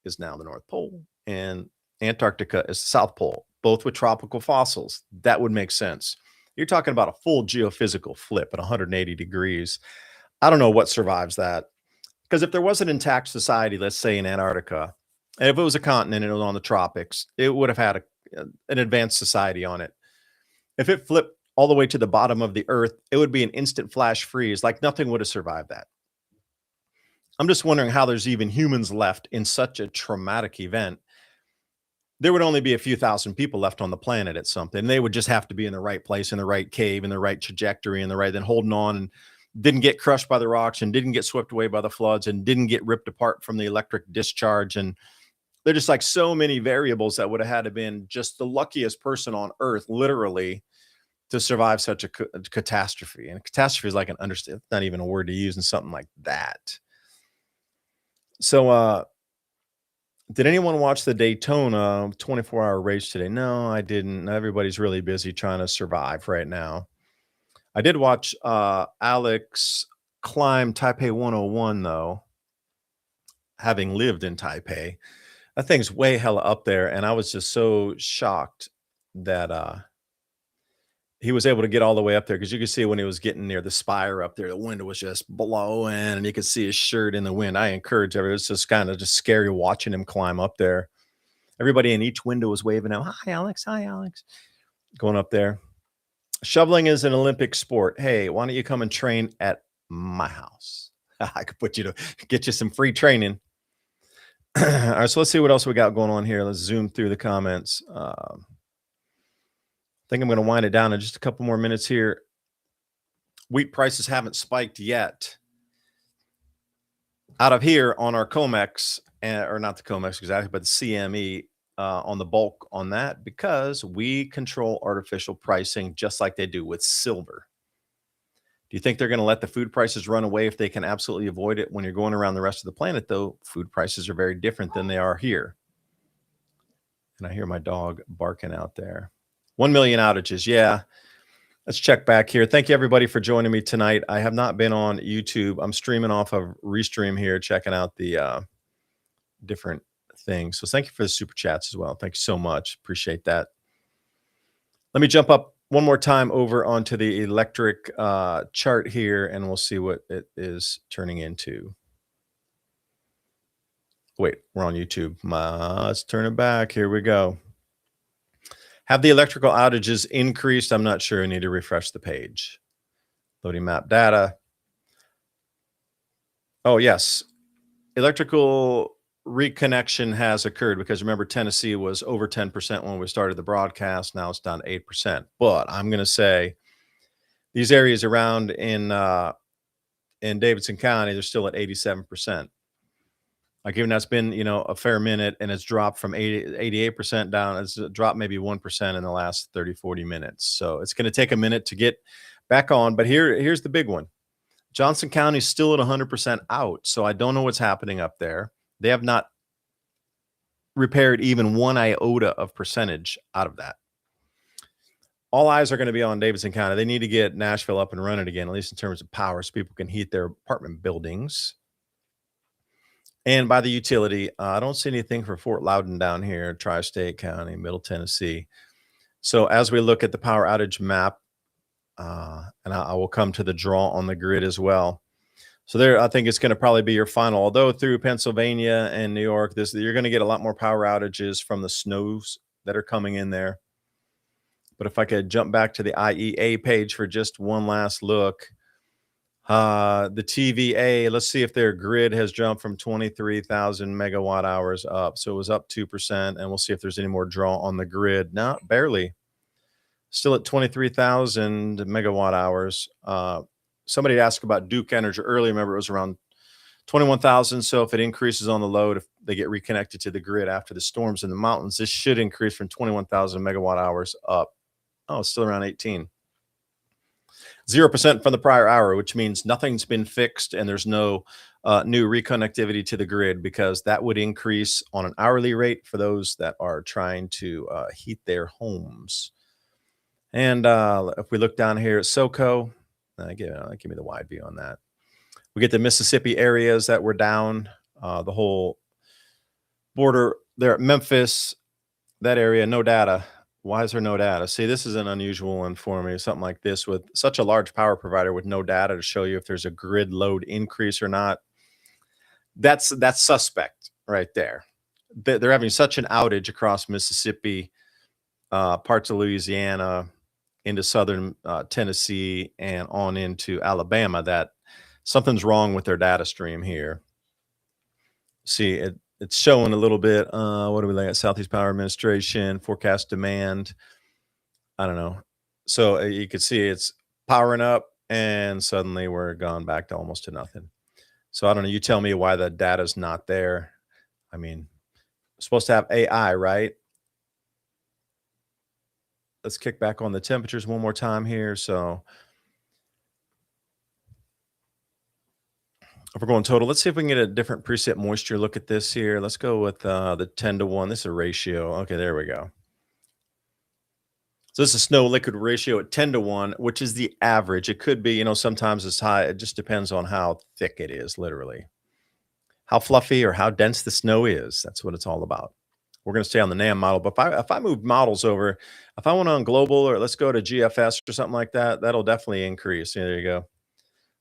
is now the North Pole, and Antarctica is the South Pole, both with tropical fossils. That would make sense. You're talking about a full geophysical flip at 180 degrees. I don't know what survives that. Because if there was an intact society, let's say in Antarctica, and if it was a continent and it was on the tropics, it would have had an advanced society on it. If it flipped all the way to the bottom of the earth, it would be an instant flash freeze. Like nothing would have survived that. I'm just wondering how there's even humans left in such a traumatic event. There would only be a few thousand people left on the planet at something. They would just have to be in the right place, in the right cave, in the right trajectory, in the right, then holding on and didn't get crushed by the rocks and didn't get swept away by the floods and didn't get ripped apart from the electric discharge. And they're just like so many variables that would have had to been just the luckiest person on earth, literally, to survive such a catastrophe. And catastrophe is like an understatement, not even a word to use in something like that. So, did anyone watch the Daytona 24-hour race today? No, I didn't. Everybody's really busy trying to survive right now. I did watch Alex climb Taipei 101, though, having lived in Taipei. That thing's way hella up there, and I was just so shocked that he was able to get all the way up there, because you could see when he was getting near the spire up there, the wind was just blowing, and you could see his shirt in the wind. I encourage everyone. It's just kind of just scary watching him climb up there. Everybody in each window was waving out, "Hi, Alex. Hi, Alex." Going up there. Shoveling is an Olympic sport. Hey, why don't you come and train at my house? I could put you to get you some free training. All right, so let's see what else we got going on here. Let's zoom through the comments. I think I'm going to wind it down in just a couple more minutes here. Wheat prices haven't spiked yet. Out of here on our COMEX, or not the COMEX exactly, but the CME on the bulk on that, because we control artificial pricing just like they do with silver. Do you think they're going to let the food prices run away if they can absolutely avoid it? When you're going around the rest of the planet, though, food prices are very different than they are here. And I hear my dog barking out there. 1 million outages. Yeah. Let's check back here. Thank you, everybody, for joining me tonight. I have not been on YouTube. I'm streaming off of Restream here, checking out the different things. So thank you for the super chats as well. Thank you so much. Appreciate that. Let me jump up one more time over onto the electric chart here, and we'll see what it is turning into. Wait, we're on YouTube. Let's turn it back. Here we go. Have the electrical outages increased? I'm not sure. I need to refresh the page. Loading map data. Oh, yes. Electrical reconnection has occurred, because remember, Tennessee was over 10% when we started the broadcast. Now it's down to 8%. But I'm going to say these areas around in Davidson County, they're still at 87%. Like, even that's been, a fair minute, and it's dropped from 88% down. It's dropped maybe 1% in the last 30, 40 minutes. So it's going to take a minute to get back on. But here's the big one. Johnson County is still at 100% out. So I don't know what's happening up there. They have not repaired even one iota of percentage out of that. All eyes are going to be on Davidson County. They need to get Nashville up and running again, at least in terms of power, so people can heat their apartment buildings. And by the utility, I don't see anything for Fort Loudoun down here, Tri-State County, Middle Tennessee. So as we look at the power outage map, and I will come to the draw on the grid as well. So there, I think it's going to probably be your final. Although through Pennsylvania and New York, you're going to get a lot more power outages from the snows that are coming in there. But if I could jump back to the IEA page for just one last look, the TVA, let's see if their grid has jumped from 23,000 megawatt hours up. So it was up 2%, and we'll see if there's any more draw on the grid. No, barely. Still at 23,000 megawatt hours. Somebody asked about Duke Energy earlier. Remember, it was around 21,000. So if it increases on the load, if they get reconnected to the grid after the storms in the mountains, this should increase from 21,000 megawatt hours up. Oh, it's still around 18. 0% from the prior hour, which means nothing's been fixed and there's no new reconnectivity to the grid, because that would increase on an hourly rate for those that are trying to heat their homes. And if we look down here at SoCo, give me the wide view on that. We get the Mississippi areas that were down, the whole border there at Memphis, that area, no data. Why is there no data? See, this is an unusual one for me. Something like this with such a large power provider with no data to show you if there's a grid load increase or not. That's suspect right there. They're having such an outage across Mississippi, parts of Louisiana, into southern Tennessee, and on into Alabama, that something's wrong with their data stream here. See, it's showing a little bit. What do we like at Southeast Power Administration, forecast demand? I don't know. So you can see it's powering up, and suddenly we're gone back to almost to nothing. So I don't know. You tell me why the data's not there. I mean, we're supposed to have AI, right? Let's kick back on the temperatures one more time here. So if we're going total, let's see if we can get a different preset moisture look at this here. Let's go with the 10-to-1. This is a ratio. Okay, there we go. So this is snow liquid ratio at 10-to-1, which is the average. It could be, sometimes it's high. It just depends on how thick it is, literally. How fluffy or how dense the snow is. That's what it's all about. We're going to stay on the NAM model. But if I move models over, if I went on global or let's go to GFS or something like that, that'll definitely increase. Yeah, there you go.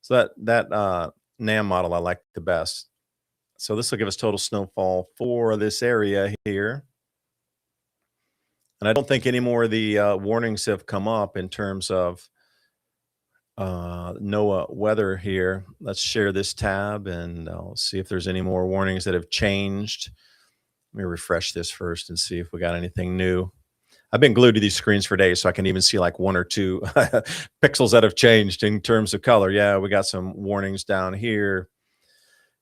So that NAM model I like the best. So this will give us total snowfall for this area here. And I don't think any more of the warnings have come up in terms of NOAA weather here. Let's share this tab and I'll see if there's any more warnings that have changed. Let me refresh this first and see if we got anything new. I've been glued to these screens for days, so I can even see like one or two pixels that have changed in terms of color. Yeah, we got some warnings down here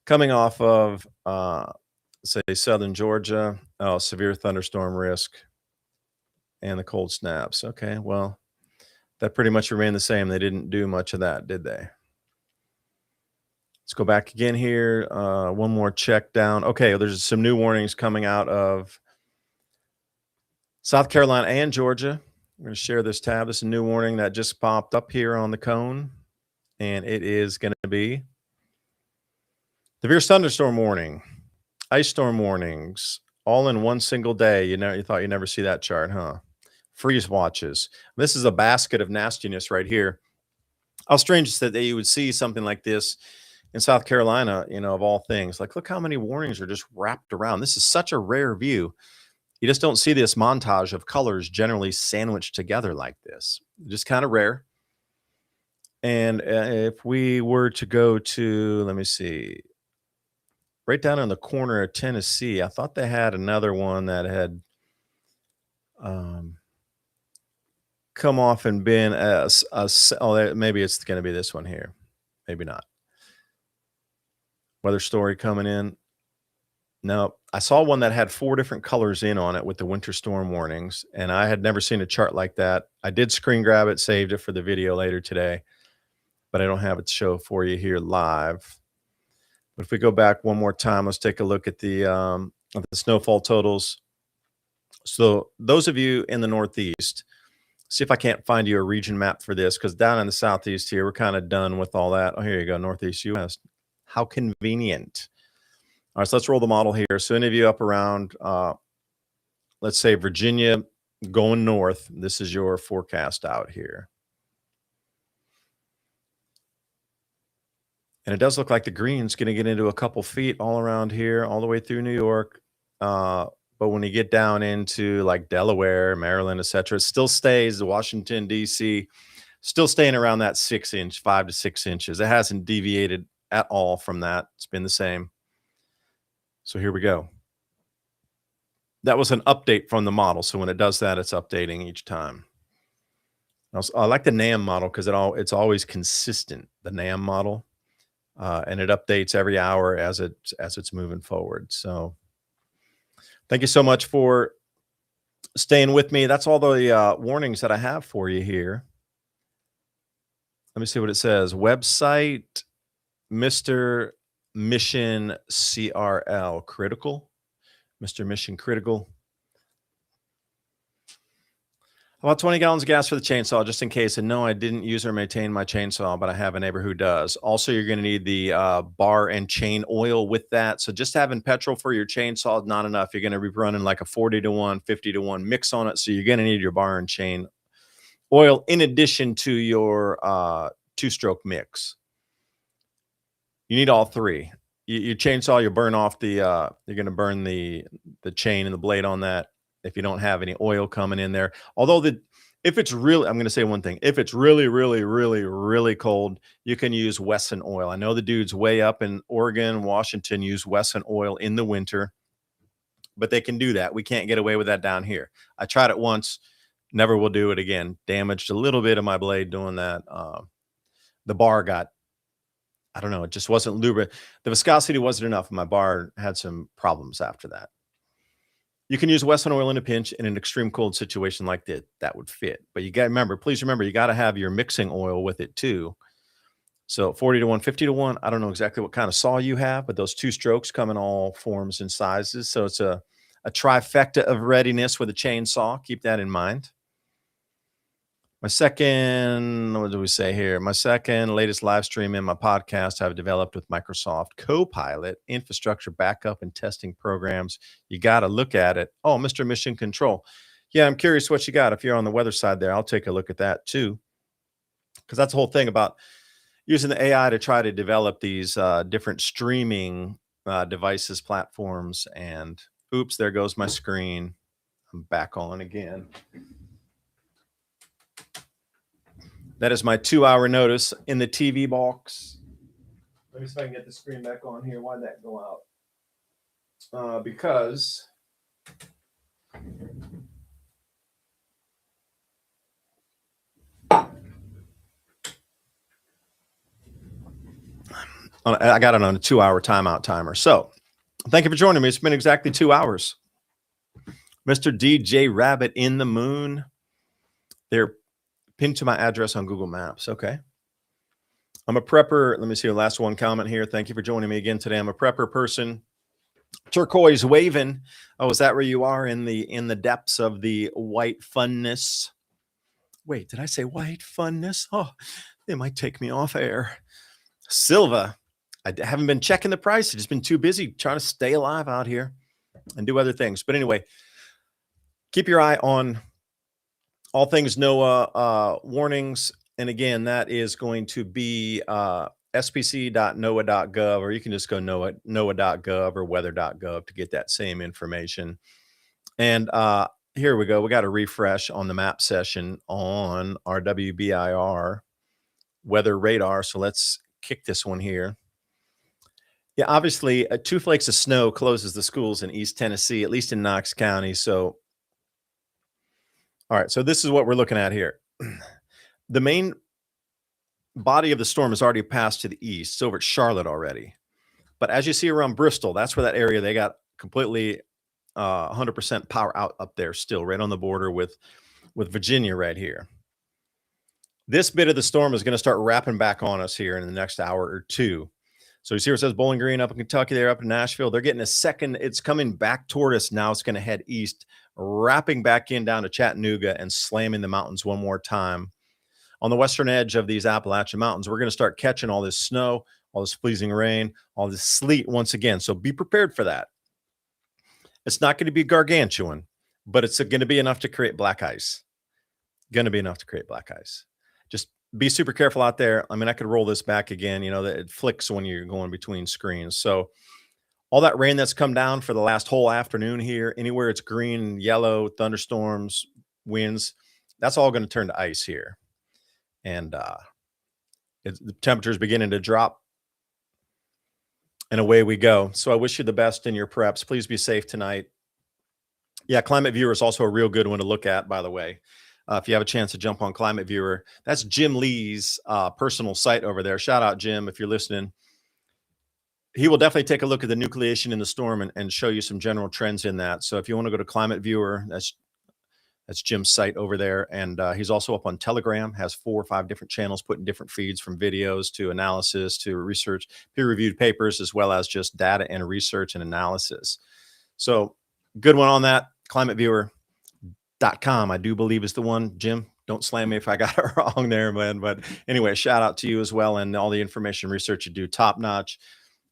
coming off of, say, southern Georgia. Oh, severe thunderstorm risk and the cold snaps. Okay, well, that pretty much remained the same. They didn't do much of that, did they? Let's go back again here. One more check down. Okay, there's some new warnings coming out of South Carolina and Georgia. We're going to share this tab. This is a new warning that just popped up here on the cone, and it is going to be severe thunderstorm warning, ice storm warnings, all in one single day. You thought you'd never see that chart, huh? Freeze watches. This is a basket of nastiness right here. How strange is that you would see something like this in South Carolina, of all things. Like, look how many warnings are just wrapped around. This is such a rare view. You just don't see this montage of colors generally sandwiched together like this. Just kind of rare. And if we were to go to, let me see, right down in the corner of Tennessee, I thought they had another one that had come off and been maybe it's going to be this one here. Maybe not. Weather story coming in. No, I saw one that had 4 different colors in on it with the winter storm warnings, and I had never seen a chart like that. I did screen grab it, saved it for the video later today, but I don't have it to show for you here live. But if we go back one more time, let's take a look at the snowfall totals. So those of you in the Northeast, see if I can't find you a region map for this, because down in the Southeast here, we're kind of done with all that. Oh, here you go, Northeast U.S. How convenient. All right, so let's roll the model here. So any of you up around, let's say Virginia going north, this is your forecast out here. And it does look like the green's going to get into a couple feet all around here, all the way through New York. But when you get down into like Delaware, Maryland, etc., it still stays, Washington, D.C., still staying around that 6-inch, 5 to 6 inches. It hasn't deviated at all from that. It's been the same. So here we go. That was an update from the model. So when it does that, it's updating each time. I like the NAM model because it's always consistent, the NAM model. And it updates every hour as it's moving forward. So thank you so much for staying with me. That's all the warnings that I have for you here. Let me see what it says. Website, Mr. Mission CRL, critical. Mr. Mission critical. About 20 gallons of gas for the chainsaw, just in case. And no, I didn't use or maintain my chainsaw, but I have a neighbor who does. Also, you're going to need the bar and chain oil with that. So just having petrol for your chainsaw is not enough. You're going to be running like a 40-to-1, 50-to-1 mix on it. So you're going to need your bar and chain oil in addition to your 2-stroke mix. You need all 3. Your chainsaw, you'll burn off you're going to burn the chain and the blade on that if you don't have any oil coming in there. Although if it's really, I'm going to say one thing, if it's really, really, really, really cold, you can use Wesson oil. I know the dudes way up in Oregon, Washington use Wesson oil in the winter, but they can do that. We can't get away with that down here. I tried it once, never will do it again. Damaged a little bit of my blade doing that. the bar got, I don't know, it just wasn't lubricant. The viscosity wasn't enough. My bar had some problems after that. You can use Wesson oil in a pinch in an extreme cold situation like that. That would fit. But you got to remember, please remember, you got to have your mixing oil with it too. So 40 to 1, 50 to 1. I don't know exactly what kind of saw you have, but those 2 strokes come in all forms and sizes. So it's a trifecta of readiness with a chainsaw. Keep that in mind. My second, what do we say here? My second latest live stream in my podcast I've developed with Microsoft Copilot, infrastructure backup and testing programs. You got to look at it. Oh, Mr. Mission Control. Yeah, I'm curious what you got. If you're on the weather side there, I'll take a look at that too. Because that's the whole thing about using the AI to try to develop these different streaming devices, platforms, and oops, there goes my screen. I'm back on again. That is my 2-hour notice in the TV box. Let me see if I can get the screen back on here. Why'd that go out? Because I got it on a 2-hour timeout timer. So thank you for joining me. It's been exactly 2 hours. Mr. DJ Rabbit in the Moon. They're pinned to my address on Google Maps. Okay. I'm a prepper. Let me see the last one comment here. Thank you for joining me again today. I'm a prepper person. Turquoise waving. Oh, is that where you are in the depths of the white funness? Wait, did I say white funness? Oh, they might take me off air. Silva. I haven't been checking the price. I've just been too busy trying to stay alive out here and do other things. But anyway, keep your eye on all things NOAA warnings. And again, that is going to be spc.noaa.gov, or you can just go noaa.gov or weather.gov to get that same information. And here we go. We got a refresh on the map session on our WBIR weather radar. So let's kick this one here. Yeah, obviously, 2 flakes of snow closes the schools in East Tennessee, at least in Knox County. So, all right, so this is what we're looking at here. The main body of the storm has already passed to the east. It's over at Charlotte already. But as you see around Bristol, that's where that area, they got completely 100% power out up there still, right on the border with Virginia right here. This bit of the storm is going to start wrapping back on us here in the next hour or two. So you see where it says Bowling Green up in Kentucky, they're up in Nashville. They're getting a second. It's coming back toward us now. It's going to head east, wrapping back in down to Chattanooga and slamming the mountains one more time. On the western edge of these Appalachian Mountains, we're going to start catching all this snow, all this freezing rain, all this sleet once again. So be prepared for that. It's not going to be gargantuan, but it's going to be enough to create black ice. Going to be enough to create black ice. Just be super careful out there. I mean, I could roll this back again, you know, that it flicks when you're going between screens. So all that rain that's come down for the last whole afternoon here, anywhere it's green and yellow, thunderstorms, winds, that's all going to turn to ice here. And the temperature is beginning to drop. And away we go. So I wish you the best in your preps. Please be safe tonight. Yeah, Climate Viewer is also a real good one to look at, by the way. If you have a chance to jump on Climate Viewer, that's Jim Lee's personal site over there. Shout out, Jim, if you're listening. He will definitely take a look at the nucleation in the storm and show you some general trends in that. So if you want to go to Climate Viewer, that's Jim's site over there. And he's also up on Telegram, has 4 or 5 different channels, putting different feeds from videos to analysis to research, peer-reviewed papers, as well as just data and research and analysis. So good one on that. ClimateViewer.com, I do believe, is the one. Jim, don't slam me if I got it wrong there, man. But anyway, shout out to you as well. And all the information research you do, top notch.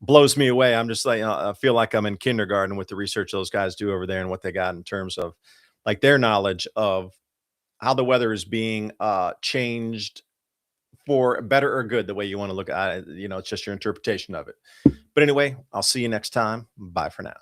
Blows me away. I'm just like, I feel like I'm in kindergarten with the research those guys do over there and what they got in terms of like their knowledge of how the weather is being changed for better or good, the way you want to look at it. You know, it's just your interpretation of it. But anyway, I'll see you next time. Bye for now.